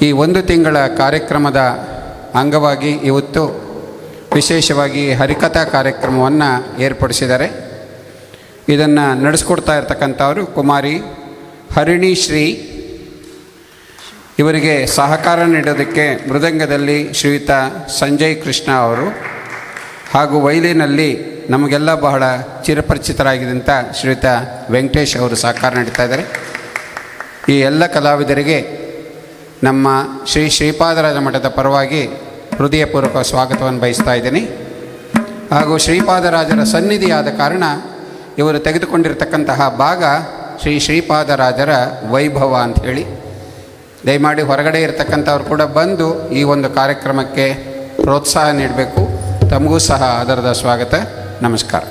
ಈ ಒಂದು ತಿಂಗಳ ಕಾರ್ಯಕ್ರಮದ ಅಂಗವಾಗಿ ಇವತ್ತು ವಿಶೇಷವಾಗಿ ಹರಿಕಥಾ ಕಾರ್ಯಕ್ರಮವನ್ನು ಏರ್ಪಡಿಸಿದ್ದಾರೆ. ಇದನ್ನು ನಡೆಸ್ಕೊಡ್ತಾ ಇರ್ತಕ್ಕಂಥವರು ಕುಮಾರಿ ಹರಿಣಿ ಶ್ರೀ. ಇವರಿಗೆ ಸಹಕಾರ ನೀಡೋದಕ್ಕೆ ಮೃದಂಗದಲ್ಲಿ ಶ್ರೀಯುತ ಸಂಜಯ್ ಕೃಷ್ಣ ಅವರು ಹಾಗೂ ವೈಲಿನಲ್ಲಿ ನಮಗೆಲ್ಲ ಬಹಳ ಚಿರಪರಿಚಿತರಾಗಿದ್ದಂಥ ಶ್ರೀಯುತ ವೆಂಕಟೇಶ್ ಅವರು ಸಹಕಾರ ನೀಡ್ತಾ ಇದ್ದಾರೆ. ಈ ಎಲ್ಲ ಕಲಾವಿದರಿಗೆ ನಮ್ಮ ಶ್ರೀ ಶ್ರೀಪಾದರಾಜ ಮಠದ ಪರವಾಗಿ ಹೃದಯಪೂರ್ವಕ ಸ್ವಾಗತವನ್ನು ಬಯಸ್ತಾ ಇದ್ದೀನಿ. ಹಾಗೂ ಶ್ರೀಪಾದರಾಜರ ಸನ್ನಿಧಿಯಾದ ಕಾರಣ ಇವರು ತೆಗೆದುಕೊಂಡಿರ್ತಕ್ಕಂತಹ ಭಾಗ ಶ್ರೀ ಶ್ರೀಪಾದರಾಜರ ವೈಭವ ಅಂಥೇಳಿ. ದಯಮಾಡಿ ಹೊರಗಡೆ ಇರತಕ್ಕಂಥವ್ರು ಕೂಡ ಬಂದು ಈ ಒಂದು ಕಾರ್ಯಕ್ರಮಕ್ಕೆ ಪ್ರೋತ್ಸಾಹ ನೀಡಬೇಕು. ತಮಗೂ ಸಹ ಆದರದ ಸ್ವಾಗತ. ನಮಸ್ಕಾರ.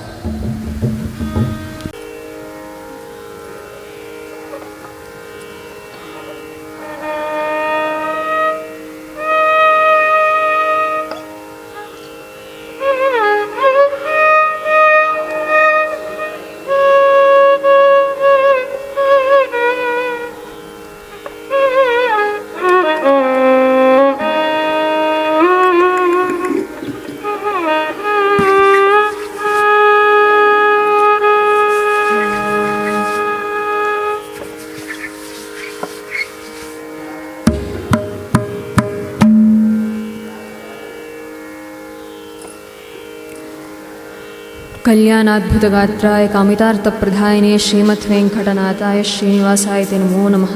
कल्याणाद्भुतगात्राय कामितार्थप्रदायिने श्रीमद्वेङ्कटनाथाय श्रीनिवासाय ते नमो नमः.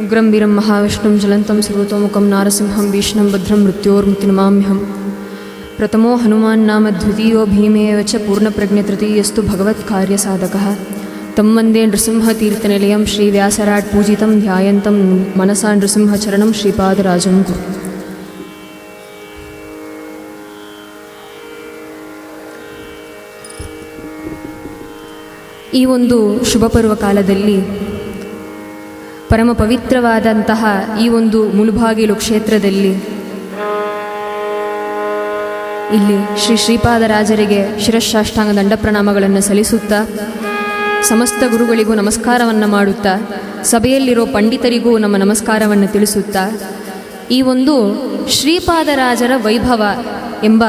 उग्रं वीरं महाविष्णुं ज्वलन्तं सर्वतोमुखं नारसिंहं भीष्णं भद्रं मृत्योर्मुक्तिनमाम्यहं. प्रथमो हनुमान् नाम द्वितीयो भीमेव च पूर्णप्रज्ञतृतीयस्तु भगवत्कार्यसाधकः. तं वन्दे नृसिंहतीर्थनिलयं श्रीव्यासराट् पूजितं ध्यायन्तं मनसा नृसिंहचरणं श्रीपादराजं गुरु. ಈ ಒಂದು ಶುಭ ಪರ್ವ ಕಾಲದಲ್ಲಿ ಪರಮ ಪವಿತ್ರವಾದಂತಹ ಈ ಒಂದು ಮುಳುಬಾಗಿಲು ಕ್ಷೇತ್ರದಲ್ಲಿ ಇಲ್ಲಿ ಶ್ರೀ ಶ್ರೀಪಾದರಾಜರಿಗೆ ಶಿರಶಾಷ್ಟಾಂಗ ದಂಡ ಪ್ರಣಾಮಗಳನ್ನು ಸಲ್ಲಿಸುತ್ತಾ, ಸಮಸ್ತ ಗುರುಗಳಿಗೂ ನಮಸ್ಕಾರವನ್ನು ಮಾಡುತ್ತಾ, ಸಭೆಯಲ್ಲಿರೋ ಪಂಡಿತರಿಗೂ ನಮ್ಮ ನಮಸ್ಕಾರವನ್ನು ತಿಳಿಸುತ್ತಾ, ಈ ಒಂದು ಶ್ರೀಪಾದರಾಜರ ವೈಭವ ಎಂಬ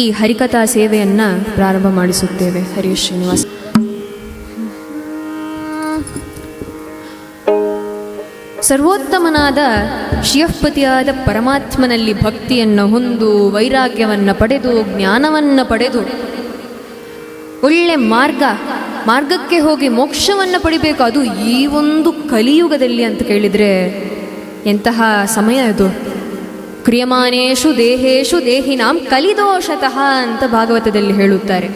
ಈ ಹರಿಕಥಾ ಸೇವೆಯನ್ನು ಪ್ರಾರಂಭ ಮಾಡಿಸುತ್ತೇವೆ. ಹರಿ ಶ್ರೀನಿವಾಸ. ಸರ್ವೋತ್ತಮನಾದ ಶ್ರೀಯಃಪತಿಯಾದ ಪರಮಾತ್ಮನಲ್ಲಿ ಭಕ್ತಿಯನ್ನು ಹೊಂದು ವೈರಾಗ್ಯವನ್ನು ಪಡೆದು ಜ್ಞಾನವನ್ನು ಪಡೆದು ಒಳ್ಳೆ ಮಾರ್ಗಕ್ಕೆ ಹೋಗಿ ಮೋಕ್ಷವನ್ನು ಪಡಿಬೇಕು. ಅದು ಈ ಒಂದು ಕಲಿಯುಗದಲ್ಲಿ ಅಂತ ಕೇಳಿದರೆ ಎಂತಹ ಸಮಯ ಅದು. ಕ್ರಿಯಮಾನೇಷು ದೇಹೇಶು ದೇಹಿನಾಂ ಕಲಿದೋಷತಃ ಅಂತ ಭಾಗವತದಲ್ಲಿ ಹೇಳುತ್ತಾರೆ.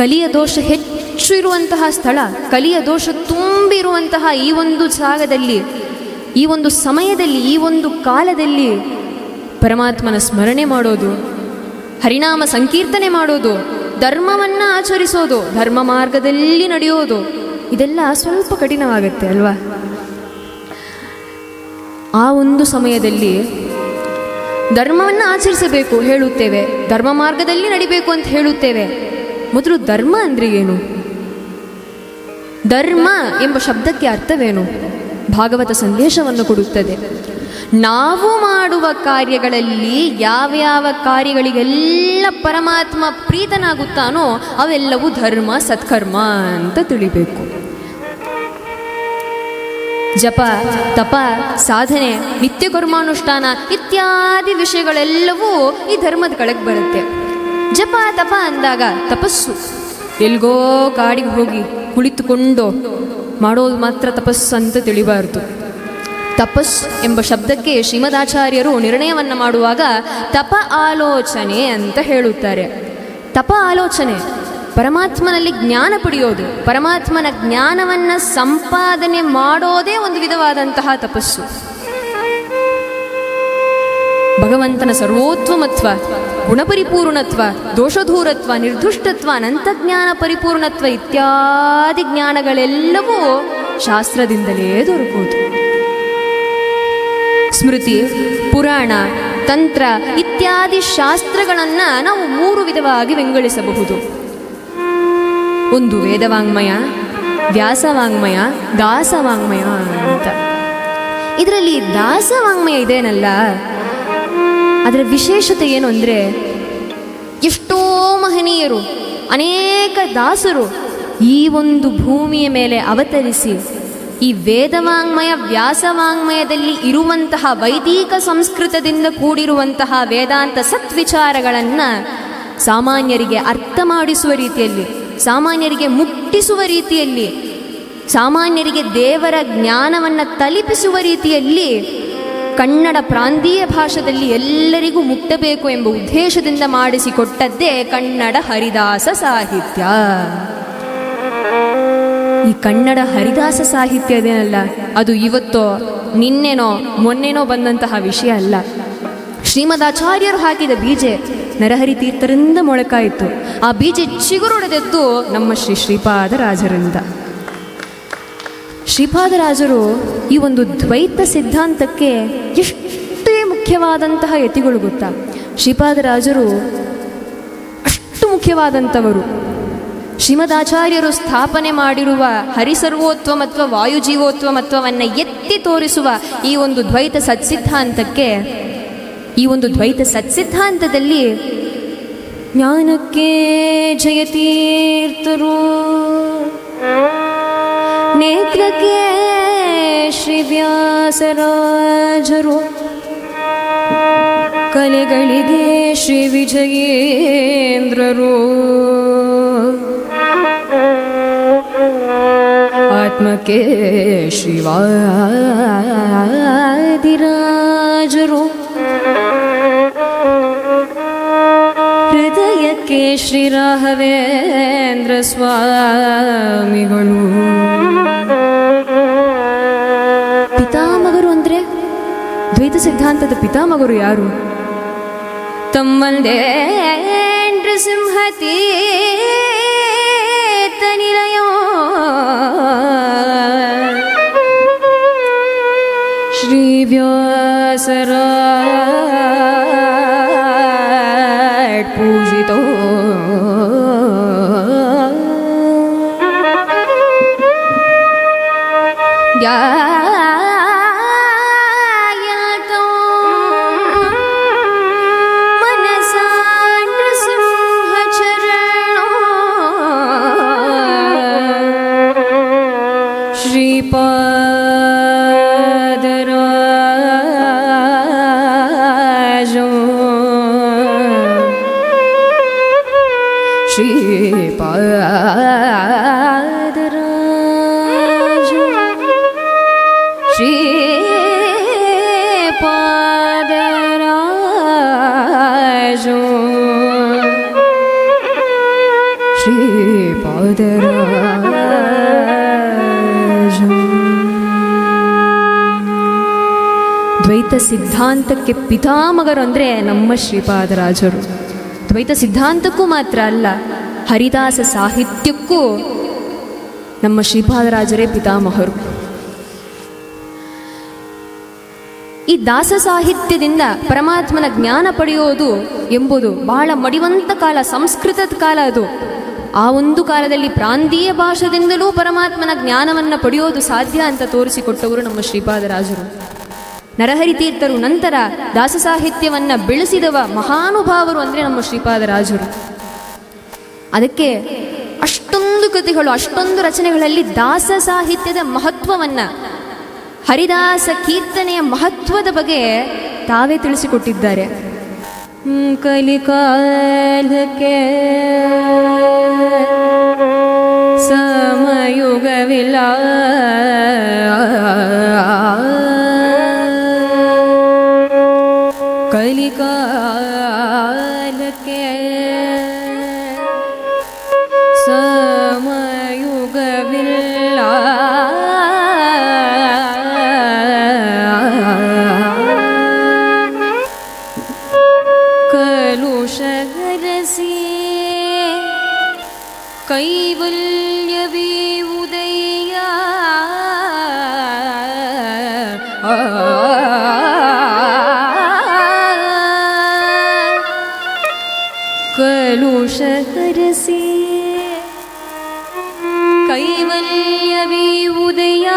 ಕಲಿಯ ದೋಷ ಹೆಚ್ಚು ಇರುವಂತಹ ಸ್ಥಳ, ಕಲಿಯ ದೋಷ ತುಂಬಿರುವಂತಹ ಈ ಒಂದು ಜಾಗದಲ್ಲಿ, ಈ ಒಂದು ಸಮಯದಲ್ಲಿ, ಈ ಒಂದು ಕಾಲದಲ್ಲಿ ಪರಮಾತ್ಮನ ಸ್ಮರಣೆ ಮಾಡೋದು, ಹರಿನಾಮ ಸಂಕೀರ್ತನೆ ಮಾಡೋದು, ಧರ್ಮವನ್ನು ಆಚರಿಸೋದು, ಧರ್ಮ ಮಾರ್ಗದಲ್ಲಿ ನಡೆಯೋದು, ಇದೆಲ್ಲ ಸ್ವಲ್ಪ ಕಠಿಣವಾಗುತ್ತೆ ಅಲ್ವಾ? ಆ ಒಂದು ಸಮಯದಲ್ಲಿ ಧರ್ಮವನ್ನು ಆಚರಿಸಬೇಕು ಹೇಳುತ್ತೇವೆ, ಧರ್ಮ ಮಾರ್ಗದಲ್ಲಿ ನಡಿಬೇಕು ಅಂತ ಹೇಳುತ್ತೇವೆ. ಮೊದಲು ಧರ್ಮ ಅಂದರೆ ಏನು? ಧರ್ಮ ಎಂಬ ಶಬ್ದಕ್ಕೆ ಅರ್ಥವೇನು? ಭಾಗವತ ಸಂದೇಶವನ್ನು ಕೊಡುತ್ತದೆ. ನಾವು ಮಾಡುವ ಕಾರ್ಯಗಳಲ್ಲಿ ಯಾವ್ಯಾವ ಕಾರ್ಯಗಳಿಗೆಲ್ಲ ಪರಮಾತ್ಮ ಪ್ರೀತನಾಗುತ್ತಾನೋ ಅವೆಲ್ಲವೂ ಧರ್ಮ ಸತ್ಕರ್ಮ ಅಂತ ತಿಳಿಬೇಕು. ಜಪ, ತಪ, ಸಾಧನೆ, ನಿತ್ಯ ಕರ್ಮಾನುಷ್ಠಾನ ಇತ್ಯಾದಿ ವಿಷಯಗಳೆಲ್ಲವೂ ಈ ಧರ್ಮದ ಕೆಳಗೆ ಬರುತ್ತೆ. ಜಪ ತಪ ಅಂದಾಗ ತಪಸ್ಸು, ಎಲ್ಗೋ ಕಾಡಿಗೆ ಹೋಗಿ ಕುಳಿತುಕೊಂಡು ಮಾಡೋದು ಮಾತ್ರ ತಪಸ್ಸು ಅಂತ ತಿಳಿಬಾರ್ದು. ತಪಸ್ ಎಂಬ ಶಬ್ದಕ್ಕೆ ಶ್ರೀಮದಾಚಾರ್ಯರು ನಿರ್ಣಯವನ್ನು ಮಾಡುವಾಗ ತಪ ಆಲೋಚನೆ ಅಂತ ಹೇಳುತ್ತಾರೆ. ತಪ ಆಲೋಚನೆ, ಪರಮಾತ್ಮನಲ್ಲಿ ಜ್ಞಾನ ಪಡೆಯೋದು, ಪರಮಾತ್ಮನ ಜ್ಞಾನವನ್ನು ಸಂಪಾದನೆ ಮಾಡೋದೇ ಒಂದು ವಿಧವಾದಂತಹ ತಪಸ್ಸು. ಭಗವಂತನ ಸರ್ವೋತ್ತಮತ್ವ, ಗುಣಪರಿಪೂರ್ಣತ್ವ, ದೋಷಧೂರತ್ವ, ನಿರ್ದುಷ್ಟತ್ವ, ಅನಂತಜ್ಞಾನ ಪರಿಪೂರ್ಣತ್ವ ಇತ್ಯಾದಿ ಜ್ಞಾನಗಳೆಲ್ಲವೂ ಶಾಸ್ತ್ರದಿಂದಲೇ ದೊರಕುವುದು. ಸ್ಮೃತಿ, ಪುರಾಣ, ತಂತ್ರ ಇತ್ಯಾದಿ ಶಾಸ್ತ್ರಗಳನ್ನು ನಾವು 3 ವಿಧವಾಗಿ ವಿಂಗಡಿಸಬಹುದು. ಒಂದು ವೇದವಾಂಗ್ಮಯ, ವ್ಯಾಸವಾಂಗ್ಮಯ, ದಾಸವಾಂಗ್ಮಯ ಅಂತ. ಇದರಲ್ಲಿ ದಾಸವಾಂಗ್ಮಯ ಇದೇನಲ್ಲ, ಅದರ ವಿಶೇಷತೆ ಏನು ಅಂದರೆ, ಎಷ್ಟೋ ಮಹನೀಯರು, ಅನೇಕ ದಾಸರು ಈ ಒಂದು ಭೂಮಿಯ ಮೇಲೆ ಅವತರಿಸಿ ಈ ವೇದವಾಂಗ್ಮಯ ವ್ಯಾಸವಾಂಗ್ಮಯದಲ್ಲಿ ಇರುವಂತಹ ವೈದಿಕ ಸಂಸ್ಕೃತದಿಂದ ಕೂಡಿರುವಂತಹ ವೇದಾಂತ ಸತ್ವಿಚಾರಗಳನ್ನು ಸಾಮಾನ್ಯರಿಗೆ ಅರ್ಥ ಮಾಡಿಸುವ ರೀತಿಯಲ್ಲಿ, ಸಾಮಾನ್ಯರಿಗೆ ಮುಟ್ಟಿಸುವ ರೀತಿಯಲ್ಲಿ, ಸಾಮಾನ್ಯರಿಗೆ ದೇವರ ಜ್ಞಾನವನ್ನು ತಲುಪಿಸುವ ರೀತಿಯಲ್ಲಿ ಕನ್ನಡ ಪ್ರಾಂತೀಯ ಭಾಷೆಯಲ್ಲಿ ಎಲ್ಲರಿಗೂ ಮುಟ್ಟಬೇಕು ಎಂಬ ಉದ್ದೇಶದಿಂದ ಮಾಡಿಸಿಕೊಟ್ಟದ್ದೇ ಕನ್ನಡ ಹರಿದಾಸ ಸಾಹಿತ್ಯ. ಈ ಕನ್ನಡ ಹರಿದಾಸ ಸಾಹಿತ್ಯ ಇದೇನಲ್ಲ, ಅದು ಇವತ್ತೋ ನಿನ್ನೆನೋ ಮೊನ್ನೆನೋ ಬಂದಂತಹ ವಿಷಯ ಅಲ್ಲ. ಶ್ರೀಮದಾಚಾರ್ಯರು ಹಾಕಿದ ಬೀಜ ನರಹರಿ ತೀರ್ಥರಿಂದ ಮೊಳಕಾಯಿತು. ಆ ಬೀಜ ಚಿಗುರೊಡೆದದ್ದು ನಮ್ಮ ಶ್ರೀಪಾದರಾಜರಿಂದ. ಶ್ರೀಪಾದರಾಜರು ಈ ಒಂದು ದ್ವೈತ ಸಿದ್ಧಾಂತಕ್ಕೆ ಎಷ್ಟೇ ಮುಖ್ಯವಾದಂತಹ ಯತಿಗಳು ಗೊತ್ತಾ. ಶ್ರೀಪಾದರಾಜರು ಅಷ್ಟು ಮುಖ್ಯವಾದಂಥವರು. ಶ್ರೀಮದಾಚಾರ್ಯರು ಸ್ಥಾಪನೆ ಮಾಡಿರುವ ಹರಿಸರ್ವೋತ್ವಮತ್ವ ವಾಯುಜೀವೋತ್ವಮತ್ವವನ್ನು ಎತ್ತಿ ತೋರಿಸುವ ಈ ಒಂದು ದ್ವೈತ ಸತ್ಸಿದ್ಧಾಂತಕ್ಕೆ, ಈ ಒಂದು ದ್ವೈತ ಸತ್ಸಿದ್ಧಾಂತದಲ್ಲಿ ಜ್ಞಾನಕ್ಕೆ ಜಯತೀರ್ಥರು, ನೇತ್ರಕ್ಕೆ ಶ್ರೀ ವ್ಯಾಸರಾಜರು, ಕಲೆಗಳಿಗೆ ಶ್ರೀ ವಿಜಯೇಂದ್ರರು, ಆತ್ಮಕ್ಕೆ ಶ್ರೀವಾದಿರಾಜರು, ಹೃದಯಕ್ಕೆ ಶ್ರೀ ರಾಘವೇಂದ್ರ ಸ್ವಾಮಿಗಳು. ಪಿತಾಮಗರು ಅಂದರೆ ದ್ವೈತ ಸಿದ್ಧಾಂತದ ಪಿತಾಮಗರು ಯಾರು? ತಮ್ಮಂದೇ ನೃಸಿಂಹತಿ ನಿಲಯೋ ಶ್ರೀ ವ್ಯಾಸರಾಜ ಪೂಜಿತೋ ದ್ವೈತ ಸಿದ್ಧಾಂತಕ್ಕೆ ಪಿತಾಮಗರು ಅಂದರೆ ನಮ್ಮ ಶ್ರೀಪಾದರಾಜರು. ದ್ವೈತ ಸಿದ್ಧಾಂತಕ್ಕೂ ಮಾತ್ರ ಅಲ್ಲ, ಹರಿದಾಸ ಸಾಹಿತ್ಯಕ್ಕೂ ನಮ್ಮ ಶ್ರೀಪಾದರಾಜರೇ ಪಿತಾಮಹರು. ಈ ದಾಸ ಸಾಹಿತ್ಯದಿಂದ ಪರಮಾತ್ಮನ ಜ್ಞಾನ ಪಡೆಯೋದು ಎಂಬುದು ಬಹಳ ಮಡಿವಂತ ಕಾಲ, ಸಂಸ್ಕೃತದ ಕಾಲ ಅದು. ಆ ಒಂದು ಕಾಲದಲ್ಲಿ ಪ್ರಾಂತೀಯ ಭಾಷೆಯಿಂದಲೂ ಪರಮಾತ್ಮನ ಜ್ಞಾನವನ್ನು ಪಡೆಯೋದು ಸಾಧ್ಯ ಅಂತ ತೋರಿಸಿಕೊಟ್ಟವರು ನಮ್ಮ ಶ್ರೀಪಾದರಾಜರು. ನರಹರಿ ತೀರ್ಥರು ನಂತರ ದಾಸ ಸಾಹಿತ್ಯವನ್ನು ಬೆಳೆಸಿದವ ಮಹಾನುಭಾವರು ಅಂದರೆ ನಮ್ಮ ಶ್ರೀಪಾದರಾಜರು. ಅದಕ್ಕೆ ಅಷ್ಟೊಂದು ಕೃತಿಗಳು, ಅಷ್ಟೊಂದು ರಚನೆಗಳಲ್ಲಿ ದಾಸ ಸಾಹಿತ್ಯದ ಮಹತ್ವವನ್ನು, ಹರಿದಾಸ ಕೀರ್ತನೆಯ ಮಹತ್ವದ ಬಗ್ಗೆ ತಾವೇ ತಿಳಿಸಿಕೊಟ್ಟಿದ್ದಾರೆ. ಕಲಿಕಾಲಕ್ಕೆ ಸಮಯುಗವಿಲ್ಲ, ಕಲಿಕಾಲಕ್ಕೆ ಸಮಯುಗವಿಲ್ಲ, ಕಲುಷಗರಸಿ ಕೈವಲ್ಯವೇ ಉದಯ, ಕಲುಷಗರಸಿ ಕೈವಲ್ಯವೇ ಉದಯ,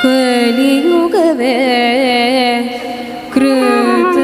ಕಲಿಯುಗವೇ ಕೃತಯುಗವಾಗುವುದೆಯ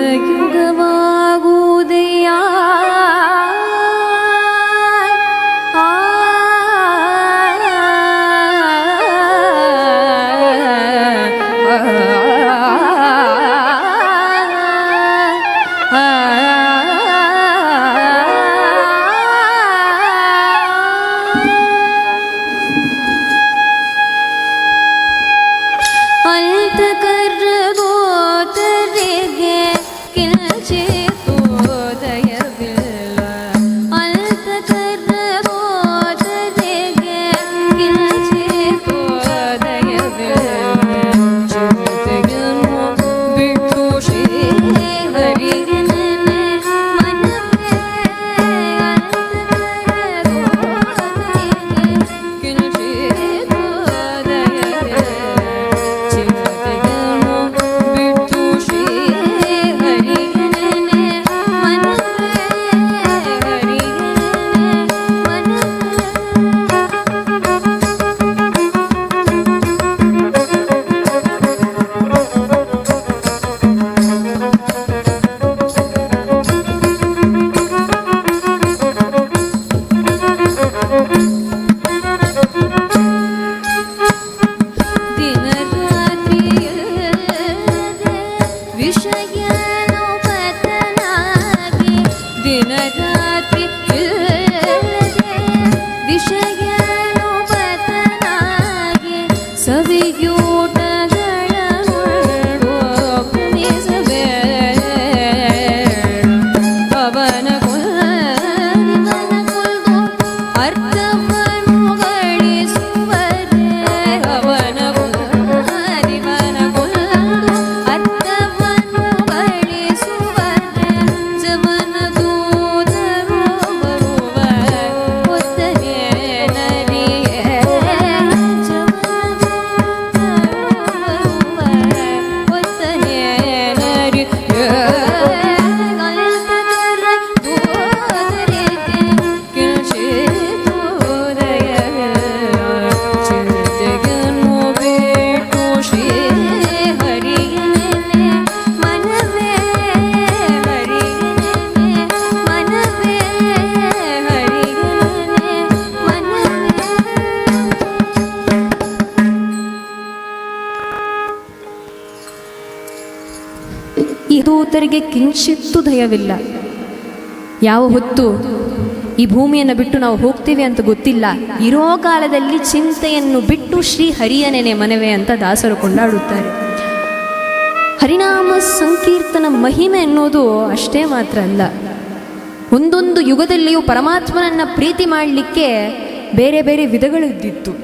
ದೂತರಿಗೆ ಕಿಂಚಿತ್ತೂ ದಯವಿಲ್ಲ. ಯಾವ ಹೊತ್ತು ಈ ಭೂಮಿಯನ್ನು ಬಿಟ್ಟು ನಾವು ಹೋಗ್ತೇವೆ ಅಂತ ಗೊತ್ತಿಲ್ಲ, ಇರೋ ಕಾಲದಲ್ಲಿ ಚಿಂತೆಯನ್ನು ಬಿಟ್ಟು ಶ್ರೀ ಹರಿಯನೆನೆ ಮನವೇ ಅಂತ ದಾಸರು ಕೊಂಡಾಡುತ್ತಾರೆ. ಹರಿನಾಮ ಸಂಕೀರ್ತನ ಮಹಿಮೆ ಎನ್ನುವುದು ಅಷ್ಟೇ ಮಾತ್ರ ಅಲ್ಲ, ಒಂದೊಂದು ಯುಗದಲ್ಲಿಯೂ ಪರಮಾತ್ಮನನ್ನು ಪ್ರೀತಿ ಮಾಡಲಿಕ್ಕೆ ಬೇರೆ ಬೇರೆ ವಿಧಗಳಿದ್ದಿತ್ತು.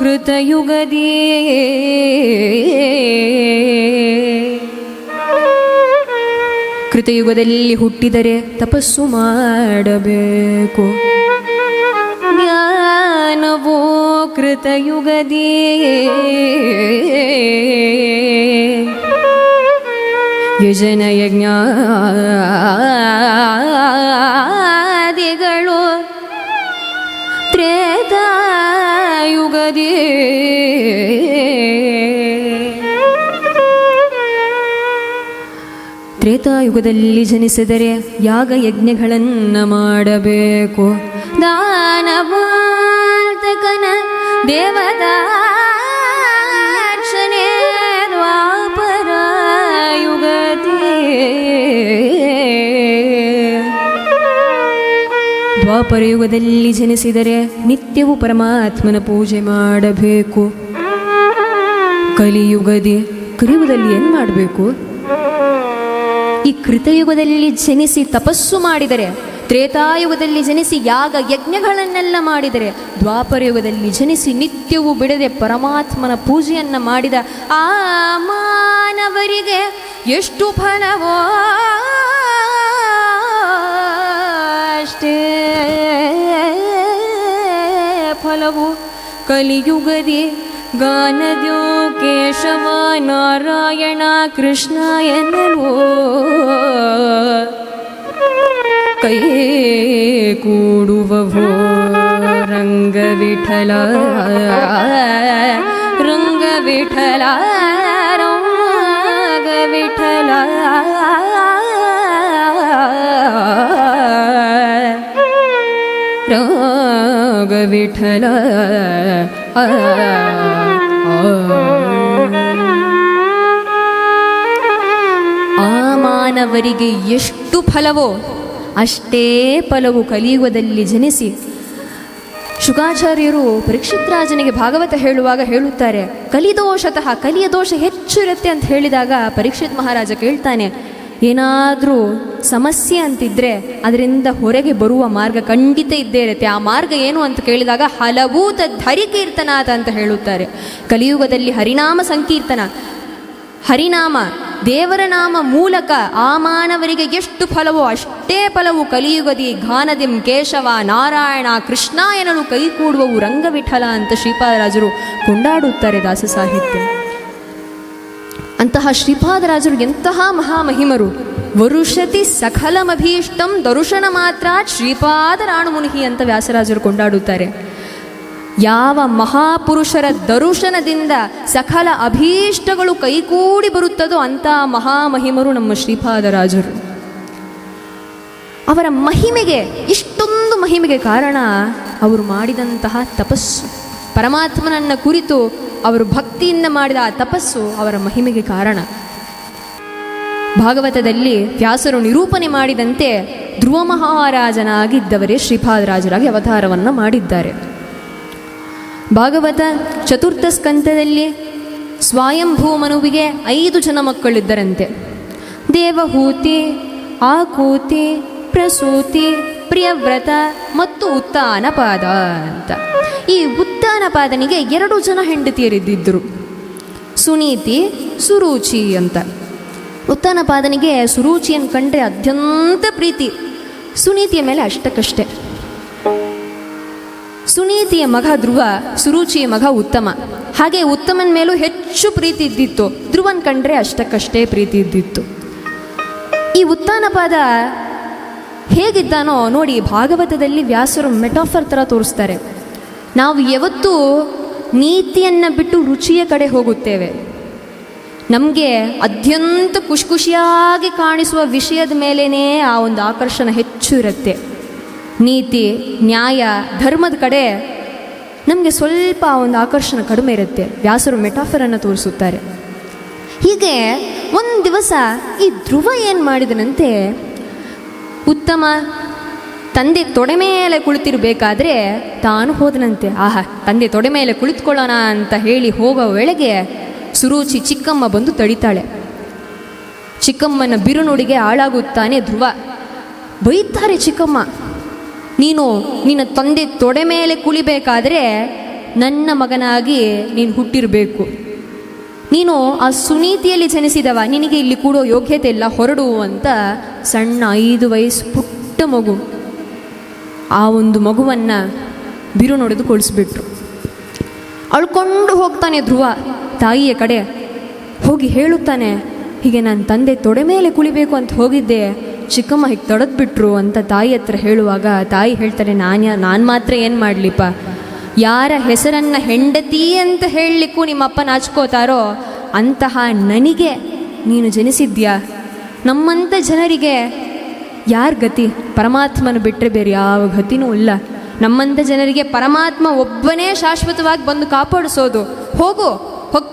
ಕೃತಯುಗದಿ ಕೃತಯುಗದಲ್ಲಿ ಹುಟ್ಟಿದರೆ ತಪಸ್ಸು ಮಾಡಬೇಕು. ಜ್ಞಾನವೋ ಕೃತಯುಗದಿ ಯಜನ ಯಜ್ಞಾದಿಗಳು ತ್ರೇತಾಯುಗದಿ ತ್ರೇತಾಯುಗದಲ್ಲಿ ಜನಿಸಿದರೆ ಯಾಗ ಯಜ್ಞಗಳನ್ನು ಮಾಡಬೇಕು. ದಾನವಾರ್ತಕನ ದೇವದಾಕ್ಷನೇ ದ್ವಾಪರ ಯುಗದಿ ದ್ವಾಪರ ಯುಗದಲ್ಲಿ ಜನಿಸಿದರೆ ನಿತ್ಯವೂ ಪರಮಾತ್ಮನ ಪೂಜೆ ಮಾಡಬೇಕು. ಕಲಿಯುಗದಿ ಕಲಿಯುಗದಲ್ಲಿ ಏನು ಮಾಡಬೇಕು? ಈ ಕೃತಯುಗದಲ್ಲಿ ಜನಿಸಿ ತಪಸ್ಸು ಮಾಡಿದರೆ, ತ್ರೇತಾಯುಗದಲ್ಲಿ ಜನಿಸಿ ಯಾಗ ಯಜ್ಞಗಳನ್ನೆಲ್ಲ ಮಾಡಿದರೆ, ದ್ವಾಪರ ಯುಗದಲ್ಲಿ ಜನಿಸಿ ನಿತ್ಯವೂ ಬಿಡದೆ ಪರಮಾತ್ಮನ ಪೂಜೆಯನ್ನು ಮಾಡಿದ ಆ ಮಾನವರಿಗೆ ಎಷ್ಟು ಫಲವೋ ಅಷ್ಟೇ ಫಲವು. ಕಲಿಯುಗದಿ ಗಾನದ್ಯೋ ಕೇಶವ ನಾರಾಯಣ ಕೃಷ್ಣ ಎನ್ನಲು ಕೈ ಕೂಡುವವೋ ರಂಗವಿಠಲ ರಂಗವಿಠಲ ರಂಗವಿಠಲ ರಂಗವಿಠಲ ಆ ಮಾನವರಿಗೆ ಎಷ್ಟು ಫಲವೋ ಅಷ್ಟೇ ಫಲವು ಕಲಿಯುಗದಲ್ಲಿ ಜನಿಸಿ ಶುಕಾಚಾರ್ಯರು ಪರೀಕ್ಷಿತ್ ರಾಜನಿಗೆ ಭಾಗವತ ಹೇಳುವಾಗ ಹೇಳುತ್ತಾರೆ, ಕಲಿದೋಷತಃ ಕಲಿಯ ದೋಷ ಹೆಚ್ಚು ಇರುತ್ತೆ ಅಂತ ಹೇಳಿದಾಗ ಪರೀಕ್ಷಿತ್ ಮಹಾರಾಜ ಕೇಳ್ತಾನೆ, ಏನಾದರೂ ಸಮಸ್ಯೆ ಅಂತಿದ್ರೆ ಅದರಿಂದ ಹೊರಗೆ ಬರುವ ಮಾರ್ಗ ಖಂಡಿತ ಇದ್ದೇ ಇರುತ್ತೆ. ಆ ಮಾರ್ಗ ಏನು ಅಂತ ಕೇಳಿದಾಗ ಹಲವು ಹರಿ ಕೀರ್ತನಾಥ ಅಂತ ಹೇಳುತ್ತಾರೆ. ಕಲಿಯುಗದಲ್ಲಿ ಹರಿನಾಮ ಸಂಕೀರ್ತನ, ಹರಿನಾಮ ದೇವರ ನಾಮ ಮೂಲಕ ಆ ಮಾನವರಿಗೆ ಎಷ್ಟು ಫಲವೋ ಅಷ್ಟೇ ಫಲವು ಕಲಿಯುಗದಿ ಘಾನದಿಂ ಕೇಶವ ನಾರಾಯಣ ಕೃಷ್ಣ ಎನ್ನಲು ಕೈಕೂಡುವವು ರಂಗವಿಠಲ ಅಂತ ಶ್ರೀಪಾದರಾಜರು ಕೊಂಡಾಡುತ್ತಾರೆ ದಾಸ ಸಾಹಿತ್ಯ. ಅಂತಹ ಶ್ರೀಪಾದರಾಜರು ಎಂತಹ ಮಹಾಮಹಿಮರು. ವರುಷತಿ ಸಕಲಮಭೀಷ್ಟಂ ದರುಶನ ಮಾತ್ರ ಶ್ರೀಪಾದರಾಣುಮುನಿಹಿ ಅಂತ ವ್ಯಾಸರಾಜರು ಕೊಂಡಾಡುತ್ತಾರೆ. ಯಾವ ಮಹಾಪುರುಷರ ದರುಶನದಿಂದ ಸಕಲ ಅಭೀಷ್ಟಗಳು ಕೈಗೂಡಿ ಬರುತ್ತದೋ ಅಂಥ ಮಹಾಮಹಿಮರು ನಮ್ಮ ಶ್ರೀಪಾದರಾಜರು. ಅವರ ಮಹಿಮೆಗೆ, ಇಷ್ಟೊಂದು ಮಹಿಮೆಗೆ ಕಾರಣ ಅವರು ಮಾಡಿದಂತಹ ತಪಸ್ಸು. ಪರಮಾತ್ಮನನ್ನ ಕುರಿತು ಅವರು ಭಕ್ತಿಯಿಂದ ಮಾಡಿದ ಆ ತಪಸ್ಸು ಅವರ ಮಹಿಮೆಗೆ ಕಾರಣ. ಭಾಗವತದಲ್ಲಿ ವ್ಯಾಸರು ನಿರೂಪಣೆ ಮಾಡಿದಂತೆ ಧ್ರುವ ಮಹಾರಾಜನಾಗಿದ್ದವರೇ ಶ್ರೀಪಾದರಾಜರಾಗಿ ಅವತಾರವನ್ನು ಮಾಡಿದ್ದಾರೆ. ಭಾಗವತ ಚತುರ್ಥ ಸ್ಕಂದದಲ್ಲಿ ಸ್ವಯಂಭೂ ಮನುವಿಗೆ 5 ಜನ ಮಕ್ಕಳಿದ್ದರಂತೆ. ದೇವಹೂತಿ, ಆಕೂತಿ, ಪ್ರಸೂತಿ, ಪ್ರಿಯವ್ರತ ಮತ್ತು ಉತ್ತಾನಪಾದ ಅಂತ. ಈ ಉತ್ತಾನಪಾದನಿಗೆ 2 ಜನ ಹೆಂಡತಿಯರಿದ್ದಿದ್ದರು, ಸುನೀತಿ, ಸುರುಚಿ ಅಂತ. ಉತ್ತಾನಪಾದನಿಗೆ ಸುರುಚಿಯನ್ನು ಕಂಡ್ರೆ ಅತ್ಯಂತ ಪ್ರೀತಿ, ಸುನೀತಿಯ ಮೇಲೆ ಅಷ್ಟಕ್ಕಷ್ಟೇ. ಸುನೀತಿಯ ಮಗ ಧ್ರುವ, ಸುರುಚಿಯ ಮಗ ಉತ್ತಮ. ಹಾಗೆ ಉತ್ತಮನ ಮೇಲೂ ಹೆಚ್ಚು ಪ್ರೀತಿ ಇದ್ದಿತ್ತು, ಧ್ರುವನ್ ಕಂಡ್ರೆ ಅಷ್ಟಕ್ಕಷ್ಟೇ ಪ್ರೀತಿ ಇದ್ದಿತ್ತು. ಈ ಉತ್ತಾನಪಾದ ಹೇಗಿದ್ದಾನೋ ನೋಡಿ, ಭಾಗವತದಲ್ಲಿ ವ್ಯಾಸರು ಮೆಟಾಫರ್ ಥರ ತೋರಿಸ್ತಾರೆ. ನಾವು ಯಾವತ್ತೂ ನೀತಿಯನ್ನು ಬಿಟ್ಟು ರುಚಿಯ ಕಡೆ ಹೋಗುತ್ತೇವೆ. ನಮಗೆ ಅತ್ಯಂತ ಖುಷಿಯಾಗಿ ಕಾಣಿಸುವ ವಿಷಯದ ಮೇಲೇ ಆ ಒಂದು ಆಕರ್ಷಣ ಹೆಚ್ಚು ಇರುತ್ತೆ. ನೀತಿ, ನ್ಯಾಯ, ಧರ್ಮದ ಕಡೆ ನಮಗೆ ಸ್ವಲ್ಪ ಒಂದು ಆಕರ್ಷಣ ಕಡಿಮೆ ಇರುತ್ತೆ. ವ್ಯಾಸರು ಮೆಟಾಫರನ್ನು ತೋರಿಸುತ್ತಾರೆ. ಹೀಗೆ ಒಂದು ದಿವಸ ಈ ಧ್ರುವ ಏನು ಮಾಡಿದನಂತೆ, ಉತ್ತಮ ತಂದೆ ತೊಡೆ ಮೇಲೆ ಕುಳಿತಿರಬೇಕಾದ್ರೆ ತಾನು ಹೋದನಂತೆ. ಆಹಾ, ತಂದೆ ತೊಡೆ ಮೇಲೆ ಕುಳಿತುಕೊಳ್ಳೋಣ ಅಂತ ಹೇಳಿ ಹೋಗೋ ವೇಳೆಗೆ ಸುರುಚಿ ಚಿಕ್ಕಮ್ಮ ಬಂದು ತಡಿತಾಳೆ. ಚಿಕ್ಕಮ್ಮನ ಬಿರುನುಡಿಗೆ ಹಾಳಾಗುತ್ತಾನೆ ಧ್ರುವ. ಬೈತಾರೆ ಚಿಕ್ಕಮ್ಮ, ನೀನು ನಿನ್ನ ತಂದೆ ತೊಡೆ ಮೇಲೆ ಕುಳಿಬೇಕಾದ್ರೆ ನನ್ನ ಮಗನಾಗಿ ನೀನು ಹುಟ್ಟಿರಬೇಕು. ನೀನು ಆ ಸುನೀತಿಯಲ್ಲಿ ಜನಿಸಿದವ, ನಿನಗೆ ಇಲ್ಲಿ ಕೂಡೋ ಯೋಗ್ಯತೆ ಇಲ್ಲ, ಹೊರಡು ಅಂತ ಸಣ್ಣ 5 ವಯಸ್ಸು ಪುಟ್ಟ ಮಗು, ಆ ಒಂದು ಮಗುವನ್ನು ಬಿರುನೊಡೆದು ಕೊಳಿಸ್ಬಿಟ್ರು. ಅಳ್ಕೊಂಡು ಹೋಗ್ತಾನೆ ಧ್ರುವ ತಾಯಿಯ ಕಡೆ. ಹೋಗಿ ಹೇಳುತ್ತಾನೆ, ಹೀಗೆ ನನ್ನ ತಂದೆ ತೊಡೆ ಮೇಲೆ ಕುಳಿಬೇಕು ಅಂತ ಹೋಗಿದ್ದೆ, ಚಿಕ್ಕಮ್ಮ ಹೀಗೆ ತಡೆದ್ಬಿಟ್ರು ಅಂತ ತಾಯಿ ಹತ್ರ ಹೇಳುವಾಗ ತಾಯಿ ಹೇಳ್ತಾರೆ, ನಾನು ಮಾತ್ರ ಏನು ಮಾಡಲಿಪ್ಪ, ಯಾರ ಹೆಸರನ್ನು ಹೆಂಡತಿ ಅಂತ ಹೇಳಲಿಕ್ಕೂ ನಿಮ್ಮಪ್ಪ ನಾಚ್ಕೋತಾರೋ ಅಂತಹ ನನಗೆ ನೀನು ಜನಿಸಿದ್ಯಾ. ನಮ್ಮಂಥ ಜನರಿಗೆ ಯಾರ ಗತಿ? ಪರಮಾತ್ಮನ ಬಿಟ್ಟರೆ ಬೇರೆ ಯಾವ ಗತಿನೂ ಇಲ್ಲ. ನಮ್ಮಂಥ ಜನರಿಗೆ ಪರಮಾತ್ಮ ಒಬ್ಬನೇ ಶಾಶ್ವತವಾಗಿ ಬಂದು ಕಾಪಾಡಿಸೋದು. ಹೋಗಿ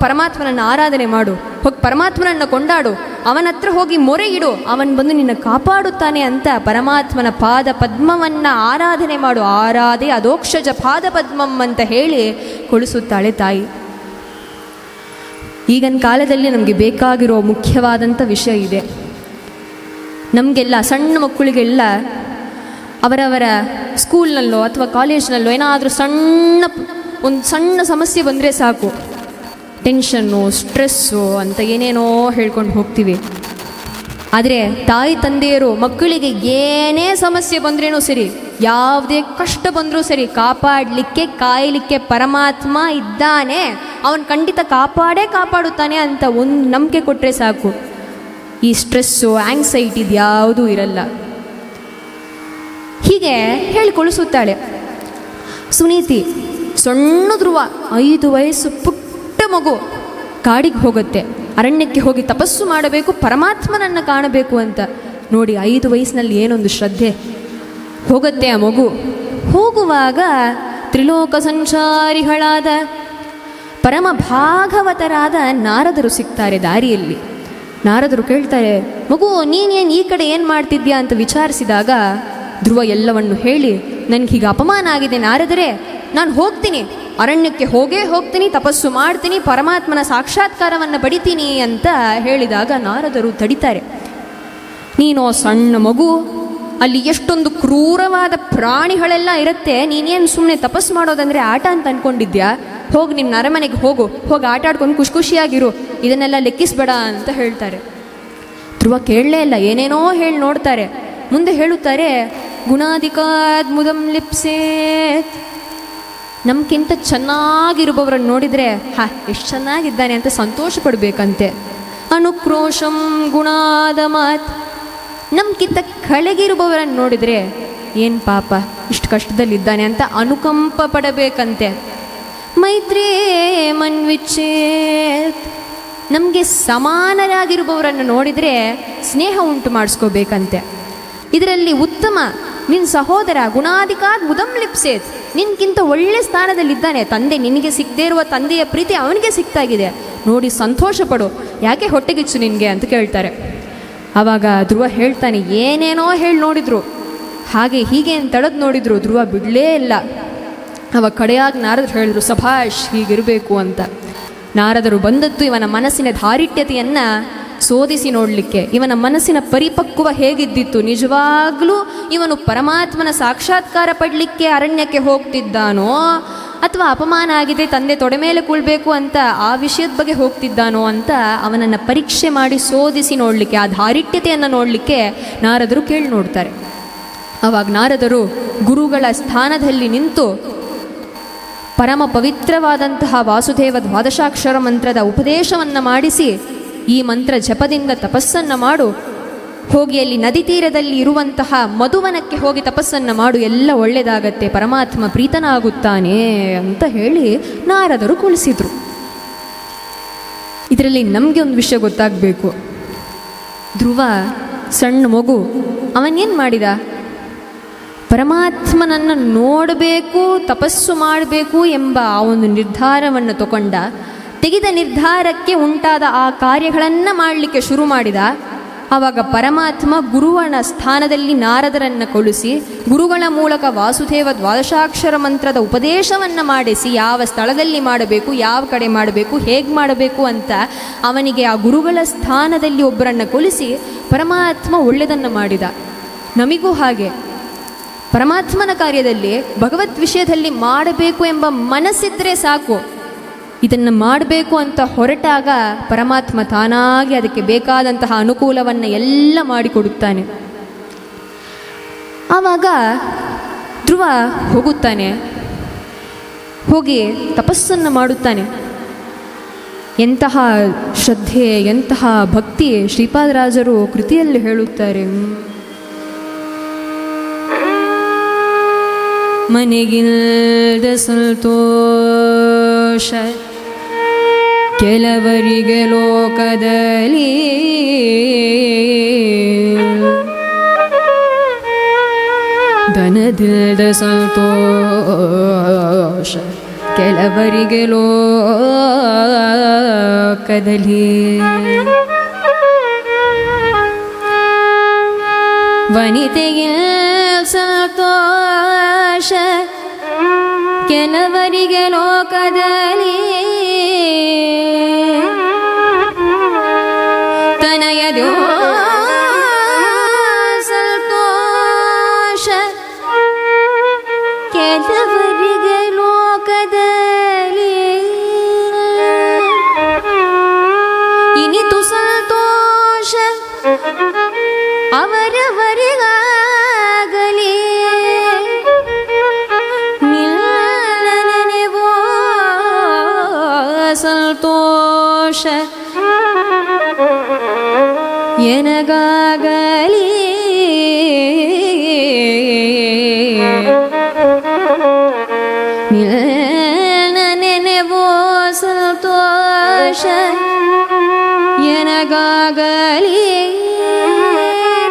ಪರಮಾತ್ಮನನ್ನು ಆರಾಧನೆ ಮಾಡು, ಹೋಗಿ ಪರಮಾತ್ಮನನ್ನು ಕೊಂಡಾಡು, ಅವನ ಹತ್ರ ಹೋಗಿ ಮೊರೆ ಇಡು, ಅವನು ಬಂದು ನಿನ್ನ ಕಾಪಾಡುತ್ತಾನೆ ಅಂತ ಪರಮಾತ್ಮನ ಪಾದ ಪದ್ಮವನ್ನು ಆರಾಧನೆ ಮಾಡು. ಆರಾಧೆ ಅದೋಕ್ಷಜ ಪಾದ ಪದ್ಮಂ ಅಂತ ಹೇಳಿ ಕೊಡಿಸುತ್ತಾಳೆ ತಾಯಿ. ಈಗಿನ ಕಾಲದಲ್ಲಿ ನಮಗೆ ಬೇಕಾಗಿರೋ ಮುಖ್ಯವಾದಂಥ ವಿಷಯ ಇದೆ. ನಮಗೆಲ್ಲ ಸಣ್ಣ ಮಕ್ಕಳಿಗೆಲ್ಲ ಅವರವರ ಸ್ಕೂಲ್ನಲ್ಲೋ ಅಥವಾ ಕಾಲೇಜ್ನಲ್ಲೋ ಏನಾದರೂ ಒಂದು ಸಣ್ಣ ಸಮಸ್ಯೆ ಬಂದರೆ ಸಾಕು, ಟೆನ್ಷನ್ನು, ಸ್ಟ್ರೆಸ್ಸು ಅಂತ ಏನೇನೋ ಹೇಳ್ಕೊಂಡು ಹೋಗ್ತೀವಿ. ಆದರೆ ತಾಯಿ ತಂದೆಯರು ಮಕ್ಕಳಿಗೆ ಏನೇ ಸಮಸ್ಯೆ ಬಂದ್ರೇನೂ ಸರಿ, ಯಾವುದೇ ಕಷ್ಟ ಬಂದರೂ ಸರಿ, ಕಾಪಾಡಲಿಕ್ಕೆ ಕಾಯಲಿಕ್ಕೆ ಪರಮಾತ್ಮ ಇದ್ದಾನೆ, ಅವನು ಖಂಡಿತ ಕಾಪಾಡುತ್ತಾನೆ ಅಂತ ಒಂದು ನಂಬಿಕೆ ಕೊಟ್ಟರೆ ಸಾಕು. ಈ ಸ್ಟ್ರೆಸ್ಸು ಆಂಗ್ಸೈಟಿ ಇದ್ಯಾವುದೂ ಇರಲ್ಲ. ಹೀಗೆ ಹೇಳಿಕೊಳಿಸುತ್ತಾಳೆ ಸುನೀತಿ. ಸಣ್ಣ ಧ್ರುವ 5 ವಯಸ್ಸು ಪುಟ್ಟ ಮಗು ಕಾಡಿಗೆ ಹೋಗುತ್ತೆ, ಅರಣ್ಯಕ್ಕೆ ಹೋಗಿ ತಪಸ್ಸು ಮಾಡಬೇಕು, ಪರಮಾತ್ಮನನ್ನು ಕಾಣಬೇಕು ಅಂತ. ನೋಡಿ 5 ವಯಸ್ಸಿನಲ್ಲಿ ಏನೊಂದು ಶ್ರದ್ಧೆ. ಹೋಗುತ್ತೆ ಆ ಮಗು. ಹೋಗುವಾಗ ತ್ರಿಲೋಕ ಸಂಚಾರಿಗಳಾದ ಪರಮ ಭಾಗವತರಾದ ನಾರದರು ಸಿಗ್ತಾರೆ ದಾರಿಯಲ್ಲಿ. ನಾರದರು ಕೇಳ್ತಾರೆ, ಮಗು ನೀನೇನು ಈ ಕಡೆ ಏನು ಮಾಡ್ತಿದ್ಯಾ ಅಂತ ವಿಚಾರಿಸಿದಾಗ ಧ್ರುವ ಎಲ್ಲವನ್ನು ಹೇಳಿ, ನನಗೆ ಹೀಗೆ ಅಪಮಾನ ಆಗಿದೆ ನಾರದರೇ, ನಾನು ಹೋಗ್ತೀನಿ, ಅರಣ್ಯಕ್ಕೆ ಹೋಗ್ತೀನಿ, ತಪಸ್ಸು ಮಾಡ್ತೀನಿ, ಪರಮಾತ್ಮನ ಸಾಕ್ಷಾತ್ಕಾರವನ್ನು ಪಡಿತೀನಿ ಅಂತ ಹೇಳಿದಾಗ ನಾರದರು ತಡಿತಾರೆ. ನೀನು ಸಣ್ಣ ಮಗು, ಅಲ್ಲಿ ಎಷ್ಟೊಂದು ಕ್ರೂರವಾದ ಪ್ರಾಣಿಗಳೆಲ್ಲ ಇರುತ್ತೆ, ನೀನೇನು ಸುಮ್ಮನೆ ತಪಸ್ಸು ಮಾಡೋದಂದರೆ ಆಟ ಅಂತ ಅಂದ್ಕೊಂಡಿದ್ಯಾ? ಹೋಗಿ ನಿಮ್ಮ ಅರಮನೆಗೆ ಹೋಗಿ ಆಟ ಆಡ್ಕೊಂಡು ಖುಷಿಯಾಗಿರು, ಇದನ್ನೆಲ್ಲ ಲೆಕ್ಕಿಸ್ಬೇಡ ಅಂತ ಹೇಳ್ತಾರೆ. ಧ್ರುವ ಕೇಳಲೇ ಇಲ್ಲ, ಏನೇನೋ ಹೇಳಿ ನೋಡ್ತಾರೆ. ಮುಂದೆ ಹೇಳುತ್ತಾರೆ, ಗುಣಾಧಿಕಾದ್ ಮುದಂ ಲಿಪ್ಸೇತ್. ನಮ್ಗಿಂತ ಚೆನ್ನಾಗಿರುವವರನ್ನು ನೋಡಿದರೆ ಎಷ್ಟು ಚೆನ್ನಾಗಿದ್ದಾನೆ ಅಂತ ಸಂತೋಷ ಪಡಬೇಕಂತೆ. ಅನುಕ್ರೋಶಂ ಗುಣಾದ ಮಾತ್. ನಮ್ಗಿಂತ ಕೆಳಗಿರುವವರನ್ನು ನೋಡಿದರೆ ಏನು ಪಾಪ ಇಷ್ಟು ಕಷ್ಟದಲ್ಲಿದ್ದಾನೆ ಅಂತ ಅನುಕಂಪ ಪಡಬೇಕಂತೆ. ಮೈತ್ರಿ ಮನ್ವಿಚ್ಛೇತ್. ನಮಗೆ ಸಮಾನರಾಗಿರುವವರನ್ನು ನೋಡಿದರೆ ಸ್ನೇಹ ಉಂಟು ಮಾಡಿಸ್ಕೋಬೇಕಂತೆ. ಇದರಲ್ಲಿ ಉತ್ತಮ ನಿನ್ನ ಸಹೋದರ ಗುಣಾಧಿಕಾದ್ ಮುದಂ ಲಿಪ್ಸೇತ್, ನಿನ್ಗಿಂತ ಒಳ್ಳೆ ಸ್ಥಾನದಲ್ಲಿದ್ದಾನೆ, ತಂದೆ ನಿನಗೆ ಸಿಗದೇ ಇರುವ ತಂದೆಯ ಪ್ರೀತಿ ಅವನಿಗೆ ಸಿಗ್ತಾಗಿದೆ, ನೋಡಿ ಸಂತೋಷ ಪಡು, ಯಾಕೆ ಹೊಟ್ಟೆಗಿಚ್ಚು ನಿನಗೆ ಅಂತ ಕೇಳ್ತಾರೆ. ಆವಾಗ ಧ್ರುವ ಹೇಳ್ತಾನೆ, ಏನೇನೋ ಹೇಳಿ ನೋಡಿದ್ರು, ಹಾಗೆ ಹೀಗೆ ಅಂತ ತಡೆದು ನೋಡಿದ್ರು, ಧ್ರುವ ಬಿಡಲೇ ಇಲ್ಲ. ಅವಾಗ ಕಡೆಯಾಗಿ ನಾರದರು ಹೇಳಿದ್ರು, ಸಭಾಷ್ ಹೀಗಿರಬೇಕು ಅಂತ. ನಾರದರು ಬಂದದ್ದು ಇವನ ಮನಸ್ಸಿನ ಧಾರಿಟ್ಯತೆಯನ್ನು ಶೋಧಿಸಿ ನೋಡಲಿಕ್ಕೆ. ಇವನ ಮನಸ್ಸಿನ ಪರಿಪಕ್ವ ಹೇಗಿದ್ದಿತ್ತು, ನಿಜವಾಗ್ಲೂ ಇವನು ಪರಮಾತ್ಮನ ಸಾಕ್ಷಾತ್ಕಾರ ಪಡಲಿಕ್ಕೆ ಅರಣ್ಯಕ್ಕೆ ಹೋಗ್ತಿದ್ದಾನೋ ಅಥವಾ ಅಪಮಾನ ಆಗಿದೆ ತಂದೆ ತೊಡೆ ಮೇಲೆ ಕೂಳ್ಬೇಕು ಅಂತ ಆ ವಿಷಯದ ಬಗ್ಗೆ ಹೋಗ್ತಿದ್ದಾನೋ ಅಂತ ಅವನನ್ನು ಪರೀಕ್ಷೆ ಮಾಡಿ ಶೋಧಿಸಿ ನೋಡಲಿಕ್ಕೆ, ಆ ಧಾರಿಟ್ಯತೆಯನ್ನು ನೋಡಲಿಕ್ಕೆ ನಾರದರು ಕೇಳಿ ನೋಡ್ತಾರೆ. ಆವಾಗ ನಾರದರು ಗುರುಗಳ ಸ್ಥಾನದಲ್ಲಿ ನಿಂತು ಪರಮ ಪವಿತ್ರವಾದಂತಹ ವಾಸುದೇವ ದ್ವಾದಶಾಕ್ಷರ ಮಂತ್ರದ ಉಪದೇಶವನ್ನು ಮಾಡಿಸಿ, ಈ ಮಂತ್ರ ಜಪದಿಂದ ತಪಸ್ಸನ್ನು ಮಾಡು, ಹೋಗಿ ಅಲ್ಲಿ ನದಿ ತೀರದಲ್ಲಿ ಇರುವಂತಹ ಮಧುವನಕ್ಕೆ ಹೋಗಿ ತಪಸ್ಸನ್ನು ಮಾಡು, ಎಲ್ಲ ಒಳ್ಳೆಯದಾಗತ್ತೆ, ಪರಮಾತ್ಮ ಪ್ರೀತನಾಗುತ್ತಾನೆ ಅಂತ ಹೇಳಿ ನಾರದರು ಕುಳಿಸಿದ್ರು. ಇದರಲ್ಲಿ ನಮಗೆ ಒಂದು ವಿಷಯ ಗೊತ್ತಾಗಬೇಕು. ಧ್ರುವ ಸಣ್ಣ ಮಗು, ಅವನೇನು ಮಾಡಿದ? ಪರಮಾತ್ಮನನ್ನು ನೋಡಬೇಕು, ತಪಸ್ಸು ಮಾಡಬೇಕು ಎಂಬ ಆ ಒಂದು ನಿರ್ಧಾರವನ್ನು ತಗೊಂಡ. ತೆಗೆದ ನಿರ್ಧಾರಕ್ಕೆ ಉಂಟಾದ ಆ ಕಾರ್ಯಗಳನ್ನು ಮಾಡಲಿಕ್ಕೆ ಶುರು ಮಾಡಿದ. ಆವಾಗ ಪರಮಾತ್ಮ ಗುರುವನ ಸ್ಥಾನದಲ್ಲಿ ನಾರದರನ್ನು ಕಳುಹಿಸಿ, ಗುರುಗಳ ಮೂಲಕ ವಾಸುದೇವ ದ್ವಾದಶಾಕ್ಷರ ಮಂತ್ರದ ಉಪದೇಶವನ್ನು ಮಾಡಿಸಿ, ಯಾವ ಸ್ಥಳದಲ್ಲಿ ಮಾಡಬೇಕು, ಯಾವ ಕಡೆ ಮಾಡಬೇಕು, ಹೇಗೆ ಮಾಡಬೇಕು ಅಂತ ಅವನಿಗೆ ಆ ಗುರುಗಳ ಸ್ಥಾನದಲ್ಲಿ ಒಬ್ಬರನ್ನು ಕಳುಹಿಸಿ ಪರಮಾತ್ಮ ಒಳ್ಳೆಯದನ್ನು ಮಾಡಿದ. ನಮಗೂ ಹಾಗೆ ಪರಮಾತ್ಮನ ಕಾರ್ಯದಲ್ಲಿ ಭಗವದ್ ವಿಷಯದಲ್ಲಿ ಮಾಡಬೇಕು ಎಂಬ ಮನಸ್ಸಿದ್ರೆ ಸಾಕು, ಇದನ್ನು ಮಾಡಬೇಕು ಅಂತ ಹೊರಟಾಗ ಪರಮಾತ್ಮ ತಾನಾಗಿ ಅದಕ್ಕೆ ಬೇಕಾದಂತಹ ಅನುಕೂಲವನ್ನು ಎಲ್ಲ ಮಾಡಿಕೊಡುತ್ತಾನೆ. ಆವಾಗ ಧ್ರುವ ಹೋಗುತ್ತಾನೆ, ಹೋಗಿ ತಪಸ್ಸನ್ನು ಮಾಡುತ್ತಾನೆ. ಎಂತಹ ಶ್ರದ್ಧೆ, ಎಂತಹ ಭಕ್ತಿ ಶ್ರೀಪಾದರಾಜರು ಕೃತಿಯಲ್ಲಿ ಹೇಳುತ್ತಾರೆ. ಮನೆಗಿಲ್ದ ಸಂತೋಷ ಕೆಲವರಿಗೆ ಲೋಕದಲ್ಲಿ, ಧನದಿಲ್ದ ಸಂತೋಷ ಕೆಲವರಿಗೆ ಲೋಕದಲ್ಲಿ, ವನಿತೆಗೆ ಸಂತೋಷ ಕೆಲವರಿಗೆ ಲೋಕದಲ್ಲಿ, ತನಯದೋ ಸಂತೋಷ ಕೆಲವರಿಗೆ ಲೋಕದಲ್ಲಿ, ಇನಿತು ಸಂತೋಷ ಅವರವರಿಗಾಗಲಿ, ಎನಗಾಗಲಿ ನೆನೆವೋ ಸಂತೋಷ ಎನಗಾಗಲಿ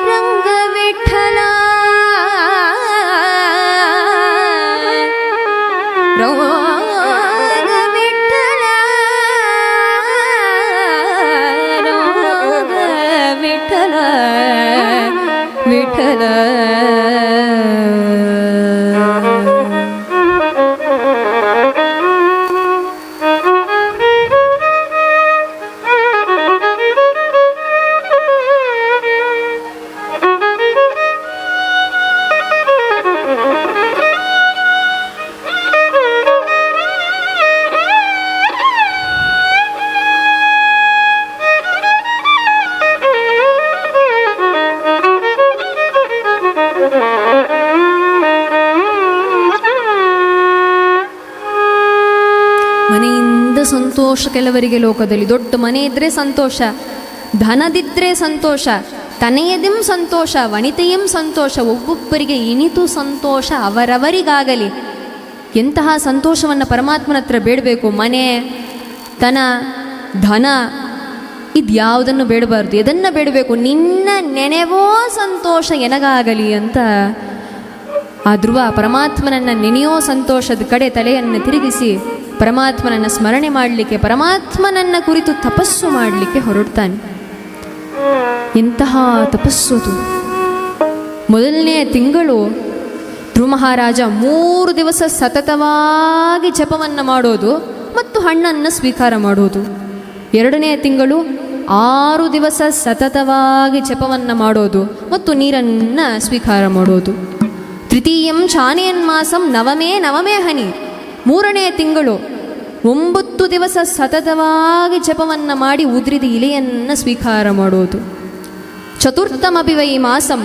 ರಂಗ ವಿಠಲ ರಂಗ ವಿಠಲ ರಂಗ ವಿಠಲ ವಿಠಲ ಮನೆಯಿಂದ ಸಂತೋಷ. ಕೆಲವರಿಗೆ ಲೋಕದಲ್ಲಿ ದೊಡ್ಡ ಮನೆ ಇದ್ದರೆ ಸಂತೋಷ, ಧನದಿದ್ದರೆ ಸಂತೋಷ, ತನೆಯದಿಂ ಸಂತೋಷ, ವನಿತೆಯಂ ಸಂತೋಷ. ಒಬ್ಬೊಬ್ಬರಿಗೆ ಇನಿತು ಸಂತೋಷ ಅವರವರಿಗಾಗಲಿ. ಎಂತಹ ಸಂತೋಷವನ್ನು ಪರಮಾತ್ಮನ ಹತ್ರ ಬೇಡಬೇಕು. ಮನೆ, ತನ, ಧನ ಇದ್ಯಾವುದನ್ನು ಬೇಡಬಾರ್ದು. ಎದನ್ನು ಬೇಡಬೇಕು? ನಿನ್ನ ನೆನೆವೋ ಸಂತೋಷ ಎನಗಾಗಲಿ ಅಂತ ಆ ಧ್ರುವ ಪರಮಾತ್ಮನನ್ನು ನೆನೆಯೋ ಸಂತೋಷದ ಕಡೆ ತಲೆಯನ್ನು ತಿರುಗಿಸಿ ಪರಮಾತ್ಮನನ್ನು ಸ್ಮರಣೆ ಮಾಡಲಿಕ್ಕೆ, ಪರಮಾತ್ಮನನ್ನು ಕುರಿತು ತಪಸ್ಸು ಮಾಡಲಿಕ್ಕೆ ಹೊರಡ್ತಾನೆ. ಎಂತಹ ತಪಸ್ಸು! ಮೊದಲನೆಯ ತಿಂಗಳು ಧ್ರುವ ಮಹಾರಾಜ 3 ದಿವಸ ಸತತವಾಗಿ ಜಪವನ್ನು ಮಾಡೋದು ಮತ್ತು ಹಣ್ಣನ್ನು ಸ್ವೀಕಾರ ಮಾಡೋದು. 2ನೇ ತಿಂಗಳು 6 ದಿವಸ ಸತತವಾಗಿ ಜಪವನ್ನು ಮಾಡೋದು ಮತ್ತು ನೀರನ್ನು ಸ್ವೀಕಾರ ಮಾಡೋದು. ತೃತೀಯಂ ಚಾನೇನ್ಮಾಸಂ ನವಮೇ ಹನಿ. 3ನೇ ತಿಂಗಳು 9 ದಿವಸ ಸತತವಾಗಿ ಜಪವನ್ನು ಮಾಡಿ ಉದ್ರಿದ ಇಲೆಯನ್ನು ಸ್ವೀಕಾರ ಮಾಡೋದು. ಚತುರ್ಥಮಪಿ ವೈ ಮಾಸಂ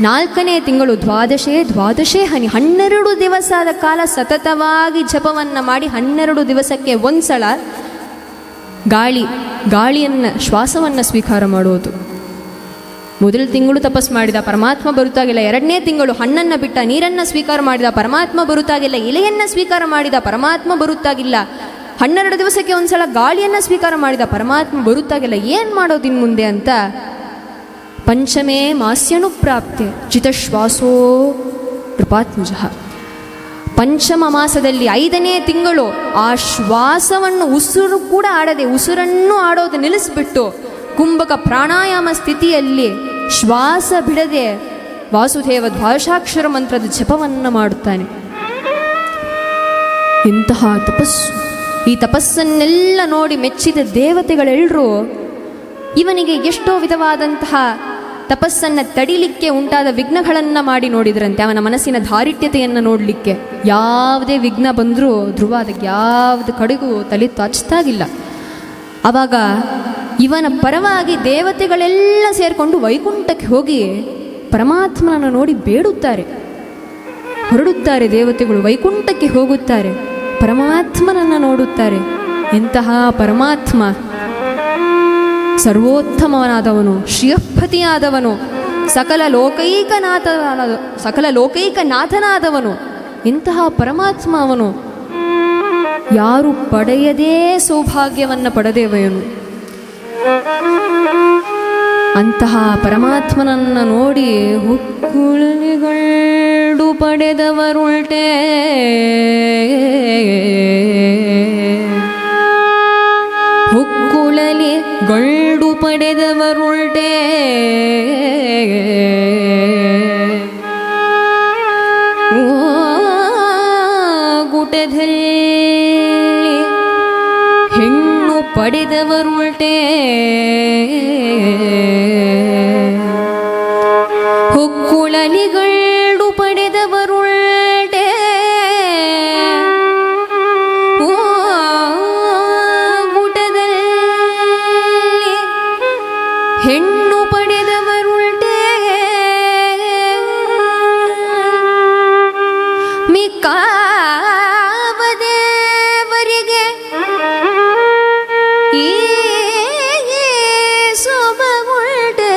4ನೇ ತಿಂಗಳು ದ್ವಾದಶೇ ಹನಿ. 12 ದಿವಸದ ಕಾಲ ಸತತವಾಗಿ ಜಪವನ್ನು ಮಾಡಿ 12 ದಿವಸಕ್ಕೆ ಒಂದ್ಸಲ ಗಾಳಿಯನ್ನು ಶ್ವಾಸವನ್ನು ಸ್ವೀಕಾರ ಮಾಡೋದು. ಮೊದಲ ತಿಂಗಳು ತಪಸ್ ಮಾಡಿದ, ಪರಮಾತ್ಮ ಬರುತ್ತಾಗಿಲ್ಲ. 2ನೇ ತಿಂಗಳು ಹಣ್ಣನ್ನು ಬಿಟ್ಟ, ನೀರನ್ನು ಸ್ವೀಕಾರ ಮಾಡಿದ, ಪರಮಾತ್ಮ ಬರುತ್ತಾಗಿಲ್ಲ. ಇಲೆಯನ್ನು ಸ್ವೀಕಾರ ಮಾಡಿದ, ಪರಮಾತ್ಮ ಬರುತ್ತಾಗಿಲ್ಲ. 12 ದಿವಸಕ್ಕೆ ಒಂದ್ಸಲ ಗಾಳಿಯನ್ನು ಸ್ವೀಕಾರ ಮಾಡಿದ, ಪರಮಾತ್ಮ ಬರುತ್ತಾಗಿಲ್ಲ. ಏನು ಮಾಡೋದು ಇನ್ನು ಮುಂದೆ ಅಂತ ಪಂಚಮೇ ಮಾಸ್ಯನುಪ್ರಾಪ್ತೆ ಚಿತಶ್ವಾಸೋ ನೃಪಾತ್ಮಜ. ಪಂಚಮ ಮಾಸದಲ್ಲಿ 5ನೇ ತಿಂಗಳು ಆ ಶ್ವಾಸವನ್ನು ಉಸಿರು ಕೂಡ ಆಡದೆ, ಉಸಿರನ್ನು ಆಡೋದು ನಿಲ್ಲಿಸ್ಬಿಟ್ಟು ಕುಂಭಕ ಪ್ರಾಣಾಯಾಮ ಸ್ಥಿತಿಯಲ್ಲಿ ಶ್ವಾಸ ಬಿಡದೆ ವಾಸುದೇವ ದ್ವಾದಶಾಕ್ಷರ ಮಂತ್ರದ ಜಪವನ್ನು ಮಾಡುತ್ತಾನೆ. ಇಂತಹ ತಪಸ್ಸು! ಈ ತಪಸ್ಸನ್ನೆಲ್ಲ ನೋಡಿ ಮೆಚ್ಚಿದ ದೇವತೆಗಳೆಲ್ಲರೂ ಇವನಿಗೆ ಎಷ್ಟೋ ವಿಧವಾದಂತಹ ತಪಸ್ಸನ್ನು ತಡಿಲಿಕ್ಕೆ ಉಂಟಾದ ವಿಘ್ನಗಳನ್ನು ಮಾಡಿ ನೋಡಿದ್ರಂತೆ. ಅವನ ಮನಸ್ಸಿನ ಧಾರಿಟ್ಯತೆಯನ್ನು ನೋಡಲಿಕ್ಕೆ ಯಾವುದೇ ವಿಘ್ನ ಬಂದರೂ ಧ್ರುವ ಅದಕ್ಕೆ ಯಾವುದು ಕಡೆಗೂ ತಲೆ ತಾಚ್ತಾಗಿಲ್ಲ. ಆವಾಗ ಇವನ ಪರವಾಗಿ ದೇವತೆಗಳೆಲ್ಲ ಸೇರಿಕೊಂಡು ವೈಕುಂಠಕ್ಕೆ ಹೋಗಿ ಪರಮಾತ್ಮನನ್ನು ನೋಡಿ ಬೇಡುತ್ತಾರೆ. ಹೊರಡುತ್ತಾರೆ ದೇವತೆಗಳು, ವೈಕುಂಠಕ್ಕೆ ಹೋಗುತ್ತಾರೆ, ಪರಮಾತ್ಮನನ್ನು ನೋಡುತ್ತಾರೆ. ಎಂತಹ ಪರಮಾತ್ಮ! ಸರ್ವೋತ್ತಮನಾದವನು, ಶ್ರೀಯಪತಿಯಾದವನು, ಸಕಲ ಲೋಕೈಕನಾಥನಾದವನು. ಇಂತಹ ಪರಮಾತ್ಮ ಅವನು. ಯಾರು ಪಡೆಯದೇ ಸೌಭಾಗ್ಯವನ್ನು ಪಡೆದೇವನು. ಅಂತಹ ಪರಮಾತ್ಮನನ್ನು ನೋಡಿ ಹುಕ್ಕುಳಿಗಳು ಪಡೆದವರುಳ್ಟೆ, ಹುಕ್ಕುಳಲಿ ಗಳ್ಡು ಪಡೆದವರುಳ್ಟೆ, ಗುಟದಲ್ಲಿ ಹೆಣ್ಣು ಪಡೆದವರುಳ್ಟೆ, ಹುಕ್ಕುಳಲಿಗಳು ಪಡೆದವರುಳ್ಟೆ, ಗುಟದಲ್ಲಿ ಹೆಣ್ಣು ಪಡೆದವರುಳ್ಟೆ, ಮಿಕ್ಕಾವದೇವರಿಗೆ ಈ ಸೊಬಗುಳ್ಟೆ,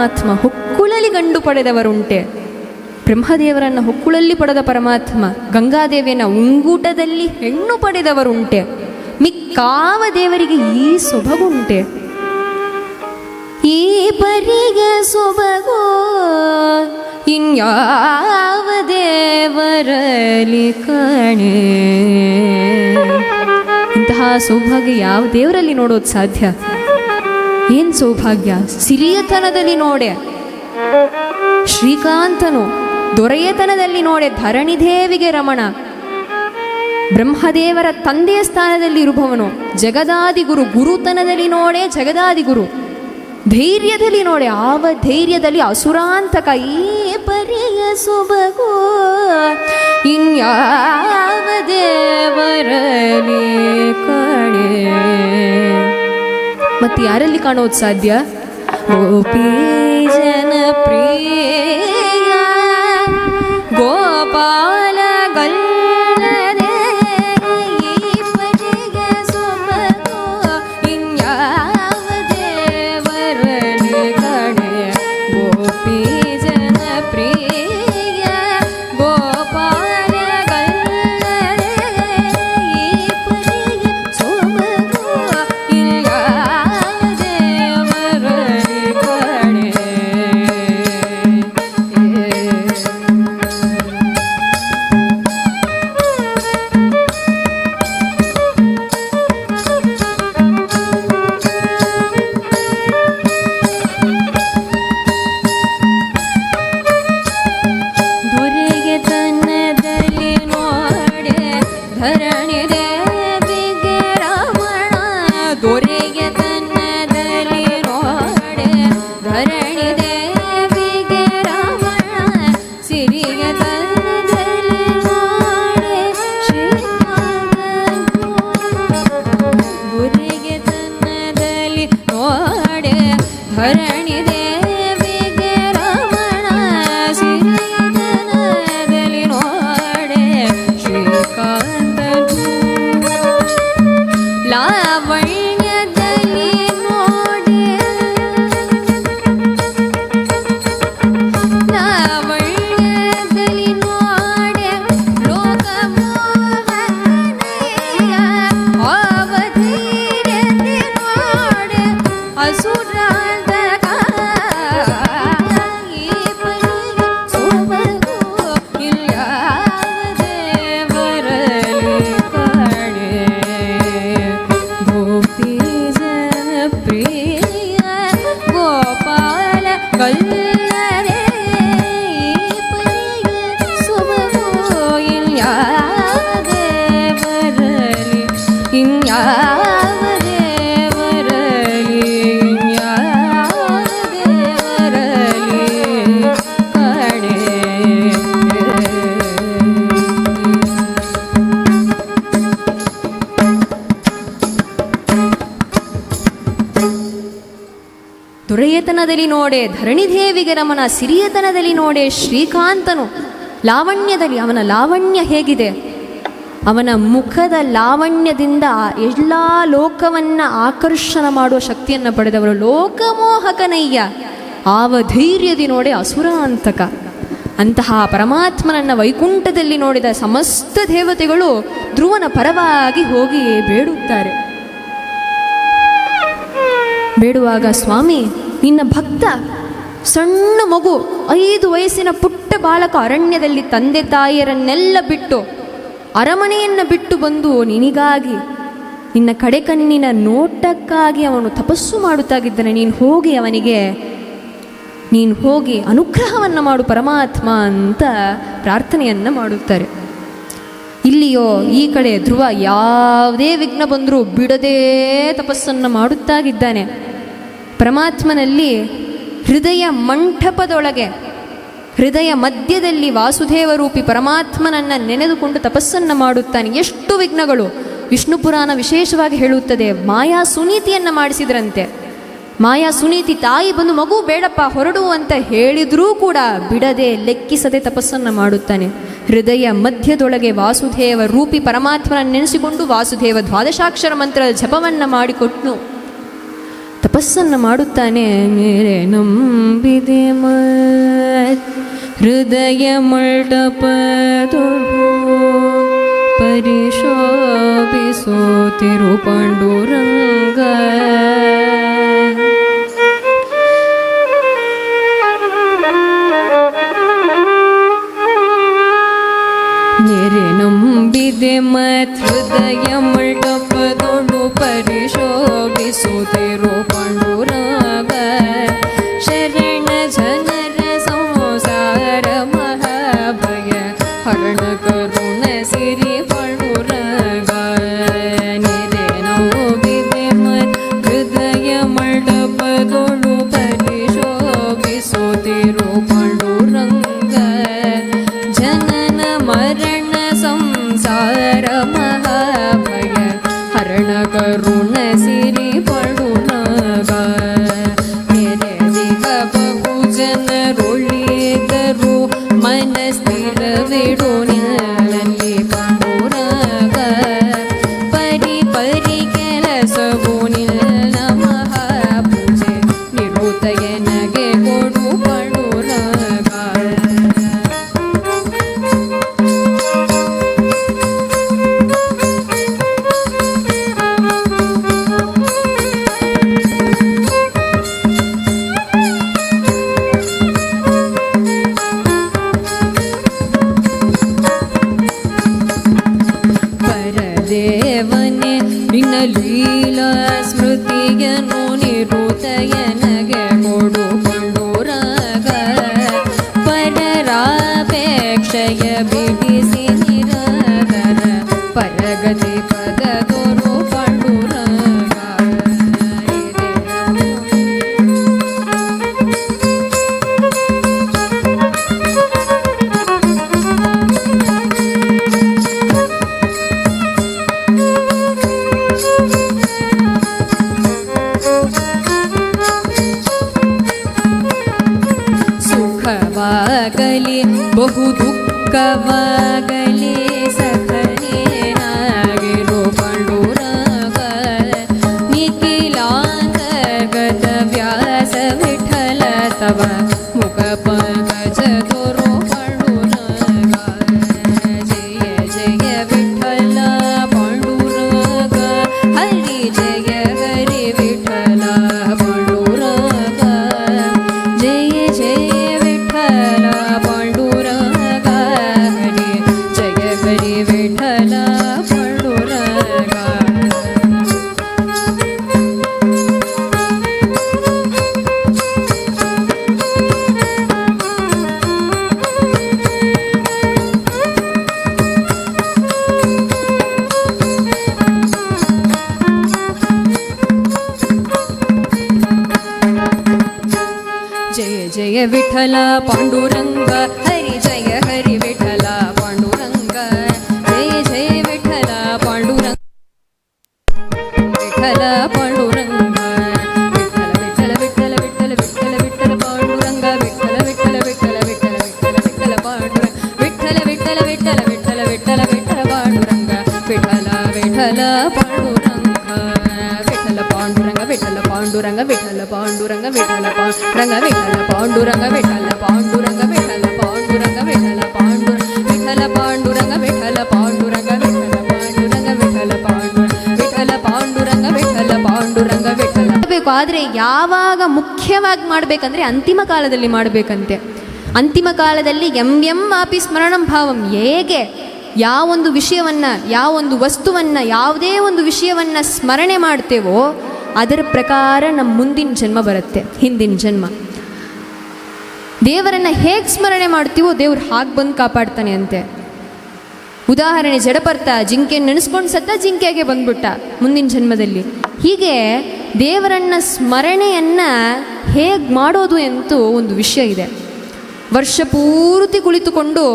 ಪರಮಾತ್ಮ ಹೊಕ್ಕುಳಲ್ಲಿ ಗಂಡು ಪಡೆದವರುಂಟೆ. ಬ್ರಹ್ಮದೇವರನ್ನು ಹೊಕ್ಕುಳಲ್ಲಿ ಪಡೆದ ಪರಮಾತ್ಮ ಗಂಗಾದೇವಿಯನ್ನು ಉಂಗೂಟದಲ್ಲಿ ಹೆಣ್ಣು ಪಡೆದವರುಂಟೆ. ಮಿಕ್ಕಾವ ದೇವರಿಗೆ ಈ ಸೊಬಗುಂಟೆ. ಈ ಪರಿಗೆ ಸೊಬಗೋ ಇನ್ಯಾವ ದೇವರಲ್ಲಿ ಕಾಣೆ. ಇಂತಹ ಸೌಭಾಗ್ಯ ಯಾವ ದೇವರಲ್ಲಿ ನೋಡೋದು ಸಾಧ್ಯ? ಏನ್ ಸೌಭಾಗ್ಯ! ಸಿರಿಯತನದಲ್ಲಿ ನೋಡೆ ಶ್ರೀಕಾಂತನು, ದೊರೆಯತನದಲ್ಲಿ ನೋಡೆ ಧರಣಿದೇವಿಗೆ ರಮಣ, ಬ್ರಹ್ಮದೇವರ ತಂದೆಯ ಸ್ಥಾನದಲ್ಲಿ ಇರುವವನು ಜಗದಾದಿಗುರು, ಗುರುತನದಲ್ಲಿ ನೋಡೆ ಜಗದಾದಿಗುರು, ಧೈರ್ಯದಲ್ಲಿ ನೋಡೆ ಆವ ಧೈರ್ಯದಲ್ಲಿ ಅಸುರಾಂತಕ. ಈ ಪರಿಯ ಸೊಬಗೋ ಇನ್ಯಾವ ದೇವರಲ್ಲಿ ಕಾಣೆ. ಮತ್ತೆ ಯಾರಲ್ಲಿ ಕಾಣೋದು ಸಾಧ್ಯ? ಗೋಪಿ ಜನಪ್ರಿಯ ಗೋಪಾಲ ಗಲ್ಲದೆ ಈ ಪರಿಯ ಸೊಬಗೋ ಇನ್ಯಾವ ದೇವರಲ್ಲಿ ಕಾಣೆ. ಗೋಪಿ ಜನಪ್ರಿಯ ಗೋಪಾಲ ಗಲ್ಲದೆ ಈ ಪರಿಯ ಸೊಬಗೋ ಇನ್ಯಾವ ದೇವರಲ್ಲಿ ಕಾಣೆ. ದೊರೆಗೆ ತನ್ನದಲ್ಲಿ ನೋಡೆ ಧರಣಿ ದೇವಿಗೆ ರಮಣ. ದೊರೆಗೆ ತನ್ನದಲ್ಲಿ ನೋಡೆ ಧರಣಿ ದೇವಿಗೆ ರಮಣ. ಸಿರಿಗೆ ತನ್ನದಲ್ಲಿ ನೋಡೆ ಶ್ರೀಕಾಂತ. ದೊರೆಗೆ ತನ್ನದಲ್ಲಿ ನೋಡೆ ಧರಣಿ ದೇವಿಗೆ ರಮಣ. ಸಿರಿಯತನದಲ್ಲಿ ನೋಡೆ ಶ್ರೀಕಾಂತ. ಲಾವಣ್ಯದಲ್ಲಿ ನೋಡೆ ಲಾವಣ್ಯದಲ್ಲಿ ನೋಡೆ ಲೋಕಮೋಹನೆಯ. ಅವಧೈರ್ಯದಲ್ಲಿ ನೋಡೆ ಅಸುರಾಂತಕ. ಈ ಪರಿಯ ಸೊಬಗೋ ಇನ್ಯಾವ ದೇವರಲ್ಲಿ ಕಾಣೆ. ಗೋಪಿ ಜನಪ್ರಿಯ ಗೋಪಾಲ ಗಲ್ಲದೆ ಈ ಪರಿಯ ಸೊಬಗೋ ಇನ್ಯಾವ ದೇವರಲ್ಲಿ ಇನ್ಯಾವ ದೇವರಲ್ಲಿ ಇನ್ಯಾವ ದೇವರಲ್ಲಿ ಕಾಣೆ. ದೊರೆಯತನದಲ್ಲಿ ನೋಡೆ ಧರಣಿದೇವಿಗೆ ರಮಣ. ಸಿರಿಯತನದಲ್ಲಿ ನೋಡೆ ಶ್ರೀಕಾಂತನು. ಲಾವಣ್ಯದಲ್ಲಿ ಅವನ ಲಾವಣ್ಯ ಹೇಗಿದೆ? ಅವನ ಮುಖದ ಲಾವಣ್ಯದಿಂದ ಎಲ್ಲ ಲೋಕವನ್ನ ಆಕರ್ಷಣ ಮಾಡುವ ಶಕ್ತಿಯನ್ನು ಪಡೆದವರು. ಲೋಕಮೋಹಕನಯ್ಯ. ಆವ ಧೈರ್ಯದಿ ನೋಡೆ ಅಸುರಾಂತಕ. ಅಂತಹ ಪರಮಾತ್ಮನನ್ನ ವೈಕುಂಠದಲ್ಲಿ ನೋಡಿದ ಸಮಸ್ತ ದೇವತೆಗಳು ಧ್ರುವನ ಪರವಾಗಿ ಹೋಗಿ ಬೇಡುತ್ತಾರೆ. ಬೇಡುವಾಗ, ಸ್ವಾಮಿ ನಿನ್ನ ಭಕ್ತ ಸಣ್ಣ ಮಗು 5 ವಯಸ್ಸಿನ ಪುಟ್ಟ ಬಾಲಕ ಅರಣ್ಯದಲ್ಲಿ ತಂದೆ ತಾಯಿಯರನ್ನೆಲ್ಲ ಬಿಟ್ಟು ಅರಮನೆಯನ್ನು ಬಿಟ್ಟು ಬಂದು ನಿನಗಾಗಿ ನಿನ್ನ ಕಡೆಕಣ್ಣಿನ ನೋಟಕ್ಕಾಗಿ ಅವನು ತಪಸ್ಸು ಮಾಡುತ್ತಾಗಿದ್ದಾನೆ. ನೀನು ಹೋಗಿ ಅನುಗ್ರಹವನ್ನು ಮಾಡು ಪರಮಾತ್ಮ ಅಂತ ಪ್ರಾರ್ಥನೆಯನ್ನು ಮಾಡುತ್ತಾರೆ. ಇಲ್ಲಿಯೋ ಈ ಕಡೆ ಧ್ರುವ ಯಾವುದೇ ವಿಘ್ನ ಬಂದರೂ ಬಿಡದೇ ತಪಸ್ಸನ್ನು ಮಾಡುತ್ತಾಗಿದ್ದಾನೆ. ಪರಮಾತ್ಮನಲ್ಲಿ ಹೃದಯ ಮಂಟಪದೊಳಗೆ, ಹೃದಯ ಮಧ್ಯದಲ್ಲಿ ವಾಸುದೇವ ರೂಪಿ ಪರಮಾತ್ಮನನ್ನು ನೆನೆದುಕೊಂಡು ತಪಸ್ಸನ್ನು ಮಾಡುತ್ತಾನೆ. ಎಷ್ಟು ವಿಘ್ನಗಳು! ವಿಷ್ಣು ಪುರಾಣ ವಿಶೇಷವಾಗಿ ಹೇಳುತ್ತದೆ, ಮಾಯಾ ಸುನೀತಿಯನ್ನು ಮಾಡಿಸಿದ್ರಂತೆ. ಮಾಯಾ ಸುನೀತಿ ತಾಯಿ ಬಂದು ಮಗು ಬೇಡಪ್ಪ ಹೊರಡು ಅಂತ ಹೇಳಿದರೂ ಕೂಡ ಬಿಡದೆ ಲೆಕ್ಕಿಸದೆ ತಪಸ್ಸನ್ನು ಮಾಡುತ್ತಾನೆ. ಹೃದಯ ಮಧ್ಯದೊಳಗೆ ವಾಸುದೇವ ರೂಪಿ ಪರಮಾತ್ಮನ ನೆನೆಸಿಕೊಂಡು ವಾಸುದೇವ ದ್ವಾದಶಾಕ್ಷರ ಮಂತ್ರದ ಜಪವನ್ನು ಮಾಡಿಕೊಟ್ಟು ತಪಸ್ಸನ್ನು ಮಾಡುತ್ತಾನೆ. ಮೇರೆ ನಂಬಿದೆ ಹೃದಯ ಮಂಟಪದೊಳು ಪರಿಶೋಭಿಸೋತಿರು ಪಾಂಡುರಂಗ. ನೆರೆ ನಂಬಿದೆ ಹೃದಯ ಮಂಟಪದೊಳು ಪರಿಶೋಭಿಸೋತಿರು ಪಾಂಡುರಂಗ. ಶರಣ ಜನರ ಸಂಸಾರ ಮಹಾಭಯ ಹರಣ ಕರುಣ ಸಿರಿ ಪಾಂಡುರಂಗ. ನೆರೆ ನಂಬಿದೆ ಹೃದಯ ಮಂಟಪದೊಳು ಪರಿಶೋಭಿಸೋತಿರು ಪಾಂಡುರಂಗ. ಜನನ ಮರಣ ಸಂಸಾರ ಮಹಾಭಯ ಹರಣ ಕರುಣ ಸಿರಿ ಪಾಂಡುರಂಗ. ನೆರೆದಿಗ ಬಹು ಜನರೊಳಿದರು ಮನಸ್ಥಿರವಿಡು ನಿನ್ನಲ್ಲಿ ಪಾಂಡುರಂಗ. ಪರಿ ಪರಿ ಕೆಲಸವು ನಿನ್ನ ಮಹಾಪೂಜೆ ನಿರುತಯನಗೆ ಕೊಡು ಪಾಂಡುರಂಗ. ಪರದೇವನೇ ನಿನ್ನ ಲೀಲಾ ಸ್ಮೃತಿಯನ್ನು ನಿರುತಯನಗೆ ಕೊಡು ಪಾಂಡುರಂಗ. ಪರರಾಪೇಕ್ಷೆಯ ಬಿಡಿಸಿ ನಿರಾದರ ಪರಗತಿ ಪದಗೊರು ಪಾಂಡುರಂಗ. ಸುಖವಾಗಲಿ ಬಹು ದುಃಖವಾಗಲಿ ಸಖನೇನಾಗಿರು ಪಾಂಡುರಂಗ. ನಿಖಿಲಾಂತರ್ಗತ ವ್ಯಾಸ ವಿಠಲ ತವ ಮುಖ ಪಂಕಜ ತೋರು ಪಾಂಡುರಂಗ. ಜಯ ಜಯ ವಿಠಲ ಪಾಂಡುರಂಗ ಹರಿ ಜಯ ಹರಿ ವಿಠಲ ಪಾಂಡುರಂಗ. ಜಯ ಜಯ ವಿಠಲ ಪಾಂಡುರಂಗ ಹರಿ ಜಯ ಹರಿ ವಿಠಲ ಪಾಂಡುರಂಗ. ಜಯ ಜಯ ವಿಠಲ ಪಾಂಡುರಂಗ ಹರಿ ಜಯ ಹರಿ ವಿಠಲ ಪಾಂಡುರಂಗ. ಜಯ ಜಯ ವಿಠಲ ಪಾಂಡುರಂಗ ವಿಠಲ ಪಾಂಡುರಂಗ. ವಿಠಲ ವಿಠಲ ವಿಠಲ ವಿಠಲ ವಿಠಲ ಪಾಂಡುರಂಗ. ವಿಠಲ ವಿಠಲ ವಿಠಲ ವಿಠಲ ವಿಠಲ ವಿಠಲ ಪಾಂಡುರಂಗ. ವಿಠಲ ವಿಠಲ ವಿಠಲ ವಿಠಲ ವಿಠಲ ವಿಠಲ ಪಾಂಡುರಂಗ. ವಿಠಲ ವಿಠಲ ಪಾಂಡುರಂಗ. ವಿಠಲ ಪಾಂಡುರಂಗ ವಿಠಲ ಪಾಂಡುರಂಗ ವಿಠಲ ಪಾಂಡುರಂಗ ವಿಠಲ ಪಾಂಡುರಂಗ ವಿಠಲ ಪಾಂಡುರಂಗ ವಿಠಲ ಪಾಂಡುರಂಗ ವಿಠಲ ಪಾಂಡುರಂಗ ವಿಠಲ ಪಾಂಡುರಂಗ ವಿಠಲ ಪಾಂಡುರಂಗ ವಿಠಲ ಪಾಂಡುರಂಗ ವಿಠಲ ಪಾಂಡುರಂಗ ವಿಠಲ ಪಾಂಡುರಂಗ ವಿಠಲ ಪಾಂಡುರಂಗ ವಿಠಲ ಪಾಂಡುರಂಗ ವಿಠಲ ಬೇಕು. ಆದರೆ ಯಾವಾಗ ಮುಖ್ಯವಾಗಿ ಮಾಡಬೇಕಂದ್ರೆ ಅಂತಿಮ ಕಾಲದಲ್ಲಿ ಮಾಡಬೇಕಂತೆ. ಅಂತಿಮ ಕಾಲದಲ್ಲಿ ಎಂ ಆಪಿ ಸ್ಮರಣಂ ಭಾವಂ. ಹೇಗೆ ಯಾವೊಂದು ವಿಷಯವನ್ನು, ಯಾವೊಂದು ವಸ್ತುವನ್ನು, ಯಾವುದೇ ಒಂದು ವಿಷಯವನ್ನು ಸ್ಮರಣೆ ಮಾಡ್ತೇವೋ ಅದರ ಪ್ರಕಾರ ನಮ್ಮ ಮುಂದಿನ ಜನ್ಮ ಬರುತ್ತೆ, ಹಿಂದಿನ ಜನ್ಮ. ದೇವರನ್ನು ಹೇಗೆ ಸ್ಮರಣೆ ಮಾಡ್ತೀವೋ ದೇವ್ರು ಹಾಗೆ ಬಂದು ಕಾಪಾಡ್ತಾನೆ ಅಂತೆ. ಉದಾಹರಣೆ, ಜಡಪರ್ತ ಜಿಂಕೆ ನೆನೆಸ್ಕೊಂಡು ಸತ್ತ ಜಿಂಕೆಗೆ ಬಂದ್ಬಿಟ್ಟ ಮುಂದಿನ ಜನ್ಮದಲ್ಲಿ. ಹೀಗೆ ದೇವರನ್ನ ಸ್ಮರಣೆಯನ್ನು ಹೇಗೆ ಮಾಡೋದು ಅಂತೂ ಒಂದು ವಿಷಯ ಇದೆ. ವರ್ಷ ಪೂರ್ತಿ ಕುಳಿತುಕೊಂಡು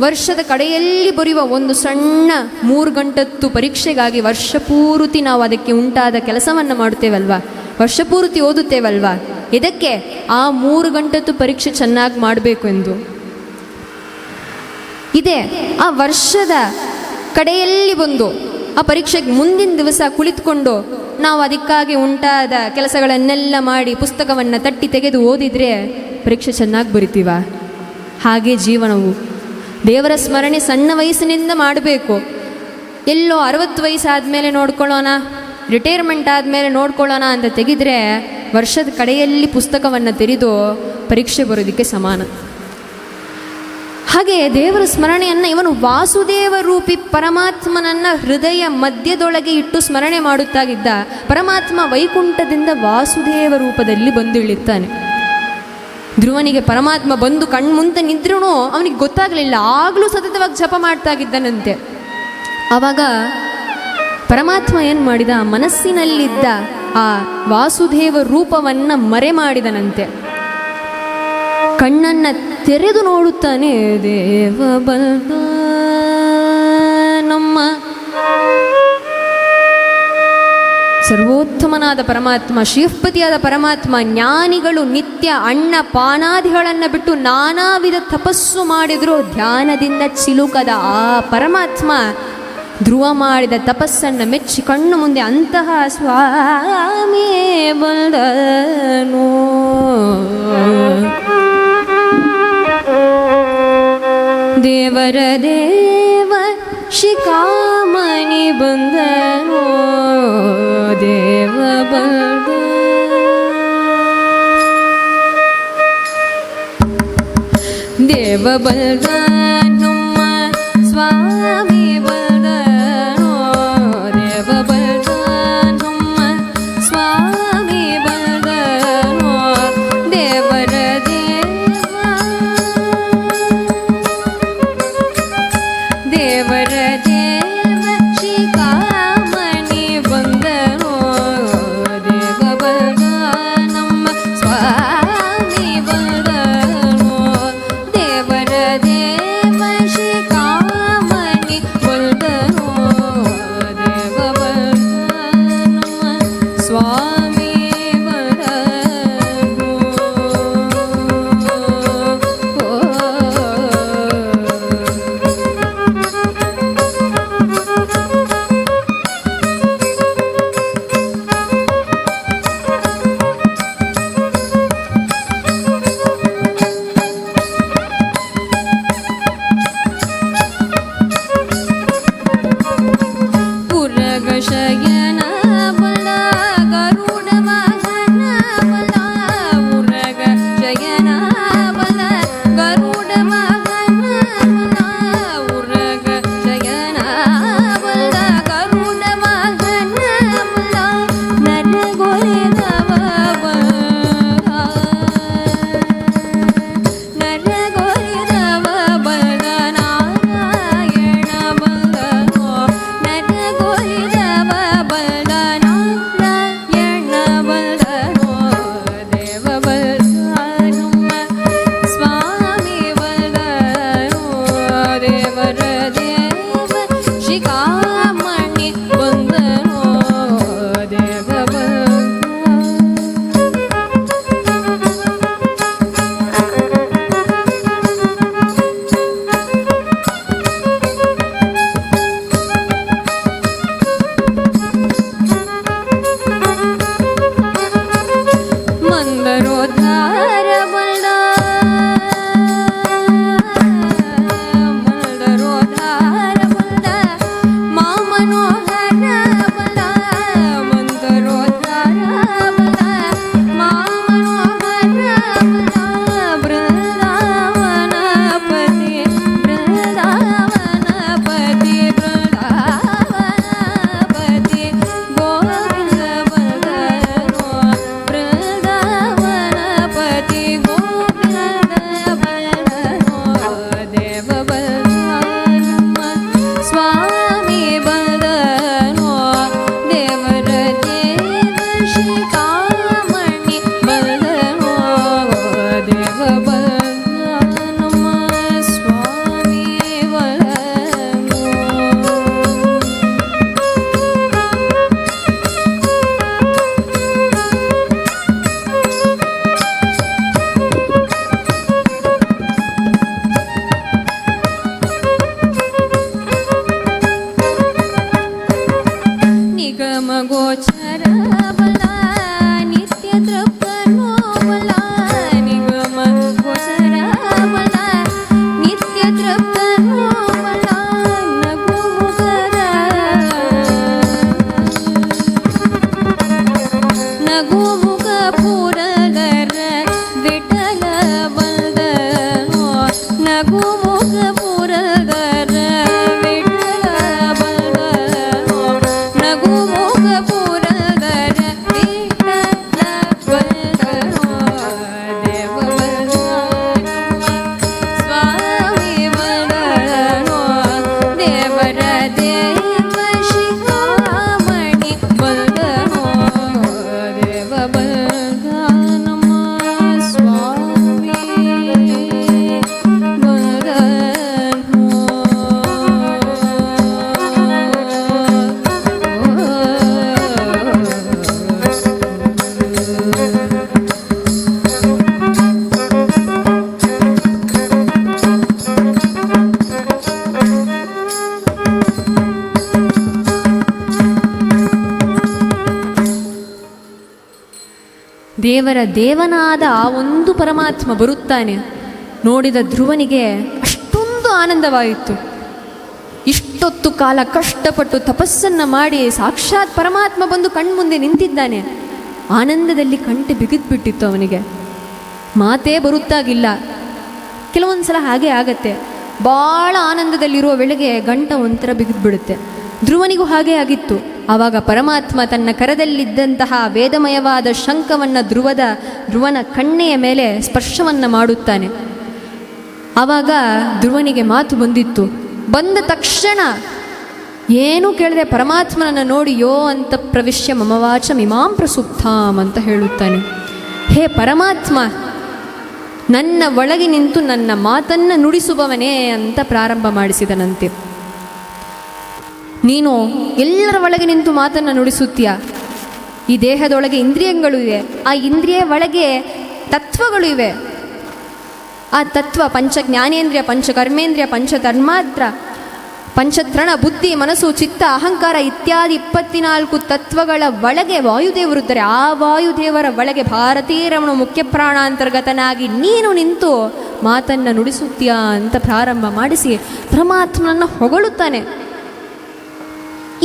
ವರ್ಷದ ಕಡೆಯಲ್ಲಿ ಬರೆಯುವ ಒಂದು ಸಣ್ಣ 3 ಗಂಟತ್ತು ಪರೀಕ್ಷೆಗಾಗಿ ವರ್ಷ ಪೂರ್ತಿ ನಾವು ಅದಕ್ಕೆ ಉಂಟಾದ ಕೆಲಸವನ್ನು ಮಾಡುತ್ತೇವಲ್ವ, ವರ್ಷ ಪೂರ್ತಿ ಓದುತ್ತೇವಲ್ವ. ಇದಕ್ಕೆ ಆ 3 ಗಂಟತ್ತು ಪರೀಕ್ಷೆ ಚೆನ್ನಾಗಿ ಮಾಡಬೇಕು ಎಂದು ಇದೆ. ಆ ವರ್ಷದ ಕಡೆಯಲ್ಲಿ ಬಂದು ಆ ಪರೀಕ್ಷೆಗೆ ಮುಂದಿನ ದಿವಸ ಕುಳಿತುಕೊಂಡು ನಾವು ಅದಕ್ಕಾಗಿ ಉಂಟಾದ ಕೆಲಸಗಳನ್ನೆಲ್ಲ ಮಾಡಿ ಪುಸ್ತಕವನ್ನು ತಟ್ಟಿ ತೆಗೆದು ಓದಿದರೆ ಪರೀಕ್ಷೆ ಚೆನ್ನಾಗಿ ಬರಿತೀವ? ಹಾಗೆ ಜೀವನವು ದೇವರ ಸ್ಮರಣೆ ಸಣ್ಣ ವಯಸ್ಸಿನಿಂದ ಮಾಡಬೇಕು. ಎಲ್ಲೋ 60 ವಯಸ್ಸಾದಮೇಲೆ ನೋಡ್ಕೊಳ್ಳೋಣ, ರಿಟೈರ್ಮೆಂಟ್ ಆದಮೇಲೆ ನೋಡ್ಕೊಳ್ಳೋಣ ಅಂತ ತೆಗೆದರೆ ವರ್ಷದ ಕಡೆಯಲ್ಲಿ ಪುಸ್ತಕವನ್ನು ತೆರೆದು ಪರೀಕ್ಷೆ ಬರೋದಕ್ಕೆ ಸಮಾನ. ಹಾಗೆ ದೇವರ ಸ್ಮರಣೆಯನ್ನು ಇವನು ವಾಸುದೇವ ರೂಪಿ ಪರಮಾತ್ಮನನ್ನು ಹೃದಯ ಮಧ್ಯದೊಳಗೆ ಇಟ್ಟು ಸ್ಮರಣೆ ಮಾಡುತ್ತಾಗಿದ್ದ. ಪರಮಾತ್ಮ ವೈಕುಂಠದಿಂದ ವಾಸುದೇವ ರೂಪದಲ್ಲಿ ಬಂದು ಇಳಿತಾನೆ. ಧ್ರುವನಿಗೆ ಪರಮಾತ್ಮ ಬಂದು ಕಣ್ಮುಂದೆ ನಿದ್ರೂ ಅವನಿಗೆ ಗೊತ್ತಾಗಲಿಲ್ಲ, ಆಗಲೂ ಸತತವಾಗಿ ಜಪ ಮಾಡ್ತಾಗಿದ್ದನಂತೆ. ಆವಾಗ ಪರಮಾತ್ಮ ಏನು ಮಾಡಿದ, ಮನಸ್ಸಿನಲ್ಲಿದ್ದ ಆ ವಾಸುದೇವ ರೂಪವನ್ನು ಮರೆ ಮಾಡಿದನಂತೆ. ಕಣ್ಣನ್ನು ತೆರೆದು ನೋಡುತ್ತಾನೆ, ದೇವ ಬಲ್ದ ನಮ್ಮ ಸರ್ವೋತ್ತಮನಾದ ಪರಮಾತ್ಮ, ಶ್ರೀಪತಿಯಾದ ಪರಮಾತ್ಮ, ಜ್ಞಾನಿಗಳು ನಿತ್ಯ ಅನ್ನ ಪಾನಾದಿಗಳನ್ನು ಬಿಟ್ಟು ನಾನಾ ವಿಧ ತಪಸ್ಸು ಮಾಡಿದರೂ ಧ್ಯಾನದಿಂದ ಚಿಲುಕದ ಆ ಪರಮಾತ್ಮ ಧ್ರುವ ಮಾಡಿದ ತಪಸ್ಸನ್ನು ಮೆಚ್ಚಿ ಕಣ್ಣು ಮುಂದೆ ಅಂತಹ ಸ್ವಾಮಿ ಬಂದನು. ದೇವರ ದೇವ ಶಿಖಾಮಣಿ ಬಂದನು, ದೇವ ಬಂದ ದೇವ ಬಲ್ದ ನಮ್ಮ ಸ್ವಾಮಿ ಬಂದನು, ದೇವ ಬಲ್ದ ನಮ್ಮ ಸ್ವಾಮಿ ಬಂದನು. ದೇವರ ದೇವರ ದೇವ ಶಿಖಾಮಣಿ ಬಂದನು, ದೇವ ಬಲ್ದ ನಮ್ಮ ಸ್ವಾಮಿ ಬಂದನು. ದೇವರ ದೇವ ಶಿಖಾಮಣಿ ಬಂದನು. ನಗುಮುಖ ಪುರದರ ವಿಠಲ ಬಲನೋ ನಗುಮುಖ ಪುರದರ ವಿಠಲ ಬಲನೋ ದೇವ ಬಲನೋ ಸ್ವಾಮಿ ಬಲನೋ ದೇವರ ದೇವ ಶಿಖಾಮಣಿ ಬಲನೋ ದೇವ ಬಲನಮ ಸ್ವಾಮಿ ದೇವರ ದೇವನಾದ ಆ ಒಂದು ಪರಮಾತ್ಮ ಬರುತ್ತಾನೆ. ನೋಡಿದ ಧ್ರುವನಿಗೆ ಅಷ್ಟೊಂದು ಆನಂದವಾಯಿತು. ಇಷ್ಟೊತ್ತು ಕಾಲ ಕಷ್ಟಪಟ್ಟು ತಪಸ್ಸನ್ನು ಮಾಡಿ ಸಾಕ್ಷಾತ್ ಪರಮಾತ್ಮ ಬಂದು ಕಣ್ಮುಂದೆ ನಿಂತಿದ್ದಾನೆ. ಆನಂದದಲ್ಲಿ ಕಂಠೆ ಬಿಗಿದ್ಬಿಟ್ಟಿತ್ತು ಅವನಿಗೆ. ಮಾತೇ ಬರುತ್ತಾಗಿಲ್ಲ. ಕೆಲವೊಂದು ಸಲ ಹಾಗೆ ಆಗತ್ತೆ. ಭಾಳ ಆನಂದದಲ್ಲಿರುವ ವೇಳೆಗೆ ಗಂಟ ಒಂಥರ ಬಿಗಿದ್ಬಿಡುತ್ತೆ. ಧ್ರುವನಿಗೂ ಹಾಗೆ ಆಗಿತ್ತು. ಆವಾಗ ಪರಮಾತ್ಮ ತನ್ನ ಕರದಲ್ಲಿದ್ದಂತಹ ವೇದಮಯವಾದ ಶಂಖವನ್ನು ಧ್ರುವನ ಕಣ್ಣೆಯ ಮೇಲೆ ಸ್ಪರ್ಶವನ್ನು ಮಾಡುತ್ತಾನೆ. ಆವಾಗ ಧ್ರುವನಿಗೆ ಮಾತು ಬಂದಿತ್ತು. ಬಂದ ತಕ್ಷಣ ಏನೂ ಕೇಳದೆ ಪರಮಾತ್ಮನನ್ನು ನೋಡಿ ಯೋ ಅಂತ ಪ್ರವಿಶ್ಯ ಮಮವಾಚ ಮಿಮಾಂ ಪ್ರಸುಪ್ತಾಂ ಅಂತ ಹೇಳುತ್ತಾನೆ. ಹೇ ಪರಮಾತ್ಮ, ನನ್ನ ಒಳಗೆ ನಿಂತು ನನ್ನ ಮಾತನ್ನು ನುಡಿಸುವವನೇ ಅಂತ ಪ್ರಾರಂಭ ಮಾಡಿಸಿದನಂತೆ. ನೀನು ಎಲ್ಲರ ಒಳಗೆ ನಿಂತು ಮಾತನ್ನು ನುಡಿಸುತ್ತೀಯ. ಈ ದೇಹದೊಳಗೆ ಇಂದ್ರಿಯಗಳು ಇವೆ. ಆ ಇಂದ್ರಿಯ ಒಳಗೆ ತತ್ವಗಳು ಇವೆ. ಆ ತತ್ವ ಪಂಚ ಜ್ಞಾನೇಂದ್ರಿಯ, ಪಂಚ ಕರ್ಮೇಂದ್ರಿಯ, ಪಂಚ ತನ್ಮಾತ್ರ, ಪಂಚತ್ರಣ, ಬುದ್ಧಿ, ಮನಸ್ಸು, ಚಿತ್ತ, ಅಹಂಕಾರ ಇತ್ಯಾದಿ 24 ತತ್ವಗಳ ಒಳಗೆ ವಾಯುದೇವರಿದ್ದರೆ. ಆ ವಾಯುದೇವರ ಒಳಗೆ ಭಾರತೀಯ ರಮಣ ಮುಖ್ಯ ಪ್ರಾಣಾಂತರ್ಗತನಾಗಿ ನೀನು ನಿಂತು ಮಾತನ್ನು ನುಡಿಸುತ್ತೀಯಾ ಅಂತ ಪ್ರಾರಂಭ ಮಾಡಿಸಿ ಪರಮಾತ್ಮನನ್ನು ಹೊಗಳುತ್ತಾನೆ.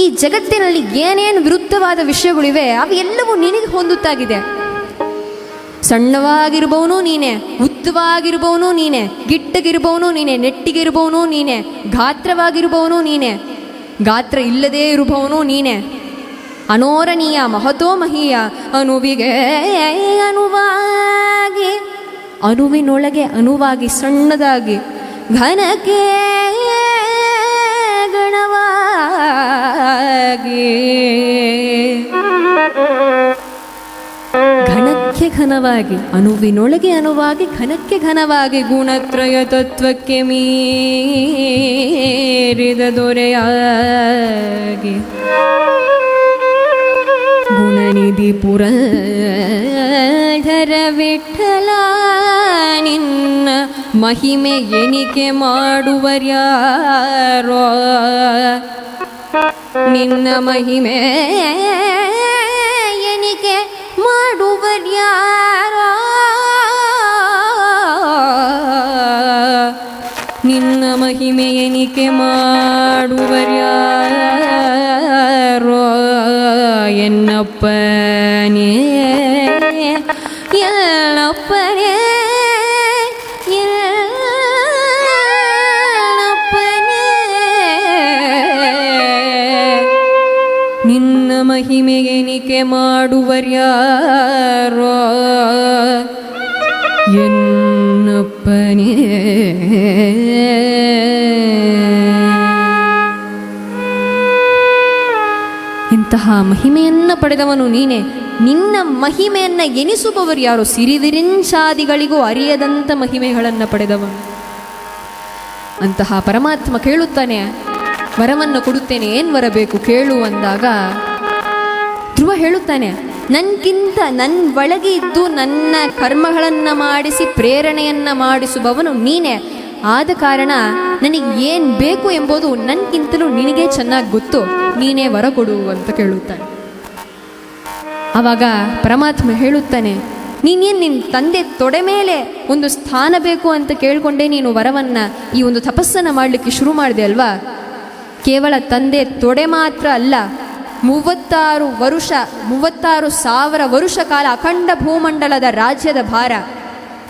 ಈ ಜಗತ್ತಿನಲ್ಲಿ ಏನೇನು ವಿರುದ್ಧವಾದ ವಿಷಯಗಳಿವೆ ಅವೆಲ್ಲವೂ ನಿನಗೆ ಹೊಂದುತ್ತಾಗಿದೆ. ಸಣ್ಣವಾಗಿರುವವನು ನೀನೆ, ಉದ್ದವಾಗಿರುವವನು ನೀನೆ, ಗಿಟ್ಟಗಿರುವವನು ನೀನೆ, ನೆಟ್ಟಿಗಿರುವವನು ನೀನೆ, ಗಾತ್ರವಾಗಿರುವವನು ನೀನೆ, ಗಾತ್ರ ಇಲ್ಲದೇ ಇರುವವನು ನೀನೆ. ಅನೋರಣೀಯ ಮಹತೋ ಮಹೀಯ ಅನುವಿಗೆ ಅನುವಾಗಿ, ಅನುವಿನೊಳಗೆ ಅನುವಾಗಿ ಸಣ್ಣದಾಗಿ, ಘನಕ್ಕೆ ಗಣವಾಗಿ, ಘನಕ್ಕೆ ಘನವಾಗಿ, ಅಣುವಿನೊಳಗೆ ಅಣುವಾಗಿ, ಘನಕ್ಕೆ ಘನವಾಗಿ, ಗುಣತ್ರಯ ತತ್ವಕ್ಕೆ ಮೀರಿದ ದೊರೆಯಾಗಿ, ಗುಣನಿಧಿ ಪುರಧರ ವಿಠಲ ನಿನ್ನ ಮಹಿಮೆ ಎನಿಕೆ ಮಾಡುವರ್ಯಾರೋ, ನಿನ್ನ ಮಹಿಮೆ ಎನಿಕೆ ಮಾಡುವರ್ಯಾರೋ, ನಿನ್ನ ಮಹಿಮೆ ಎನಿಕೆ ಮಾಡುವರ್ಯಾರೋ, ಎನ್ನಪ್ಪನೇ ಎಲ್ಲಪ್ಪನೇ ನಿನ್ನ ಮಹಿಮೆ ಎನಿಕೆ ಮಾಡುವರ್ಯಾರೋ, ಎನ್ನಪ್ಪನೇ. ಇಂತಹ ಮಹಿಮೆಯನ್ನು ಪಡೆದವನು ನೀನೆ. ನಿನ್ನ ಮಹಿಮೆಯನ್ನು ಎನಿಸುವವರು ಯಾರು? ಸಿರಿವಿರಿಂಚಾದಿಗಳಿಗೂ ಅರಿಯದಂಥ ಮಹಿಮೆಗಳನ್ನು ಪಡೆದವನು. ಅಂತಹ ಪರಮಾತ್ಮ ಕೇಳುತ್ತಾನೆ, ವರವನ್ನು ಕೊಡುತ್ತೇನೆ, ಏನು ವರ ಬೇಕು ಕೇಳು ಅಂದಾಗ ಧ್ರುವ ಹೇಳುತ್ತಾನೆ, ನನ್ಗಿಂತ ನನ್ನ ಒಳಗೆ ಇದ್ದು ನನ್ನ ಕರ್ಮಗಳನ್ನು ಮಾಡಿಸಿ ಪ್ರೇರಣೆಯನ್ನು ಮಾಡಿಸುವವನು ನೀನೇ. ಆದ ಕಾರಣ ನನಗೆ ಏನು ಬೇಕು ಎಂಬುದು ನನಗಿಂತಲೂ ನಿನಗೆ ಚೆನ್ನಾಗಿ ಗೊತ್ತು, ನೀನೇ ವರ ಕೊಡು ಅಂತ ಕೇಳುತ್ತಾನೆ. ಆವಾಗ ಪರಮಾತ್ಮ ಹೇಳುತ್ತಾನೆ, ನೀನೇನು ನಿನ್ನ ತಂದೆ ತೊಡೆ ಮೇಲೆ ಒಂದು ಸ್ಥಾನ ಬೇಕು ಅಂತ ಕೇಳಿಕೊಂಡೇ ನೀನು ವರವನ್ನು, ಈ ಒಂದು ತಪಸ್ಸನ್ನು ಮಾಡಲಿಕ್ಕೆ ಶುರು ಮಾಡಿದೆ ಅಲ್ವಾ? ಕೇವಲ ತಂದೆ ತೊಡೆ ಮಾತ್ರ ಅಲ್ಲ, 36,000 ವರುಷ ಕಾಲ ಅಖಂಡ ಭೂಮಂಡಲದ ರಾಜ್ಯದ ಭಾರ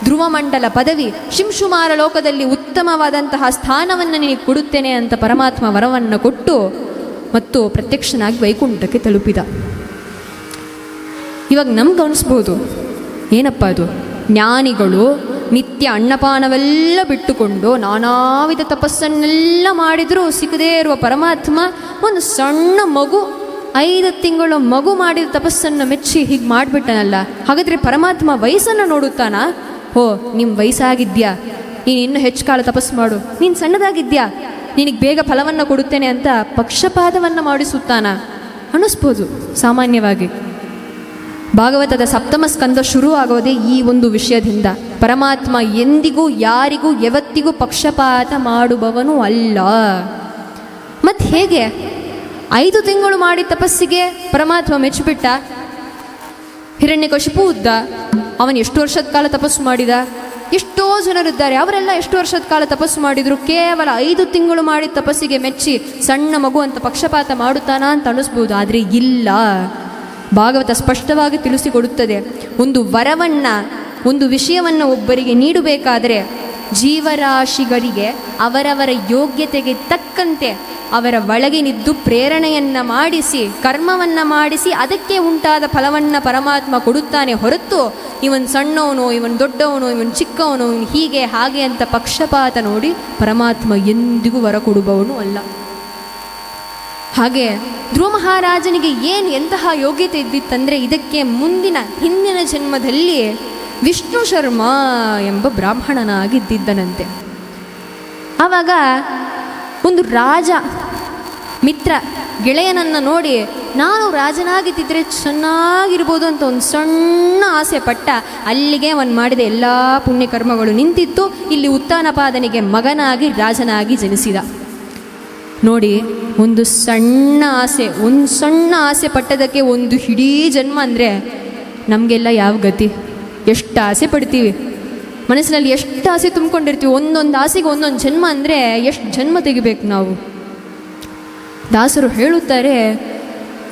ಧ್ರುವಮಂಡಲ ಪದವಿ, ಶಿಂಶುಮಾರ ಲೋಕದಲ್ಲಿ ಉತ್ತಮವಾದಂತಹ ಸ್ಥಾನವನ್ನು ನಿನಗೆ ಕೊಡುತ್ತೇನೆ ಅಂತ ಪರಮಾತ್ಮ ವರವನ್ನು ಕೊಟ್ಟು ಮತ್ತು ಪ್ರತ್ಯಕ್ಷನಾಗಿ ವೈಕುಂಠಕ್ಕೆ ತಲುಪಿದ. ಇವಾಗ ನಮ್ಗೆ ಅನಿಸ್ಬೋದು, ಏನಪ್ಪ ಅದು, ಜ್ಞಾನಿಗಳು ನಿತ್ಯ ಅನ್ನಪಾನವೆಲ್ಲ ಬಿಟ್ಟುಕೊಂಡು ನಾನಾ ವಿಧ ತಪಸ್ಸನ್ನೆಲ್ಲ ಮಾಡಿದರೂ ಸಿಗದೇ ಇರುವ ಪರಮಾತ್ಮ ಒಂದು ಸಣ್ಣ ಮಗು, 5 ತಿಂಗಳ ಮಗು ಮಾಡಿದ ತಪಸ್ಸನ್ನು ಮೆಚ್ಚಿ ಹೀಗೆ ಮಾಡಿಬಿಟ್ಟನಲ್ಲ, ಹಾಗಾದರೆ ಪರಮಾತ್ಮ ವಯಸ್ಸನ್ನು ನೋಡುತ್ತಾನಾ? ಓ, ನಿಮ್ಮ ವಯಸ್ಸಾಗಿದ್ಯಾ, ನೀನು ಇನ್ನೂ ಹೆಚ್ಚು ಕಾಲ ತಪಸ್ಸು ಮಾಡು, ನೀನು ಸಣ್ಣದಾಗಿದ್ಯಾ, ನಿನಗೆ ಬೇಗ ಫಲವನ್ನು ಕೊಡುತ್ತೇನೆ ಅಂತ ಪಕ್ಷಪಾತವನ್ನು ಮಾಡಿಸುತ್ತಾನ ಅನ್ನಿಸ್ಬೋದು ಸಾಮಾನ್ಯವಾಗಿ. ಭಾಗವತದ ಸಪ್ತಮ ಸ್ಕಂದ ಶುರು ಆಗೋದೇ ಈ ಒಂದು ವಿಷಯದಿಂದ. ಪರಮಾತ್ಮ ಎಂದಿಗೂ ಯಾರಿಗೂ ಯಾವತ್ತಿಗೂ ಪಕ್ಷಪಾತ ಮಾಡುವವನು ಅಲ್ಲ. ಮತ್ತು ಹೇಗೆ 5 ತಿಂಗಳು ಮಾಡಿ ತಪಸ್ಸಿಗೆ ಪರಮಾತ್ಮ ಮೆಚ್ಚಿಬಿಟ್ಟ? ಹಿರಣ್ಯಕಶಿಪು ಉದ್ದ, ಅವನು ಎಷ್ಟು ವರ್ಷದ ಕಾಲ ತಪಸ್ಸು ಮಾಡಿದ? ಎಷ್ಟೋ ಜನರಿದ್ದಾರೆ, ಅವರೆಲ್ಲ ಎಷ್ಟು ವರ್ಷದ ಕಾಲ ತಪಸ್ಸು ಮಾಡಿದ್ರು, ಕೇವಲ 5 ತಿಂಗಳು ಮಾಡಿದ ತಪಸ್ಸಿಗೆ ಮೆಚ್ಚಿ ಸಣ್ಣ ಮಗು ಅಂತ ಪಕ್ಷಪಾತ ಮಾಡುತ್ತಾನ ಅಂತ ಅನ್ನಿಸ್ಬೋದು. ಆದರೆ ಇಲ್ಲ, ಭಾಗವತ ಸ್ಪಷ್ಟವಾಗಿ ತಿಳಿಸಿಕೊಡುತ್ತದೆ. ಒಂದು ವರವನ್ನು, ಒಂದು ವಿಷಯವನ್ನು ಒಬ್ಬರಿಗೆ ನೀಡಬೇಕಾದರೆ ಜೀವರಾಶಿಗಳಿಗೆ ಅವರವರ ಯೋಗ್ಯತೆಗೆ ತಕ್ಕಂತೆ ಅವರ ಒಳಗಿನಿದ್ದು ಪ್ರೇರಣೆಯನ್ನು ಮಾಡಿಸಿ, ಕರ್ಮವನ್ನು ಮಾಡಿಸಿ, ಅದಕ್ಕೆ ಉಂಟಾದ ಫಲವನ್ನು ಪರಮಾತ್ಮ ಕೊಡುತ್ತಾನೆ ಹೊರತು ಇವನು ಸಣ್ಣವನು, ಇವನು ದೊಡ್ಡವನು, ಇವನು ಚಿಕ್ಕವನು, ಇವನು ಹೀಗೆ ಹಾಗೆ ಅಂತ ಪಕ್ಷಪಾತ ನೋಡಿ ಪರಮಾತ್ಮ ಎಂದಿಗೂ ವರ ಕೊಡುವವನು ಅಲ್ಲ. ಹಾಗೆ ಧ್ರುವ ಮಹಾರಾಜನಿಗೆ ಏನು ಎಂತಹ ಯೋಗ್ಯತೆ ಇದ್ದಿತ್ತಂದರೆ, ಇದಕ್ಕೆ ಹಿಂದಿನ ಜನ್ಮದಲ್ಲಿ ವಿಷ್ಣು ಶರ್ಮ ಎಂಬ ಬ್ರಾಹ್ಮಣನಾಗಿದ್ದಿದ್ದನಂತೆ. ಆವಾಗ ಒಂದು ರಾಜ ಮಿತ್ರ ಗೆಳೆಯನನ್ನು ನೋಡಿ ನಾನು ರಾಜನಾಗಿದ್ದಿದ್ರೆ ಚೆನ್ನಾಗಿರ್ಬೋದು ಅಂತ ಒಂದು ಸಣ್ಣ ಆಸೆ ಪಟ್ಟ. ಅಲ್ಲಿಗೆ ಅವನು ಮಾಡಿದ ಎಲ್ಲ ಪುಣ್ಯಕರ್ಮಗಳು ನಿಂತಿತ್ತು. ಇಲ್ಲಿ ಉತ್ತಾನಪಾದನಿಗೆ ಮಗನಾಗಿ ರಾಜನಾಗಿ ಜನಿಸಿದ. ನೋಡಿ, ಒಂದು ಸಣ್ಣ ಆಸೆ ಪಟ್ಟದಕ್ಕೆ ಒಂದು ಇಡೀ ಜನ್ಮ ಅಂದರೆ ನಮಗೆಲ್ಲ ಯಾವ ಗತಿ? ಎಷ್ಟು ಆಸೆ ಪಡ್ತೀವಿ, ಮನಸ್ಸಿನಲ್ಲಿ ಎಷ್ಟು ಆಸೆ ತುಂಬಿಕೊಂಡಿರ್ತೀವಿ. ಒಂದೊಂದು ಆಸೆಗೆ ಒಂದೊಂದು ಜನ್ಮ ಅಂದರೆ ಎಷ್ಟು ಜನ್ಮ ತೆಗಿಬೇಕು ನಾವು? ದಾಸರು ಹೇಳುತ್ತಾರೆ,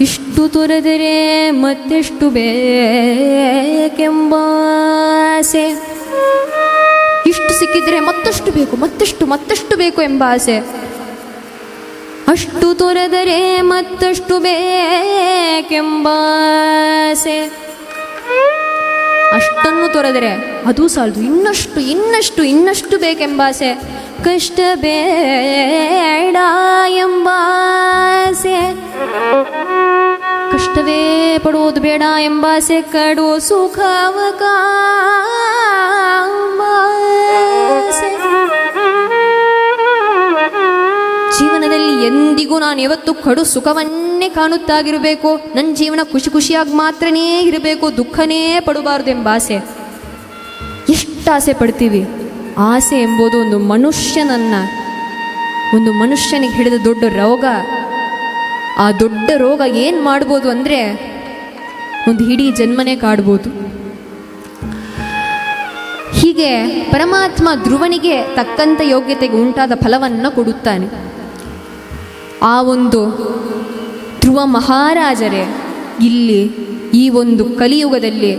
ಇಷ್ಟು ತೊರೆದರೆ ಮತ್ತೆಷ್ಟು ಬೇಕೆಂಬ ಆಸೆ, ಇಷ್ಟು ಸಿಕ್ಕಿದ್ರೆ ಮತ್ತಷ್ಟು ಬೇಕು, ಮತ್ತಷ್ಟು ಬೇಕು ಎಂಬ ಆಸೆ. ಅಷ್ಟು ತೊರೆದರೆ ಮತ್ತಷ್ಟು ಬೇಕೆಂಬ ಆಸೆ, ಅಷ್ಟನ್ನು ತೊರೆದರೆ ಅದು ಸಾಲದು, ಇನ್ನಷ್ಟು ಬೇಕೆಂಬ ಆಸೆ. ಕಷ್ಟ ಬೇಡ ಎಂಬ ಆಸೆ, ಕಷ್ಟವೇ ಪಡುವುದು ಬೇಡ ಎಂಬ ಆಸೆ. ಕಡು ಸುಖವ ಕಾಂಬ ಆಸೆ. ಜೀವನದಲ್ಲಿ ಎಂದಿಗೂ ನಾನು ಯಾವತ್ತೂ ಕಡು ಸುಖವನ್ನೇ ಕಾಣುತ್ತಾಗಿರಬೇಕು, ನನ್ನ ಜೀವನ ಖುಷಿಯಾಗಿ ಮಾತ್ರನೇ ಇರಬೇಕು, ದುಃಖನೇ ಪಡಬಾರ್ದು ಎಂಬ ಆಸೆ. ಎಷ್ಟು ಆಸೆ ಪಡ್ತೀವಿ? ಆಸೆ ಎಂಬುದು ಒಂದು ಮನುಷ್ಯನಿಗೆ ಹಿಡಿದ ದೊಡ್ಡ ರೋಗ. ಆ ದೊಡ್ಡ ರೋಗ ಏನು ಮಾಡ್ಬೋದು ಅಂದರೆ ಒಂದು ಇಡೀ ಜನ್ಮನೇ ಕಾಡ್ಬೋದು. ಹೀಗೆ ಪರಮಾತ್ಮ ಧ್ರುವನಿಗೆ ತಕ್ಕಂಥ ಯೋಗ್ಯತೆಗೆ ಉಂಟಾದ ಫಲವನ್ನು ಕೊಡುತ್ತಾನೆ. ಆ ಒಂದು ಧ್ರುವ ಮಹಾರಾಜರೇ ಇಲ್ಲಿ ಈ ಒಂದು ಕಲಿಯುಗದಲ್ಲಿ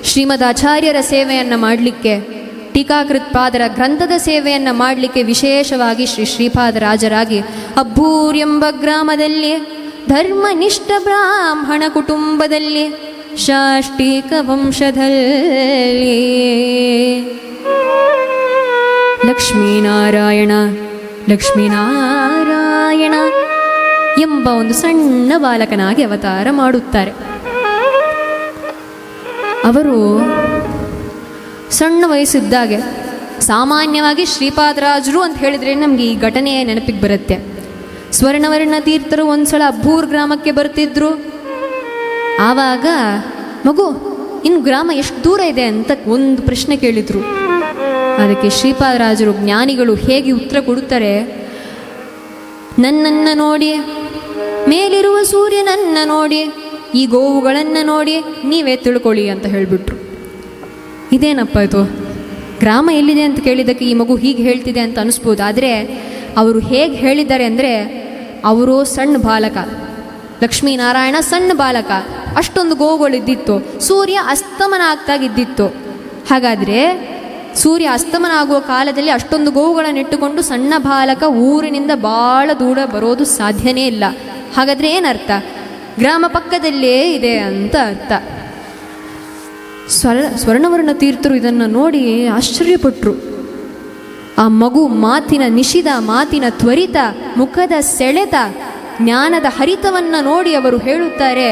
ಶ್ರೀಮದಾಚಾರ್ಯರ ಸೇವೆಯನ್ನು ಮಾಡಲಿಕ್ಕೆ, ಟೀಕಾಕೃತ್ಪಾದರ ಗ್ರಂಥದ ಸೇವೆಯನ್ನು ಮಾಡಲಿಕ್ಕೆ ವಿಶೇಷವಾಗಿ ಶ್ರೀಪಾದರಾಜರಾಗಿ ಅಬ್ಬೂರ್ ಎಂಬ ಗ್ರಾಮದಲ್ಲಿ ಧರ್ಮನಿಷ್ಠ ಬ್ರಾಹ್ಮಣ ಕುಟುಂಬದಲ್ಲಿ ಶಾಷ್ಟಿಕ ವಂಶದಲ್ಲಿ ಲಕ್ಷ್ಮೀನಾರಾಯಣ ಎಂಬ ಒಂದು ಸಣ್ಣ ಬಾಲಕನಾಗಿ ಅವತಾರ ಮಾಡುತ್ತಾರೆ. ಅವರು ಸಣ್ಣ ವಯಸ್ಸಿದ್ದಾಗೆ, ಸಾಮಾನ್ಯವಾಗಿ ಶ್ರೀಪಾದರಾಜರು ಅಂತ ಹೇಳಿದರೆ ನಮಗೆ ಈ ಘಟನೆ ನೆನಪಿಗೆ ಬರುತ್ತೆ. ಸ್ವರ್ಣವರ್ಣ ತೀರ್ಥರು ಒಂದ್ಸಲ ಅಬ್ಬೂರ್ ಗ್ರಾಮಕ್ಕೆ ಬರ್ತಿದ್ರು. ಆವಾಗ ಮಗು, ಇನ್ನು ಗ್ರಾಮ ಎಷ್ಟು ದೂರ ಇದೆ ಅಂತ ಒಂದು ಪ್ರಶ್ನೆ ಕೇಳಿದ್ರು. ಅದಕ್ಕೆ ಶ್ರೀಪಾದರಾಜರು ಜ್ಞಾನಿಗಳು ಹೇಗೆ ಉತ್ತರ ಕೊಡುತ್ತಾರೆ, ನನ್ನನ್ನು ನೋಡಿ, ಮೇಲಿರುವ ಸೂರ್ಯನನ್ನು ನೋಡಿ, ಈ ಗೋವುಗಳನ್ನು ನೋಡಿ ನೀವೇ ತಿಳ್ಕೊಳ್ಳಿ ಅಂತ ಹೇಳಿಬಿಟ್ರು. ಇದೇನಪ್ಪ ಇದು, ಗ್ರಾಮ ಎಲ್ಲಿದೆ ಅಂತ ಕೇಳಿದ್ದಕ್ಕೆ ಈ ಮಗು ಹೀಗೆ ಹೇಳ್ತಿದೆ ಅಂತ ಅನಿಸ್ಬೋದು. ಆದರೆ ಅವರು ಹೇಗೆ ಹೇಳಿದ್ದಾರೆ ಅಂದರೆ, ಅವರು ಸಣ್ಣ ಬಾಲಕ, ಲಕ್ಷ್ಮೀನಾರಾಯಣ ಸಣ್ಣ ಬಾಲಕ, ಅಷ್ಟೊಂದು ಗೋವುಗಳಿದ್ದಿತ್ತು, ಸೂರ್ಯ ಅಸ್ತಮನ ಆಗ್ತಾಗಿದ್ದಿತ್ತು. ಹಾಗಾದರೆ ಸೂರ್ಯ ಅಸ್ತಮನ ಆಗುವ ಕಾಲದಲ್ಲಿ ಅಷ್ಟೊಂದು ಗೋವುಗಳನ್ನಿಟ್ಟುಕೊಂಡು ಸಣ್ಣ ಬಾಲಕ ಊರಿನಿಂದ ಭಾಳ ದೂರ ಬರೋದು ಸಾಧ್ಯನೇ ಇಲ್ಲ. ಹಾಗಾದರೆ ಏನರ್ಥ? ಗ್ರಾಮ ಪಕ್ಕದಲ್ಲೇ ಇದೆ ಅಂತ ಅರ್ಥ. ಸ್ವರ್ಣವರ್ಣ ತೀರ್ಥರು ಇದನ್ನು ನೋಡಿ ಆಶ್ಚರ್ಯಪಟ್ಟರು. ಆ ಮಗು ಮಾತಿನ ನಿಶಿದ, ಮಾತಿನ ತ್ವರಿತ, ಮುಖದ ಸೆಳೆತ, ಜ್ಞಾನದ ಹರಿತವನ್ನು ನೋಡಿ ಅವರು ಹೇಳುತ್ತಾರೆ,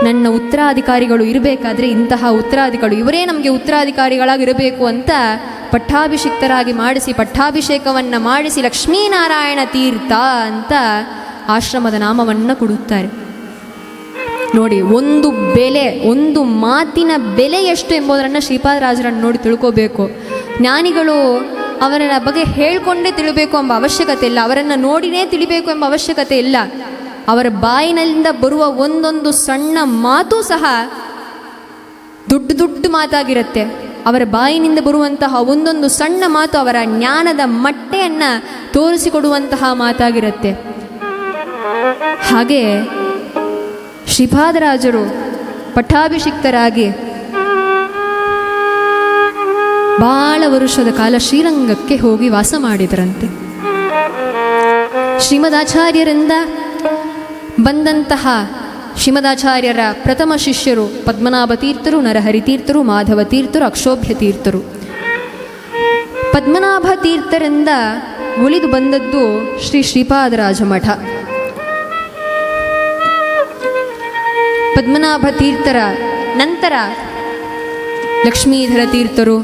ನನ್ನ ಉತ್ತರಾಧಿಕಾರಿಗಳು ಇರಬೇಕಾದ್ರೆ ಇಂತಹ ಉತ್ತರಾಧಿಕಾರಿಗಳು ಇವರೇ ನಮಗೆ ಉತ್ತರಾಧಿಕಾರಿಗಳಾಗಿರಬೇಕು ಅಂತ ಪಟ್ಟಾಭಿಷಿಕ್ತರಾಗಿ ಮಾಡಿಸಿ, ಪಟ್ಟಾಭಿಷೇಕವನ್ನು ಮಾಡಿಸಿ ಲಕ್ಷ್ಮೀನಾರಾಯಣ ತೀರ್ಥ ಅಂತ ಆಶ್ರಮದ ನಾಮವನ್ನು ಕೊಡುತ್ತಾರೆ. ನೋಡಿ, ಒಂದು ಬೆಲೆ, ಒಂದು ಮಾತಿನ ಬೆಲೆ ಎಷ್ಟು ಎಂಬುದನ್ನು ಶ್ರೀಪಾದರಾಜರನ್ನು ನೋಡಿ ತಿಳ್ಕೋಬೇಕು. ಜ್ಞಾನಿಗಳು ಅವರ ಬಗ್ಗೆ ಹೇಳ್ಕೊಂಡೇ ತಿಳಿಬೇಕು ಎಂಬ ಅವಶ್ಯಕತೆ ಇಲ್ಲ, ಅವರನ್ನು ನೋಡಿನೇ ತಿಳಿಬೇಕು ಎಂಬ ಅವಶ್ಯಕತೆ ಇಲ್ಲ. ಅವರ ಬಾಯಿನಿಂದ ಬರುವ ಒಂದೊಂದು ಸಣ್ಣ ಮಾತು ಸಹ ದೊಡ್ಡ ಮಾತಾಗಿರುತ್ತೆ. ಅವರ ಬಾಯಿನಿಂದ ಬರುವಂತಹ ಒಂದೊಂದು ಸಣ್ಣ ಮಾತು ಅವರ ಜ್ಞಾನದ ಮಟ್ಟೆಯನ್ನು ತೋರಿಸಿಕೊಡುವಂತಹ ಮಾತಾಗಿರುತ್ತೆ. ಹಾಗೆ ಶ್ರೀಪಾದರಾಜರು ಪಟ್ಟಾಭಿಷಿಕ್ತರಾಗಿ ಬಹಳ ವರ್ಷದ ಕಾಲ ಶ್ರೀರಂಗಕ್ಕೆ ಹೋಗಿ ವಾಸ ಮಾಡಿದರಂತೆ. ಶ್ರೀಮದಾಚಾರ್ಯರಿಂದ ಬಂದಂತಹ ಶ್ರೀಮದಾಚಾರ್ಯರ ಪ್ರಥಮ ಶಿಷ್ಯರು ಪದ್ಮನಾಭ ತೀರ್ಥರು, ನರಹರಿ ತೀರ್ಥರು, ಮಾಧವ ತೀರ್ಥರು, ಅಕ್ಷೋಭ್ಯ ತೀರ್ಥರು. ಪದ್ಮನಾಭ ತೀರ್ಥರಿಂದ ಉಳಿದು ಬಂದದ್ದು ಶ್ರೀಪಾದರಾಜ ಮಠ. ಪದ್ಮನಾಭ ತೀರ್ಥರ ನಂತರ ಲಕ್ಷ್ಮೀಧರ ತೀರ್ಥರು,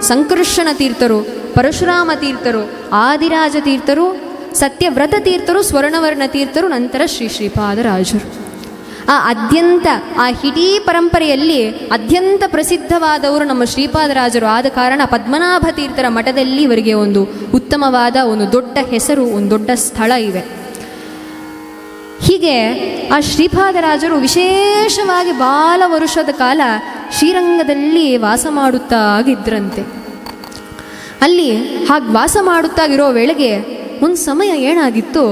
ಸಂಕರ್ಷಣ ತೀರ್ಥರು, ಪರಶುರಾಮ ತೀರ್ಥರು, ಆದಿರಾಜ ತೀರ್ಥರು, ಸತ್ಯವ್ರತ ತೀರ್ಥರು, ಸ್ವರ್ಣವರ್ಣ ತೀರ್ಥರು, ನಂತರ ಶ್ರೀಪಾದರಾಜರು. ಆ ಇಡೀ ಪರಂಪರೆಯಲ್ಲಿ ಅತ್ಯಂತ ಪ್ರಸಿದ್ಧವಾದವರು ನಮ್ಮ ಶ್ರೀಪಾದರಾಜರು ಆದ ಕಾರಣ ಪದ್ಮನಾಭ ತೀರ್ಥರ ಮಠದಲ್ಲಿ ಇವರಿಗೆ ಒಂದು ಉತ್ತಮವಾದ, ಒಂದು ದೊಡ್ಡ ಹೆಸರು, ಒಂದು ದೊಡ್ಡ ಸ್ಥಳ ಇವೆ. ಹೀಗೆ ಆ ಶ್ರೀಪಾದರಾಜರು ವಿಶೇಷವಾಗಿ ಬಹಳ ವರ್ಷದ ಕಾಲ ಶ್ರೀರಂಗದಲ್ಲಿ ವಾಸ ಮಾಡುತ್ತಾಗಿದ್ರಂತೆ. ಅಲ್ಲಿ ಹಾಗೆ ವಾಸ ಮಾಡುತ್ತಾಗಿರೋ ವೇಳೆಗೆ ಒಂದು ಸಮಯ ಏನಾಗಿತ್ತು,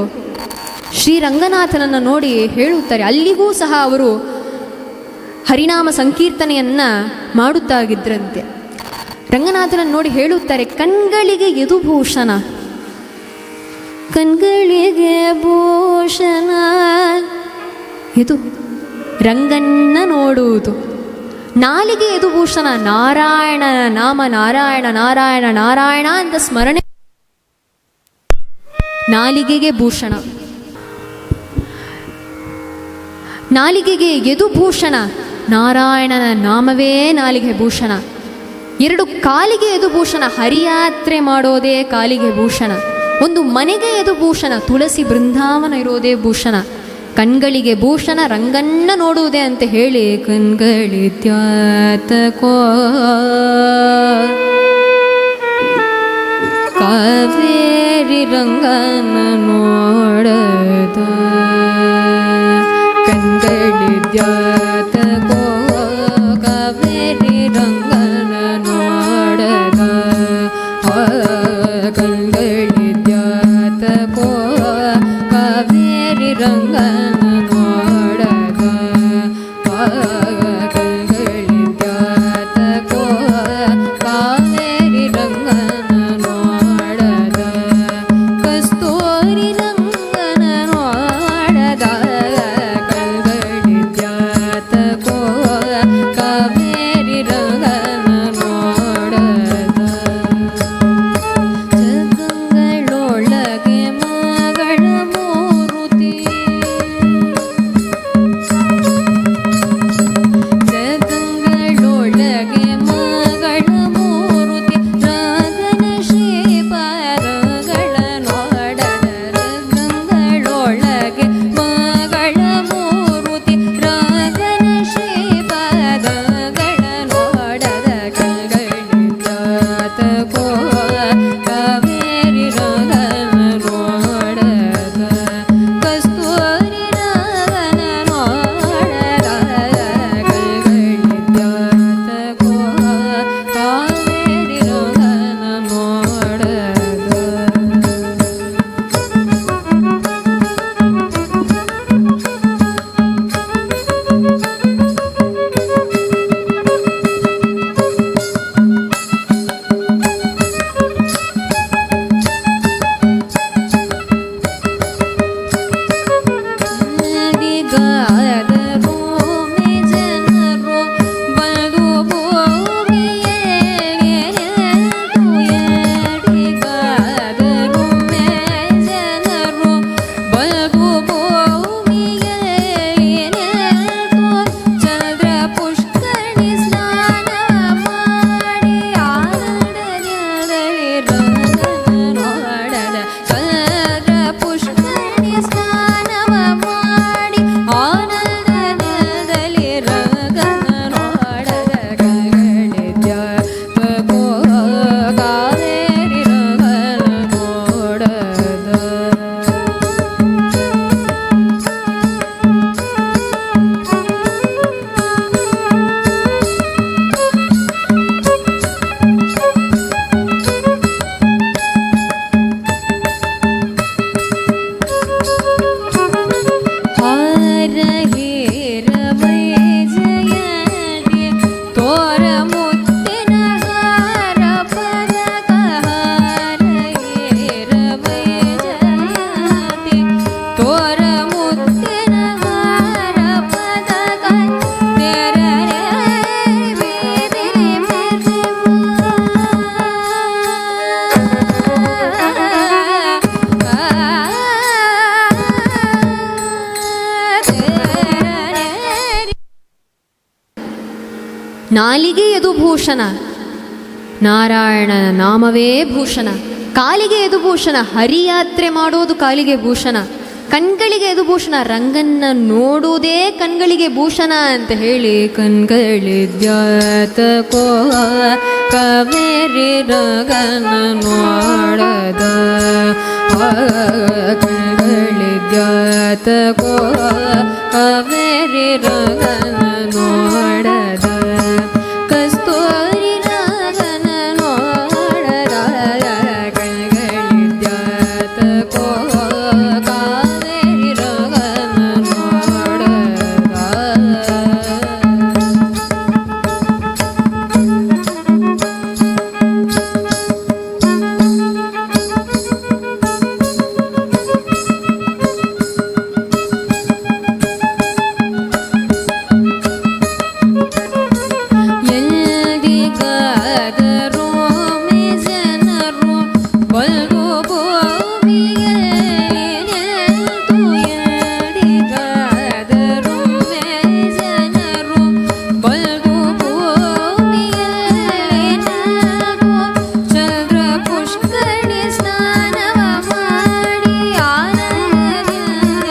ಶ್ರೀರಂಗನಾಥನನ್ನು ನೋಡಿ ಹೇಳುತ್ತಾರೆ. ಅಲ್ಲಿಗೂ ಸಹ ಅವರು ಹರಿನಾಮ ಸಂಕೀರ್ತನೆಯನ್ನು ಮಾಡುತ್ತಾಗಿದ್ರಂತೆ. ರಂಗನಾಥನನ್ನು ನೋಡಿ ಹೇಳುತ್ತಾರೆ, ಕಣ್ಗಳಿಗೆ ಯದುಭೂಷಣ, ಕಣ್ಗಳಿಗೆ ಭೂಷಣ. ಇದು ರಂಗನ್ನ ನೋಡುವುದು. ನಾಲಿಗೆ ಯದುಭೂಷಣ, ನಾರಾಯಣನ ನಾಮ, ನಾರಾಯಣ ನಾರಾಯಣ ನಾರಾಯಣ ಅಂತ ಸ್ಮರಣೆ ನಾಲಿಗೆಗೆ ಭೂಷಣ. ನಾಲಿಗೆಗೆ ಯದುಭೂಷಣ, ನಾರಾಯಣನ ನಾಮವೇ ನಾಲಿಗೆ ಭೂಷಣ. ಎರಡು ಕಾಲಿಗೆ ಯದುಭೂಷಣ, ಹರಿಯಾತ್ರೆ ಮಾಡೋದೇ ಕಾಲಿಗೆ ಭೂಷಣ. ಒಂದು ಮನೆಗೆ ಯದುಭೂಷಣ, ತುಳಸಿ ಬೃಂದಾವನ ಇರೋದೇ ಭೂಷಣ. ಕಣ್ಗಳಿಗೆ ಭೂಷಣ, ರಂಗನ್ನ ನೋಡುವುದೇ ಅಂತ ಹೇಳಿ ಕಣ್ಗಳಿದ್ಯಾತಕೋ ಕಾವೇರಿ ರಂಗನ ನೋಡದ, ಕಣ್ಗಳಿದ್ಯಾತಕೋ ಕಾವೇರಿ ರಂಗನ ನೋಡದ, ಕಣ್ಗಳಿದ್ಯಾತಕೋ ಕಾವೇರಿ ರಂಗನ ನೋಡದ, ಕಣ್ಗಳಿದ್ಯಾತಕೋ ಕಾವೇರಿ ರಂಗನ ನೋಡದ, ಕಸ್ತೂರಿ ರಂಗನ ನೋಡದ, ಕಣ್ಗಳಿದ್ಯಾತಕೋ ನಾಲಿಗೆಯದು ಭೂಷಣ, ನಾರಾಯಣನ ನಾಮವೇ ಭೂಷಣ. ಕಾಲಿಗೆ ಎದು ಭೂಷಣ, ಹರಿಯಾತ್ರೆ ಮಾಡೋದು ಕಾಲಿಗೆ ಭೂಷಣ. ಕಣ್ಗಳಿಗೆ ಎದು ಭೂಷಣ, ರಂಗನ್ನ ನೋಡುವುದೇ ಕಣ್ಗಳಿಗೆ ಭೂಷಣ ಅಂತ ಹೇಳಿ ಕಣ್ಗಳಿದ್ಯಾತಕೋ ಕಾವೇರಿ ರಂಗನ ನೋಡದ, ಕಣ್ಗಳಿದ್ಯಾತಕೋ ಕಾವೇರಿ ರಂಗನ ನೋಡದ, ಕಸ್ತೂರಿ ರಂಗನ ನೋಡದ, ಕಣ್ಗಳಿದ್ಯಾತಕೋ ಕಾವೇರಿ ರಂಗನ ನೋಡದ. ಎಲ್ಲಿಗಾದರೂ ಜನರು ಬಲ್ಗು ಭೂಮಿಯಲ್ಲಿ ನಿಂತು, ಎಲ್ಲಿಗಾದರೂ ಜನರು ಬಲ್ಗು ಭೂಮಿಯಲ್ಲಿ ನಿಂತು, ಚಂದ್ರ ಪುಷ್ಕರಣಿ ಸ್ನಾನವ ಮಾಡಿ ಆನಂದದಲ್ಲಿ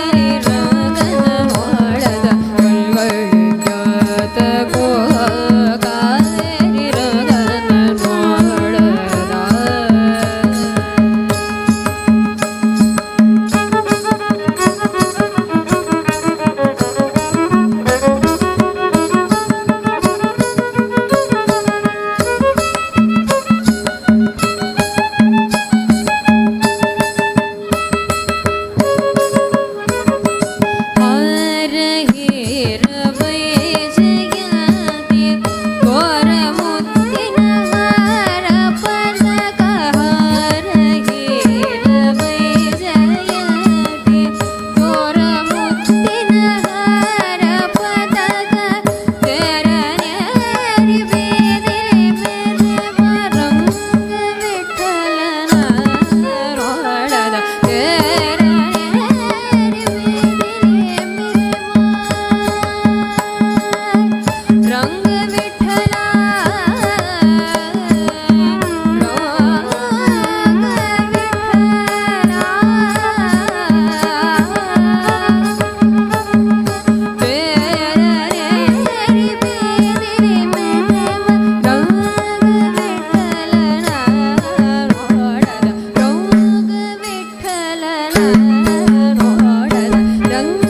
ರಂಗನ ನೋಡದ, ಕಣ್ಗಳಿದ್ಯಾತಕೋ ಕಾವೇರಿ ರಂಗನ ನೋಡದ. ಹಾರಹೀರವೈ ಜಯಂತಿ ಘೋರ ಮುತ್ತಿನ ಹಾರ ಪದಕ, ಹಾರಹೀರವೈ ಜಯಂತಿ ಘೋರ ಮುತ್ತಿನ ಹಾರ ಪದಕ, ತೆರನೇರಿ ಬೀದಿಲಿ ಮೆರೆವ ರಂಗ ವಿಠಲನ ನೋಡದ, ತೆರನೇರಿ ಬೀದಿಲಿ ರಂಗ ವಿಠಲ, ತೆರನೇರಿ ಬೀದಿಲಿ ಮೆರೆವ ರಂಗ ವಿಠಲನ ನೋಡದ, ರಂಗ ವಿಠಲನ ನೋಡದ, ರಂಗ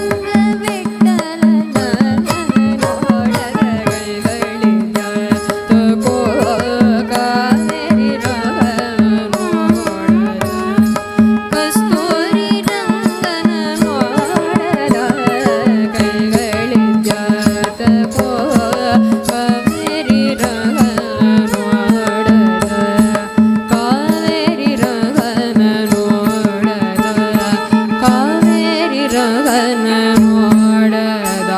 ವಿಠಲನ ನೋಡದ, ಕೈಗಳಿದ್ಯಾತಕೋ ಕಾವೇರಿ ರಂಗನ ನೋಡದ, ಕಸ್ತೂರಿ ರಂಗನ ನೋಡದ, ಕೈಗಳಿದ್ಯಾತಕೋ ಕಾವೇರಿ ರಂಗನ ನೋಡದ, ಕಾವೇರಿ ರಂಗನ ನೋಡದ, ಕಾವೇರಿ ರಂಗನ ನೋಡದ.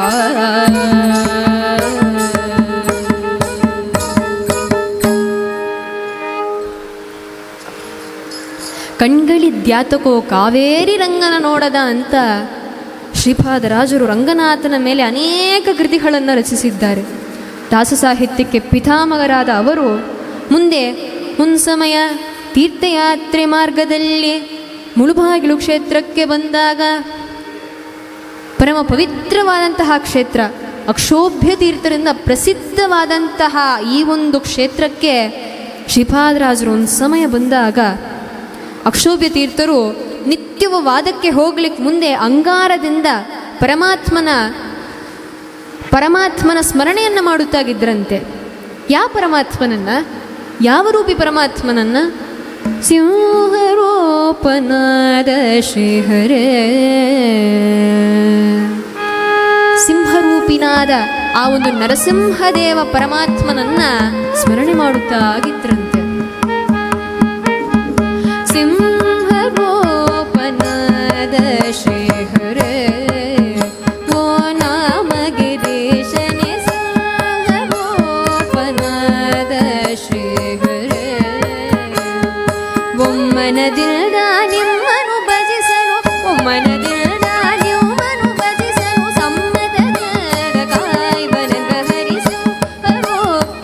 ಕಣ್ಗಳಿದ್ಯಾತಕೋ ಕಾವೇರಿ ರಂಗನ ನೋಡದ ಅಂತ ಶ್ರೀಪಾದರಾಜರು ರಂಗನಾಥನ ಮೇಲೆ ಅನೇಕ ಕೃತಿಗಳನ್ನು ರಚಿಸಿದ್ದಾರೆ. ದಾಸ ಸಾಹಿತ್ಯಕ್ಕೆ ಪಿತಾಮಹರಾದ ಅವರು ಮುಂದೆ ಹುನ್ಸಮಯ ತೀರ್ಥಯಾತ್ರೆ ಮಾರ್ಗದಲ್ಲಿ ಮುಳುಬಾಗಿಲು ಕ್ಷೇತ್ರಕ್ಕೆ ಬಂದಾಗ ಪರಮ ಪವಿತ್ರವಾದಂತಹ ಕ್ಷೇತ್ರ, ಅಕ್ಷೋಭ್ಯ ತೀರ್ಥರಿಂದ ಪ್ರಸಿದ್ಧವಾದಂತಹ ಈ ಒಂದು ಕ್ಷೇತ್ರಕ್ಕೆ ಶ್ರೀಪಾದರಾಜರು ಒಂದು ಸಮಯ ಬಂದಾಗ ಅಕ್ಷೋಭ್ಯ ತೀರ್ಥರು ನಿತ್ಯವೂ ವಾದಕ್ಕೆ ಹೋಗ್ಲಿಕ್ಕೆ ಮುಂದೆ ಅಂಗಾರದಿಂದ ಪರಮಾತ್ಮನ ಸ್ಮರಣೆಯನ್ನು ಮಾಡುತ್ತಾಗಿದ್ದರಂತೆ. ಯಾವ ಪರಮಾತ್ಮನನ್ನ, ಯಾವ ರೂಪಿ ಪರಮಾತ್ಮನನ್ನ? ಸಿಂಹರೂಪನಾದ ಶ್ರೀಹರೇ, ಸಿಂಹರೂಪಿನಾದ ಆ ಒಂದು ನರಸಿಂಹದೇವ ಪರಮಾತ್ಮನನ್ನ ಸ್ಮರಣೆ ಮಾಡುತ್ತಾಗಿದ್ರಂತೆ. ಸಿಂಹರೂಪನಾದ ಶ್ರೀಹರೇ, ಓ ನಾಮಗಿರೀಶನೆ ಸಿಂಹರೂಪನಾದ ಶ್ರೀಹರೇ, ಒಮ್ಮನದಿಂದ ನಿಮ್ಮನು ಭಜಿಸಲು, ಒಮ್ಮನದಿಂದ ನಿಮ್ಮನು ಭಜಿಸಲು ಸಮ್ಮತದ ಕಾಯ್ಬನದ ಹರಿಸು ರೂಪ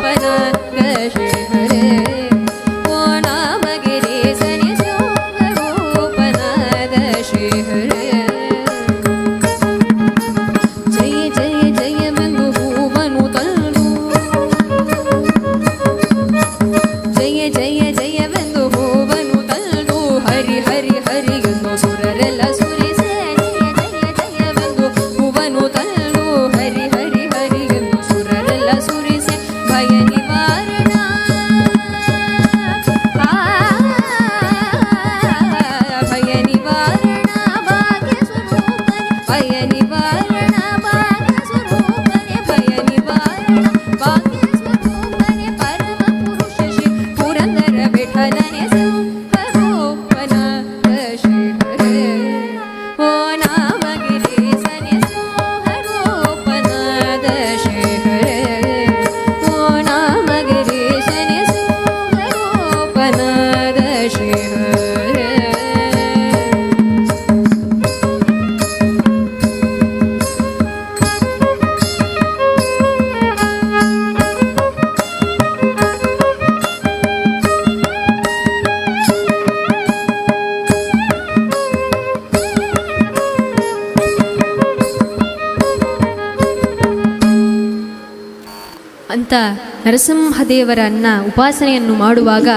ಅಂತ ನರಸಿಂಹದೇವರನ್ನ ಉಪಾಸನೆಯನ್ನು ಮಾಡುವಾಗ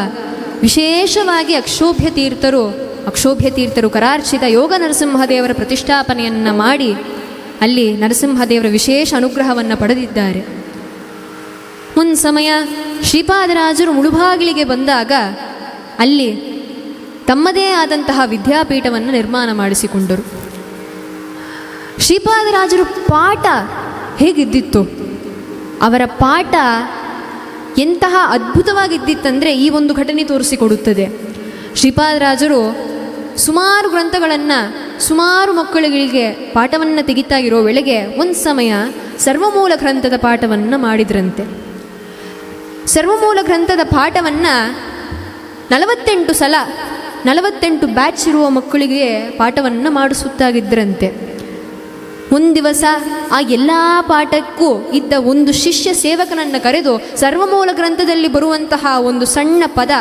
ವಿಶೇಷವಾಗಿ ಅಕ್ಷೋಭ್ಯ ತೀರ್ಥರು ಕರಾರ್ಚಿತ ಯೋಗ ನರಸಿಂಹದೇವರ ಪ್ರತಿಷ್ಠಾಪನೆಯನ್ನು ಮಾಡಿ ಅಲ್ಲಿ ನರಸಿಂಹದೇವರ ವಿಶೇಷ ಅನುಗ್ರಹವನ್ನು ಪಡೆದಿದ್ದಾರೆ. ಒಂದು ಸಮಯ ಶ್ರೀಪಾದರಾಜರು ಮುಳುಬಾಗಿಲಿಗೆ ಬಂದಾಗ ಅಲ್ಲಿ ತಮ್ಮದೇ ಆದಂತಹ ವಿದ್ಯಾಪೀಠವನ್ನು ನಿರ್ಮಾಣ ಮಾಡಿಸಿಕೊಂಡರು. ಶ್ರೀಪಾದರಾಜರು ಪಾಠ ಹೇಗಿದ್ದಿತ್ತು, ಅವರ ಪಾಠ ಎಂತಹ ಅದ್ಭುತವಾಗಿದ್ದಿತ್ತಂದರೆ ಈ ಒಂದು ಘಟನೆ ತೋರಿಸಿಕೊಡುತ್ತದೆ. ಶ್ರೀಪಾದರಾಜರು ಸುಮಾರು ಗ್ರಂಥಗಳನ್ನು ಸುಮಾರು ಮಕ್ಕಳುಗಳಿಗೆ ಪಾಠವನ್ನು ತೆಗಿತಾ ಇರೋ ವೇಳೆಗೆ ಒಂದು ಸಮಯ ಸರ್ವಮೂಲ ಗ್ರಂಥದ ಪಾಠವನ್ನು ಮಾಡಿದ್ರಂತೆ. ಸರ್ವಮೂಲ ಗ್ರಂಥದ ಪಾಠವನ್ನು 48 ಸಲ 48 ಬ್ಯಾಚ್ ಇರುವ ಮಕ್ಕಳಿಗೆ ಪಾಠವನ್ನು ಮಾಡಿಸುತ್ತಾಗಿದ್ದರಂತೆ. ಒಂದು ದಿವಸ ಆ ಎಲ್ಲ ಪಾಠಕ್ಕೂ ಇದ್ದ ಒಂದು ಶಿಷ್ಯ ಸೇವಕನನ್ನು ಕರೆದು ಸರ್ವಮೂಲ ಗ್ರಂಥದಲ್ಲಿ ಬರುವಂತಹ ಒಂದು ಸಣ್ಣ ಪದ,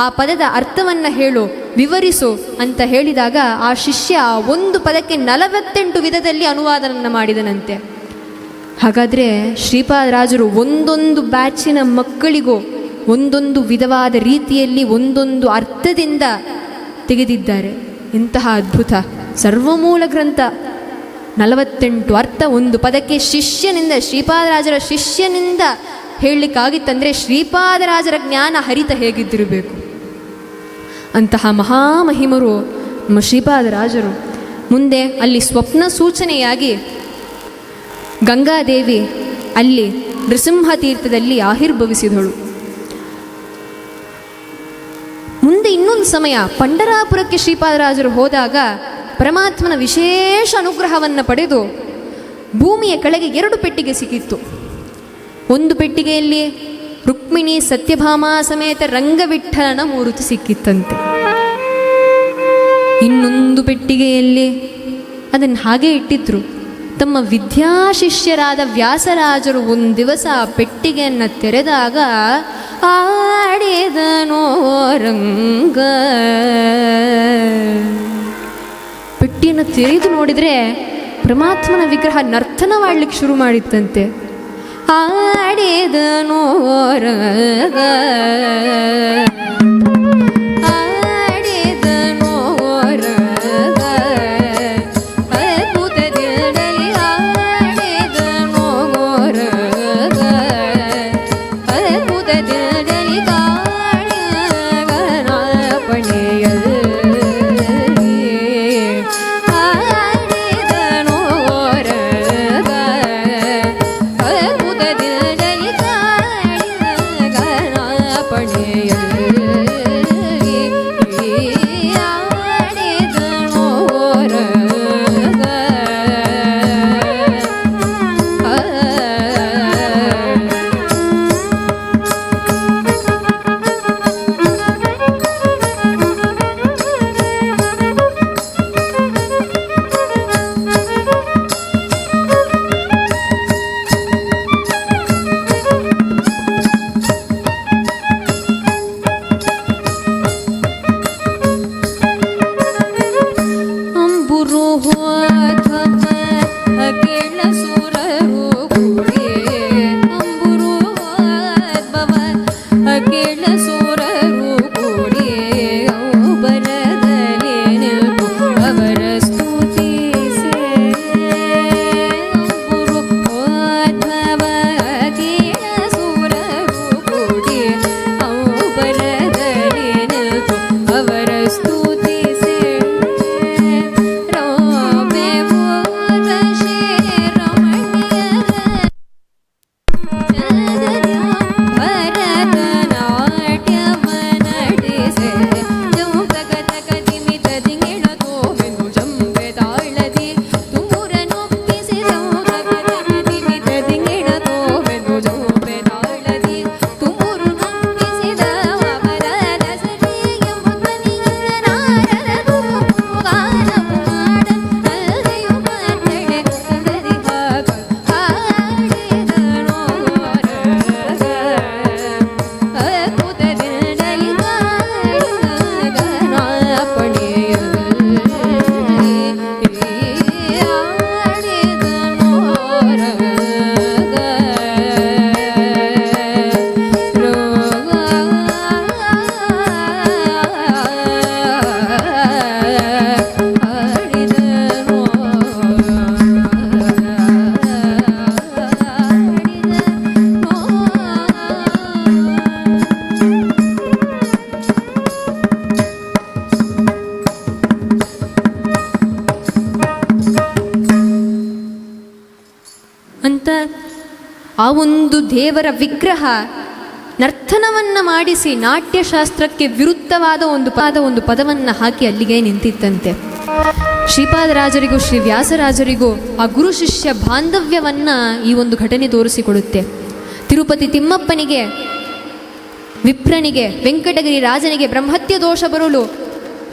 ಆ ಪದದ ಅರ್ಥವನ್ನು ವಿವರಿಸು ಅಂತ ಹೇಳಿದಾಗ ಆ ಶಿಷ್ಯ ಒಂದು ಪದಕ್ಕೆ 48 ವಿಧದಲ್ಲಿ ಅನುವಾದವನ್ನು ಮಾಡಿದನಂತೆ. ಹಾಗಾದರೆ ಶ್ರೀಪಾದರಾಜರು ಒಂದೊಂದು ಬ್ಯಾಚಿನ ಮಕ್ಕಳಿಗೂ ಒಂದೊಂದು ವಿಧವಾದ ರೀತಿಯಲ್ಲಿ ಒಂದೊಂದು ಅರ್ಥದಿಂದ ತೆಗೆದಿದ್ದಾರೆ. ಇಂತಹ ಅದ್ಭುತ ಸರ್ವಮೂಲ ಗ್ರಂಥ 48 ಅರ್ಥ ಒಂದು ಪದಕ್ಕೆ ಶ್ರೀಪಾದರಾಜರ ಶಿಷ್ಯನಿಂದ ಹೇಳಲಿಕ್ಕಾಗಿತ್ತಂದರೆ ಶ್ರೀಪಾದರಾಜರ ಜ್ಞಾನ ಹರಿತ ಹೇಗಿದ್ದಿರಬೇಕು. ಅಂತಹ ಮಹಾಮಹಿಮರು ನಮ್ಮ ಶ್ರೀಪಾದರಾಜರು. ಮುಂದೆ ಅಲ್ಲಿ ಸ್ವಪ್ನ ಸೂಚನೆಯಾಗಿ ಗಂಗಾದೇವಿ ಅಲ್ಲಿ ನೃಸಿಂಹ ತೀರ್ಥದಲ್ಲಿ ಆವಿರ್ಭವಿಸಿದಳು. ಮುಂದೆ ಇನ್ನೊಂದು ಸಮಯ ಪಂಢರಾಪುರಕ್ಕೆ ಶ್ರೀಪಾದರಾಜರು ಹೋದಾಗ ಪರಮಾತ್ಮನ ವಿಶೇಷ ಅನುಗ್ರಹವನ್ನು ಪಡೆದು ಭೂಮಿಯ ಕೆಳಗೆ 2 ಪೆಟ್ಟಿಗೆ ಸಿಕ್ಕಿತ್ತು. ಒಂದು ಪೆಟ್ಟಿಗೆಯಲ್ಲಿ ರುಕ್ಮಿಣಿ ಸತ್ಯಭಾಮ ಸಮೇತ ರಂಗವಿಠಲನ ಮೂರ್ತಿ ಸಿಕ್ಕಿತ್ತಂತೆ. ಇನ್ನೊಂದು ಪೆಟ್ಟಿಗೆಯಲ್ಲಿ ಅದನ್ನು ಹಾಗೆ ಇಟ್ಟಿದ್ರು. ತಮ್ಮ ವಿದ್ಯಾಶಿಷ್ಯರಾದ ವ್ಯಾಸರಾಜರು ಒಂದು ದಿವಸ ಆ ಪೆಟ್ಟಿಗೆಯನ್ನು ತೆರೆದಾಗ ಆಡಿದನೋ ರಂಗ. ಪೆಟ್ಟಿಯನ್ನು ತೆರೆದು ನೋಡಿದರೆ ಪರಮಾತ್ಮನ ವಿಗ್ರಹ ನರ್ತನವಾಡ್ಲಿಕ್ಕೆ ಶುರು ಮಾಡಿತ್ತಂತೆ. ಆಡಿದನೋ ರಂಗ ಆ ಒಂದು ದೇವರ ವಿಗ್ರಹ ನರ್ತನವನ್ನು ಮಾಡಿಸಿ ನಾಟ್ಯಶಾಸ್ತ್ರಕ್ಕೆ ವಿರುದ್ಧವಾದ ಒಂದು ಪದವನ್ನು ಹಾಕಿ ಅಲ್ಲಿಗೆ ನಿಂತಿತ್ತಂತೆ. ಶ್ರೀಪಾದರಾಜರಿಗೂ ಶ್ರೀ ವ್ಯಾಸರಾಜರಿಗೂ ಆ ಗುರು ಶಿಷ್ಯ ಬಾಂಧವ್ಯವನ್ನು ಈ ಒಂದು ಘಟನೆ ತೋರಿಸಿಕೊಡುತ್ತೆ. ತಿರುಪತಿ ತಿಮ್ಮಪ್ಪನಿಗೆ, ವಿಪ್ರನಿಗೆ, ವೆಂಕಟಗಿರಿ ರಾಜನಿಗೆ ಬ್ರಹ್ಮತ್ಯ ದೋಷ ಬರಲು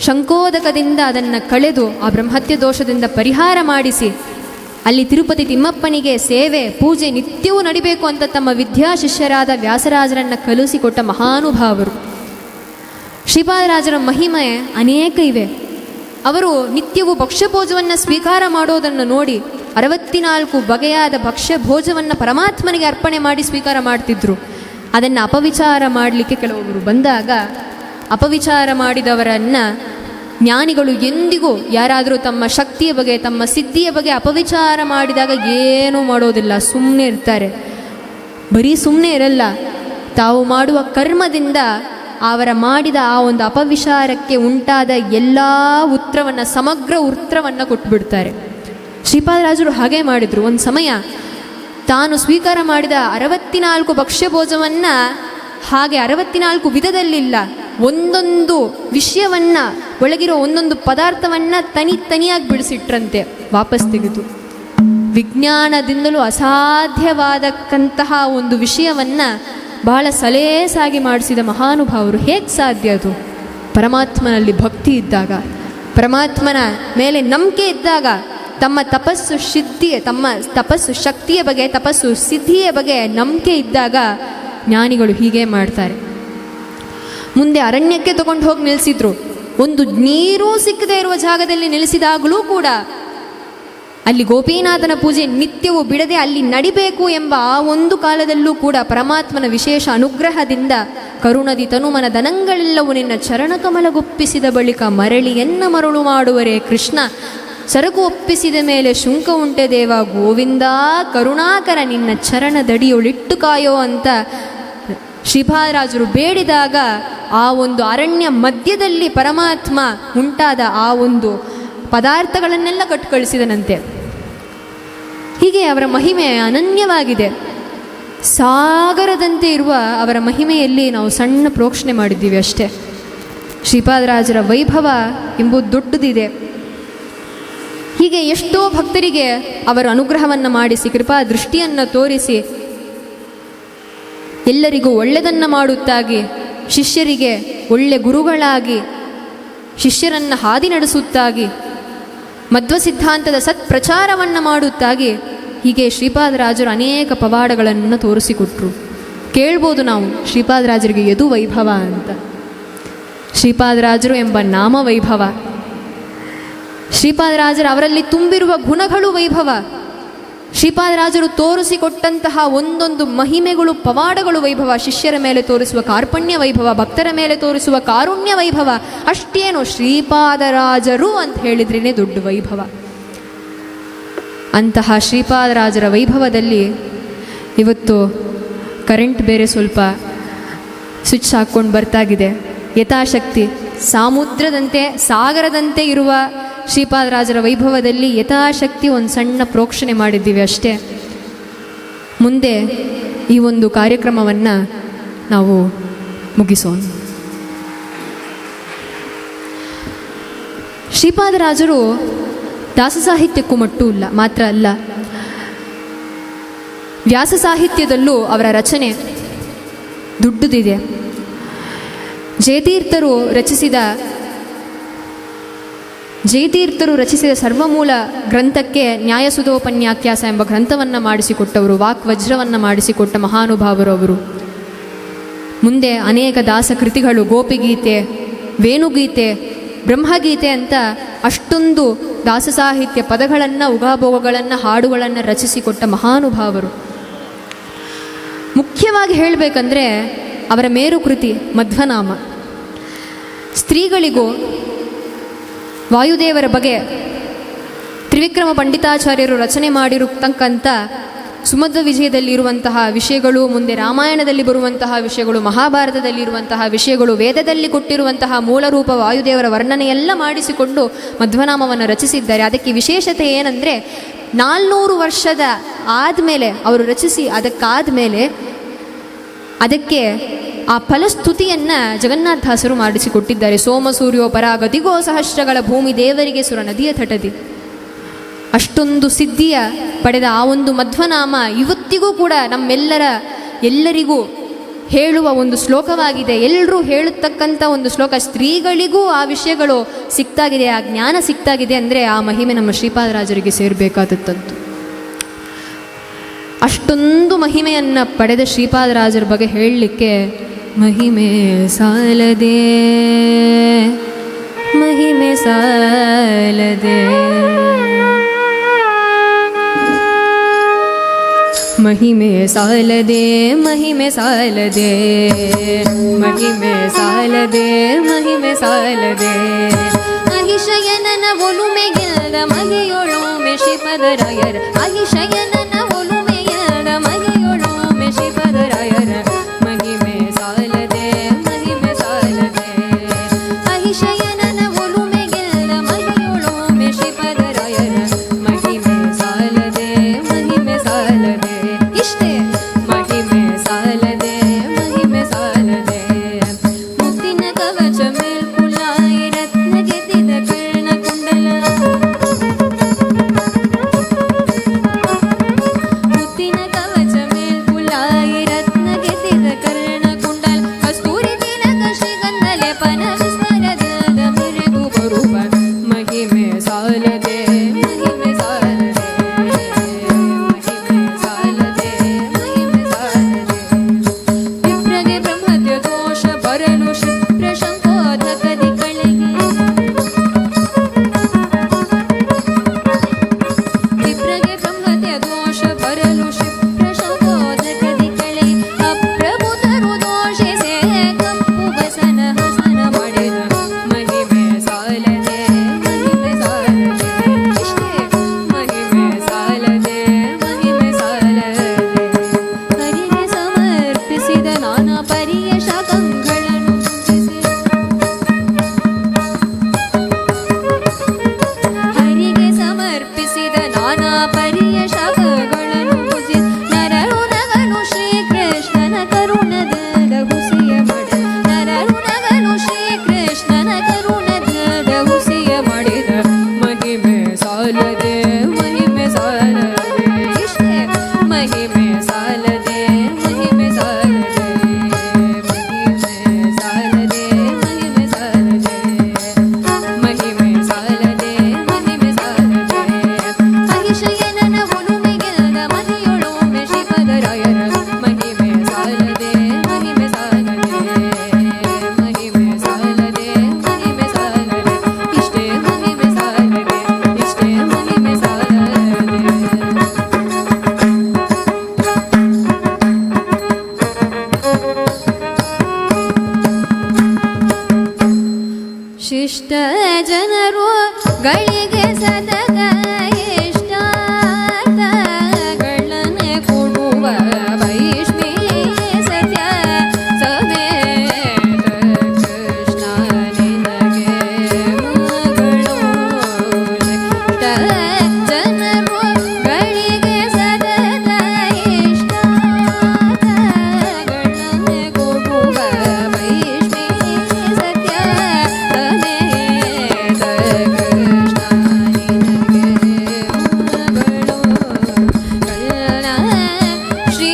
ಶಂಕೋದಕದಿಂದ ಅದನ್ನು ಕಳೆದು ಆ ಬ್ರಹ್ಮತ್ಯ ದೋಷದಿಂದ ಪರಿಹಾರ ಮಾಡಿಸಿ, ಅಲ್ಲಿ ತಿರುಪತಿ ತಿಮ್ಮಪ್ಪನಿಗೆ ಸೇವೆ ಪೂಜೆ ನಿತ್ಯವೂ ನಡಿಬೇಕು ಅಂತ ತಮ್ಮ ವಿದ್ಯಾಶಿಷ್ಯರಾದ ವ್ಯಾಸರಾಜರನ್ನು ಕಲಿಸಿಕೊಟ್ಟ ಮಹಾನುಭಾವರು. ಶ್ರೀಪಾದರಾಜರ ಮಹಿಮೆ ಅನೇಕ ಇವೆ. ಅವರು ನಿತ್ಯವೂ ಭಕ್ಷ್ಯ ಭೋಜವನ್ನು ಸ್ವೀಕಾರ ಮಾಡೋದನ್ನು ನೋಡಿ 64 ಬಗೆಯಾದ ಭಕ್ಷ್ಯ ಭೋಜವನ್ನು ಪರಮಾತ್ಮನಿಗೆ ಅರ್ಪಣೆ ಮಾಡಿ ಸ್ವೀಕಾರ ಮಾಡ್ತಿದ್ರು. ಅದನ್ನು ಅಪವಿಚಾರ ಮಾಡಲಿಕ್ಕೆ ಕೆಲವೊಬ್ಬರು ಬಂದಾಗ ಅಪವಿಚಾರ ಮಾಡಿದವರನ್ನು ಜ್ಞಾನಿಗಳು ಎಂದಿಗೂ ಯಾರಾದರೂ ತಮ್ಮ ಶಕ್ತಿಯ ಬಗ್ಗೆ ತಮ್ಮ ಸಿದ್ಧಿಯ ಬಗ್ಗೆ ಅಪವಿಚಾರ ಮಾಡಿದಾಗ ಏನೂ ಮಾಡೋದಿಲ್ಲ, ಸುಮ್ಮನೆ ಇರ್ತಾರೆ. ಬರೀ ಸುಮ್ಮನೆ ಇರಲ್ಲ, ತಾವು ಮಾಡುವ ಕರ್ಮದಿಂದ ಅವರ ಮಾಡಿದ ಆ ಒಂದು ಅಪವಿಚಾರಕ್ಕೆ ಉಂಟಾದ ಎಲ್ಲ ಉತ್ತರವನ್ನು, ಸಮಗ್ರ ಉತ್ತರವನ್ನು ಕೊಟ್ಬಿಡ್ತಾರೆ. ಶ್ರೀಪಾದರಾಜರು ಹಾಗೆ ಮಾಡಿದರು. ಒಂದು ಸಮಯ ತಾನು ಸ್ವೀಕಾರ ಮಾಡಿದ 64 ಭಕ್ಷ್ಯ ಭೋಜವನ್ನು ಹಾಗೆ 64 ವಿಧದಲ್ಲಿಲ್ಲ, ಒಂದೊಂದು ವಿಷಯವನ್ನು ಒಳಗಿರೋ ಒಂದೊಂದು ಪದಾರ್ಥವನ್ನು ತನಿಯಾಗಿ ಬಿಡಿಸಿಟ್ರಂತೆ, ವಾಪಸ್ ತೆಗೆದು. ವಿಜ್ಞಾನದಿಂದಲೂ ಅಸಾಧ್ಯವಾದಕ್ಕಂತಹ ಒಂದು ವಿಷಯವನ್ನು ಬಹಳ ಸಲೇಸಾಗಿ ಮಾಡಿಸಿದ ಮಹಾನುಭಾವರು. ಹೇಗೆ ಸಾಧ್ಯ ಅದು? ಪರಮಾತ್ಮನಲ್ಲಿ ಭಕ್ತಿ ಇದ್ದಾಗ, ಪರಮಾತ್ಮನ ಮೇಲೆ ನಂಬಿಕೆ ಇದ್ದಾಗ, ತಮ್ಮ ತಪಸ್ಸು ಶಕ್ತಿಯ ಬಗ್ಗೆ, ತಪಸ್ಸು ಸಿದ್ಧಿಯ ಬಗ್ಗೆ ನಂಬಿಕೆ ಇದ್ದಾಗ ಜ್ಞಾನಿಗಳು ಹೀಗೆ ಮಾಡ್ತಾರೆ. ಮುಂದೆ ಅರಣ್ಯಕ್ಕೆ ತಗೊಂಡು ಹೋಗಿ ನಿಲ್ಲಿಸಿದ್ರು. ಒಂದು ನೀರೂ ಸಿಕ್ಕದೇ ಇರುವ ಜಾಗದಲ್ಲಿ ನಿಲ್ಲಿಸಿದಾಗಲೂ ಕೂಡ ಅಲ್ಲಿ ಗೋಪೀನಾಥನ ಪೂಜೆ ನಿತ್ಯವೂ ಬಿಡದೆ ಅಲ್ಲಿ ನಡಿಬೇಕು ಎಂಬ ಆ ಒಂದು ಕಾಲದಲ್ಲೂ ಕೂಡ ಪರಮಾತ್ಮನ ವಿಶೇಷ ಅನುಗ್ರಹದಿಂದ ಕರುಣದಿ ತನುಮನ ದನಗಳೆಲ್ಲವೂ ನಿನ್ನ ಚರಣಕಮಲಗೊಪ್ಪಿಸಿದ ಬಳಿಕ ಮರಳಿಯನ್ನ ಮರಳು ಮಾಡುವರೇ ಕೃಷ್ಣ, ಸರಕು ಒಪ್ಪಿಸಿದ ಮೇಲೆ ಶುಂಕ ಉಂಟೆ ದೇವ ಗೋವಿಂದ ಕರುಣಾಕರ ನಿನ್ನ ಚರಣದಡಿಯೊಳಿಟ್ಟು ಕಾಯೋ ಅಂತ ಶ್ರೀಪಾದರಾಜರು ಬೇಡಿದಾಗ ಆ ಒಂದು ಅರಣ್ಯ ಮಧ್ಯದಲ್ಲಿ ಪರಮಾತ್ಮ ಉಂಟಾದ ಆ ಒಂದು ಪದಾರ್ಥಗಳನ್ನೆಲ್ಲ ಕಳಿಸಿದನಂತೆ. ಹೀಗೆ ಅವರ ಮಹಿಮೆ ಅನನ್ಯವಾಗಿದೆ. ಸಾಗರದಂತೆ ಇರುವ ಅವರ ಮಹಿಮೆಯಲ್ಲಿ ನಾವು ಸಣ್ಣ ಪ್ರೋಕ್ಷಣೆ ಮಾಡಿದ್ದೀವಿ ಅಷ್ಟೇ. ಶ್ರೀಪಾದರಾಜರ ವೈಭವ ಎಂಬುದು ದೊಡ್ಡದಿದೆ. ಹೀಗೆ ಎಷ್ಟೋ ಭಕ್ತರಿಗೆ ಅವರ ಅನುಗ್ರಹವನ್ನು ಮಾಡಿಸಿ, ಕೃಪಾ ದೃಷ್ಟಿಯನ್ನು ತೋರಿಸಿ, ಎಲ್ಲರಿಗೂ ಒಳ್ಳೆಯದನ್ನು ಮಾಡುತ್ತಾಗಿ, ಶಿಷ್ಯರಿಗೆ ಒಳ್ಳೆ ಗುರುಗಳಾಗಿ, ಶಿಷ್ಯರನ್ನು ಹಾದಿ ನಡೆಸುತ್ತಾಗಿ, ಮಧ್ವ ಸಿದ್ಧಾಂತದ ಸತ್ಪ್ರಚಾರವನ್ನು ಮಾಡುತ್ತಾಗಿ, ಹೀಗೆ ಶ್ರೀಪಾದರಾಜರು ಅನೇಕ ಪವಾಡಗಳನ್ನು ತೋರಿಸಿಕೊಟ್ರು. ಕೇಳ್ಬೋದು ನಾವು ಶ್ರೀಪಾದರಾಜರಿಗೆ ಯದು ವೈಭವ ಅಂತ. ಶ್ರೀಪಾದರಾಜರು ಎಂಬ ನಾಮ ವೈಭವ, ಶ್ರೀಪಾದರಾಜರು ಅವರಲ್ಲಿ ತುಂಬಿರುವ ಗುಣಗಳು ವೈಭವ, ಶ್ರೀಪಾದರಾಜರು ತೋರಿಸಿಕೊಟ್ಟಂತಹ ಒಂದೊಂದು ಮಹಿಮೆಗಳು ಪವಾಡಗಳು ವೈಭವ, ಶಿಷ್ಯರ ಮೇಲೆ ತೋರಿಸುವ ಕಾರ್ಪಣ್ಯ ವೈಭವ, ಭಕ್ತರ ಮೇಲೆ ತೋರಿಸುವ ಕಾರುಣ್ಯ ವೈಭವ. ಅಷ್ಟೇನು ಶ್ರೀಪಾದರಾಜರು ಅಂತ ಹೇಳಿದ್ರೇ ದೊಡ್ಡ ವೈಭವ. ಅಂತಹ ಶ್ರೀಪಾದರಾಜರ ವೈಭವದಲ್ಲಿ ಇವತ್ತು ಕರೆಂಟ್ ಬೇರೆ ಸ್ವಲ್ಪ ಸ್ವಿಚ್ ಹಾಕ್ಕೊಂಡು ಬರ್ತಾಗಿದೆ. ಯಥಾಶಕ್ತಿ ಸಮುದ್ರದಂತೆ ಸಾಗರದಂತೆ ಇರುವ ಶ್ರೀಪಾದರಾಜರ ವೈಭವದಲ್ಲಿ ಯಥಾಶಕ್ತಿ ಒಂದು ಸಣ್ಣ ಪ್ರೋಕ್ಷಣೆ ಮಾಡಿದ್ದೀವಿ ಅಷ್ಟೇ. ಮುಂದೆ ಈ ಒಂದು ಕಾರ್ಯಕ್ರಮವನ್ನು ನಾವು ಮುಗಿಸೋಣ. ಶ್ರೀಪಾದರಾಜರು ದಾಸ ಸಾಹಿತ್ಯಕ್ಕೂ ಮಟ್ಟು ಇಲ್ಲ ಮಾತ್ರ ಅಲ್ಲ, ವ್ಯಾಸ ಸಾಹಿತ್ಯದಲ್ಲೂ ಅವರ ರಚನೆ ದೊಡ್ಡದಿದೆ. ಜಯತೀರ್ಥರು ರಚಿಸಿದ ಸರ್ವಮೂಲ ಗ್ರಂಥಕ್ಕೆ ನ್ಯಾಯಸುಧೋಪನ್ಯಾಖ್ಯಾಸ ಎಂಬ ಗ್ರಂಥವನ್ನು ಮಾಡಿಸಿಕೊಟ್ಟವರು, ವಾಕ್ವಜ್ರವನ್ನು ಮಾಡಿಸಿಕೊಟ್ಟ ಮಹಾನುಭಾವರು ಅವರು. ಮುಂದೆ ಅನೇಕ ದಾಸಕೃತಿಗಳು, ಗೋಪಿಗೀತೆ, ವೇಣುಗೀತೆ, ಬ್ರಹ್ಮಗೀತೆ ಅಂತ ಅಷ್ಟೊಂದು ದಾಸ ಸಾಹಿತ್ಯ ಪದಗಳನ್ನು, ಉಗಾಭೋಗಗಳನ್ನು, ಹಾಡುಗಳನ್ನು ರಚಿಸಿಕೊಟ್ಟ ಮಹಾನುಭಾವರು. ಮುಖ್ಯವಾಗಿ ಹೇಳಬೇಕಂದ್ರೆ ಅವರ ಮೇರುಕೃತಿ ಮಧ್ವನಾಮ. ಸ್ತ್ರೀಗಳಿಗೂ ವಾಯುದೇವರ ಬಗ್ಗೆ ತ್ರಿವಿಕ್ರಮ ಪಂಡಿತಾಚಾರ್ಯರು ರಚನೆ ಮಾಡಿರತಕ್ಕಂಥ ಸುಮಧ್ವ ವಿಜಯದಲ್ಲಿರುವಂತಹ ವಿಷಯಗಳು, ಮುಂದೆ ರಾಮಾಯಣದಲ್ಲಿ ಬರುವಂತಹ ವಿಷಯಗಳು, ಮಹಾಭಾರತದಲ್ಲಿರುವಂತಹ ವಿಷಯಗಳು, ವೇದದಲ್ಲಿ ಕೊಟ್ಟಿರುವಂತಹ ಮೂಲರೂಪ ವಾಯುದೇವರ ವರ್ಣನೆಯೆಲ್ಲ ಮಾಡಿಸಿಕೊಂಡು ಮಧ್ವನಾಮವನ್ನು ರಚಿಸಿದ್ದಾರೆ. ಅದಕ್ಕೆ ವಿಶೇಷತೆ ಏನಂದರೆ 400 ವರ್ಷದ ಆದಮೇಲೆ ಅವರು ರಚಿಸಿ ಅದಕ್ಕಾದಮೇಲೆ ಅದಕ್ಕೆ ಆ ಫಲಸ್ತುತಿಯನ್ನು ಜಗನ್ನಾಥದಾಸರು ಮಾಡಿಸಿಕೊಟ್ಟಿದ್ದಾರೆ. ಸೋಮ ಸೂರ್ಯೋಪರ ಗತಿಗೋ ಸಹಸ್ರಗಳ ಭೂಮಿ ದೇವರಿಗೆ ಸುರ ನದಿಯ ತಟದಿ. ಅಷ್ಟೊಂದು ಸಿದ್ಧಿಯ ಪಡೆದ ಆ ಒಂದು ಮಧ್ವನಾಮ ಇವತ್ತಿಗೂ ಕೂಡ ಎಲ್ಲರಿಗೂ ಹೇಳುವ ಒಂದು ಶ್ಲೋಕವಾಗಿದೆ. ಎಲ್ಲರೂ ಹೇಳತಕ್ಕಂಥ ಒಂದು ಶ್ಲೋಕ. ಸ್ತ್ರೀಗಳಿಗೂ ಆ ವಿಷಯಗಳು ಸಿಕ್ತಾಗಿದೆ, ಆ ಜ್ಞಾನ ಸಿಕ್ತಾಗಿದೆ ಅಂದರೆ ಆ ಮಹಿಮೆ ನಮ್ಮ ಶ್ರೀಪಾದರಾಜರಿಗೆ ಸೇರಬೇಕಾದತ್ತಂತು. ಅಷ್ಟೊಂದು ಮಹಿಮೆಯನ್ನು ಪಡೆದ ಶ್ರೀಪಾದರಾಜರ ಬಗ್ಗೆ ಹೇಳಲಿಕ್ಕೆ ಮಹಿಮೆ ಸಾಲದೆ, ಮಹಿಮೆ ಸಾಲದೆ, ಮಹಿಮೆ ಸಾಲದೆ, ಮಹಿಮೆ ಸಾಲದೆ, ಮಹಿಮೆ ಸಾಲದೆ, ಮಹಿಮೆ ಸಾಲದೆ. ಅಹಿಶಯನನ ಒಲುಮೆಗೆಲ್ಲ ಮಹಿಯೊಳು ಶ್ರೀಪಾದರಾಯರ, ಅಹಿಶಯನನ ಒಲುಮೆಗೆಲ್ಲ ಮಹಿಯೊಳು ಶ್ರೀಪಾದರಾಯರ. ಮಹಿಮೆ ಸಾಲದೆ, ಮಹಿಮೆ ಸಾಲದೆ, ಅಹಿಶಯನನ ಒಲುಮೆಗೆಲ್ಲ ಮಹಿಯೊಳು ಶ್ರೀಪಾದರಾಯರ. ಮಹಿಮೆ ಸಾಲದೆ, ಮಹಿಮೆ ಸಾಲದೆ, ಇಷ್ಟೇ ಮಹಿಮೆ ಸಾಲದೆ, ಮಹಿಮೆ ಸಾಲದೆ. ಮುತ್ತಿನ ಕವಚ ಮೇಲ್ಕುಲಾಯಿ ರತ್ನ ಗೆದ್ದಿದ ಕರ್ಣ ಕುಂಡಲ, ಮುತ್ತಿನ ಕವಚ ಮೇಲ್ಕುಲಾಯಿ ರತ್ನ ಗೆದ್ದಿದ ಕರ್ಣ ಕುಂಡಲ. ಕಸ್ತೂರಿ ತಿಲಕ ಶ್ರೀಗಂಧಲೆ ಪನ ವಿಸ್ಮರದಿಂದ ಮೆರೆದು ಬರುವ. ಮಹಿಮೆ ಸಾಲದೆ, ಮಹಿಮೆ ಸಾಲದೆ, ಮಹಿಮೆ ಸಾಲದೆ, ಮಹಿಮೆ ಸಾಲದೆ. ವಿಪ್ರಗೆ ಬ್ರಹ್ಮತ್ಯ ದೋಷ ಬರಲು ಶುಭ್ರ ಶಂಕೋಧಕದಿ ಕಳೆಗೆ, ವಿಪ್ರಗೆ ಬ್ರಹ್ಮತ್ಯ ದೋಷ ಬರಲು ಶುಭ್ರ ಶಂಕೋಧಕದಿ ಕಳೆಗೆ. ಅಪ್ರಭುತರು ದೋಷಿಸೆ ಕಪ್ಪು ಬಸನ ಹಸನ ಮಾಡಿದ. ಮಹಿಮೆ ಸಾಲದೆ, ಮಹಿಮೆ ಸಾಲದೆ, ಇಷ್ಟೇ ಮಹಿಮೆ ಸಾಲದೆ, ಮಹಿಮೆ ಸಾಲದೆ. ಹರಿಗೆ ಸಮರ್ಪಿಸಿದ ನಾನಾ ಪರಿಯ ಶಾಖಗಳನ್ನು ಪೂಜಿಸಿ, ಹರಿಗೆ ಸಮರ್ಪಿಸಿದ ನಾನಾ ಪರಿಯ ಶಾಖಗಳನ್ನು ಪೂಜಿಸಿ. ನರರು ನಗನು ಶ್ರೀಕೃಷ್ಣನ ಕರುಣದ ಹುಸಿಯ ಮಾಡಿದ, ನರರು ನಗನು ಶ್ರೀಕೃಷ್ಣನ ಕರುಣದ ಹುಸಿಯ ಮಾಡಿದ. ಮಹಿಮೆ ಸಾಲದೆ, ಮಹಿಮೆ ಸಾಲದೆ, ಇಷ್ಟೇ ಮಹಿಮೆ ಸಾಲದೆ, ಮಹಿಮೆ ಸಾಲದೆ, ಮಹಿಮೆ ಸಾಲದೆ, ಮಹಿಮೆ ಸಾಲದೆ, ಮಹಿಮೆ ಸಾಲದೆ, ಮಹಿಮೆ ಸಾಲದೆ. ಅಹಿಶಯನನ ಒಲುಮೆಗೆಲ್ಲ ಮಹಿಯೊಳು ಶ್ರೀಪಾದರಾಯರ. ಮಹಿಮೆ ಸಾಲದೆ, ಮಹಿಮೆ ಸಾಲದೆ, ಮಹಿಮೆ ಸಾಲದೆ, ಮಹಿಮೆ ಸಾಲದೆ, ಇಷ್ಟೇ ಮಹಿಮೆ ಸಾಲದೆ, ಇಷ್ಟೇ ಮಹಿಮೆ ಸಾಲದೆ. ಶಿಷ್ಟ ಜನರು ಗಳಿಗೆ ಸತತ ಇಷ್ಟಾರ್ಥಗಳನ್ನೇ ಕೊಡುವ ವೈಷ್ಣಿ ಸತ್ಯ ಸಮೇತ ಕೃಷ್ಣ ನಿನಗೆ ಮಗಳು. ಶಿಷ್ಟ ಜನರು ಗಳಿಗೆ ಸತತ ಇಷ್ಟಾರ್ಥಗಳನ್ನೇ ಕೊಡುವ ವೈಷ್ಣಿ ಸತ್ಯ ಸಮೇತ ಕೃಷ್ಣ ನಿನಗೆ ಮಗಳು. ಕಲ್ಲ ಶ್ರೀ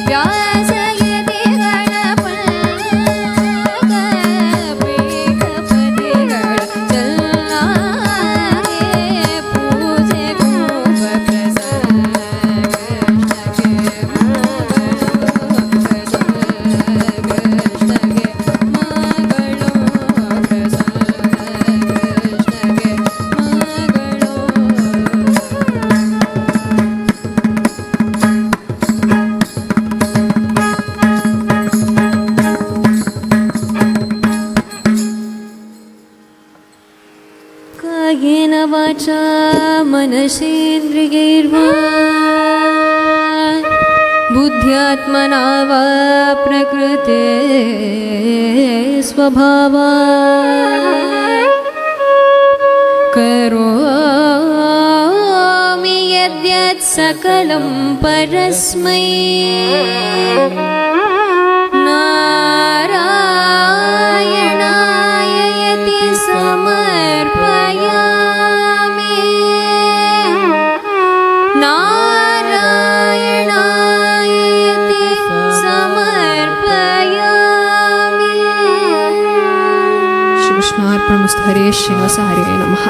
ವ್ಯಾಸಯತಿಗಳ ಪಲ್ಲಕ ಪೀಠಪತಿಗಳ ಚಲ್ಲಾಗೆ ಪೂಜೆ ಕೂಪ ಪ್ರಸನ್ನ ಕೃಷ್ಣಗೆ ಮಗಳು. ಪ್ರಸನ್ನ ಕೃಷ್ಣಗೆ ಮಗಳು, ಪ್ರಸನ್ನ ಕೃಷ್ಣಗೆ ಮಗಳು. ಕಾಯೇನ ವಾಚಾ ಮನಸೇಂದ್ರಿಯೈರ್ವಾ ಬುದ್ಧ್ಯಾತ್ಮನಾ ವಾ ಪ್ರಕೃತೆ ಸ್ವಭಾವಾತ್ ಕರೋಮಿ ಯತ್ यद्यत् सकलं परस्मै नारायणायति समर्पयामि नारायणायति समर्पयामि श्रीकृष्णार्पणमस्तु हरे श्रीनिवास हरे नमः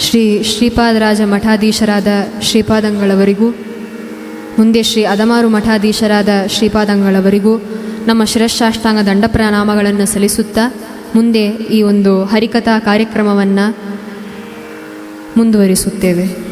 ಶ್ರೀ ಶ್ರೀಪಾದರಾಜ ಮಠಾಧೀಶರಾದ ಶ್ರೀಪಾದಂಗಳವರಿಗೂ ಮುಂದೆ ಶ್ರೀ ಅದಮಾರು ಮಠಾಧೀಶರಾದ ಶ್ರೀಪಾದಂಗಳವರಿಗೂ ನಮ್ಮ ಶಿರಶ್ಶಾಷ್ಟಾಂಗ ದಂಡಪ್ರಣಾಮಗಳನ್ನು ಸಲ್ಲಿಸುತ್ತಾ ಮುಂದೆ ಈ ಒಂದು ಹರಿಕಥಾ ಕಾರ್ಯಕ್ರಮವನ್ನು ಮುಂದುವರಿಸುತ್ತೇವೆ.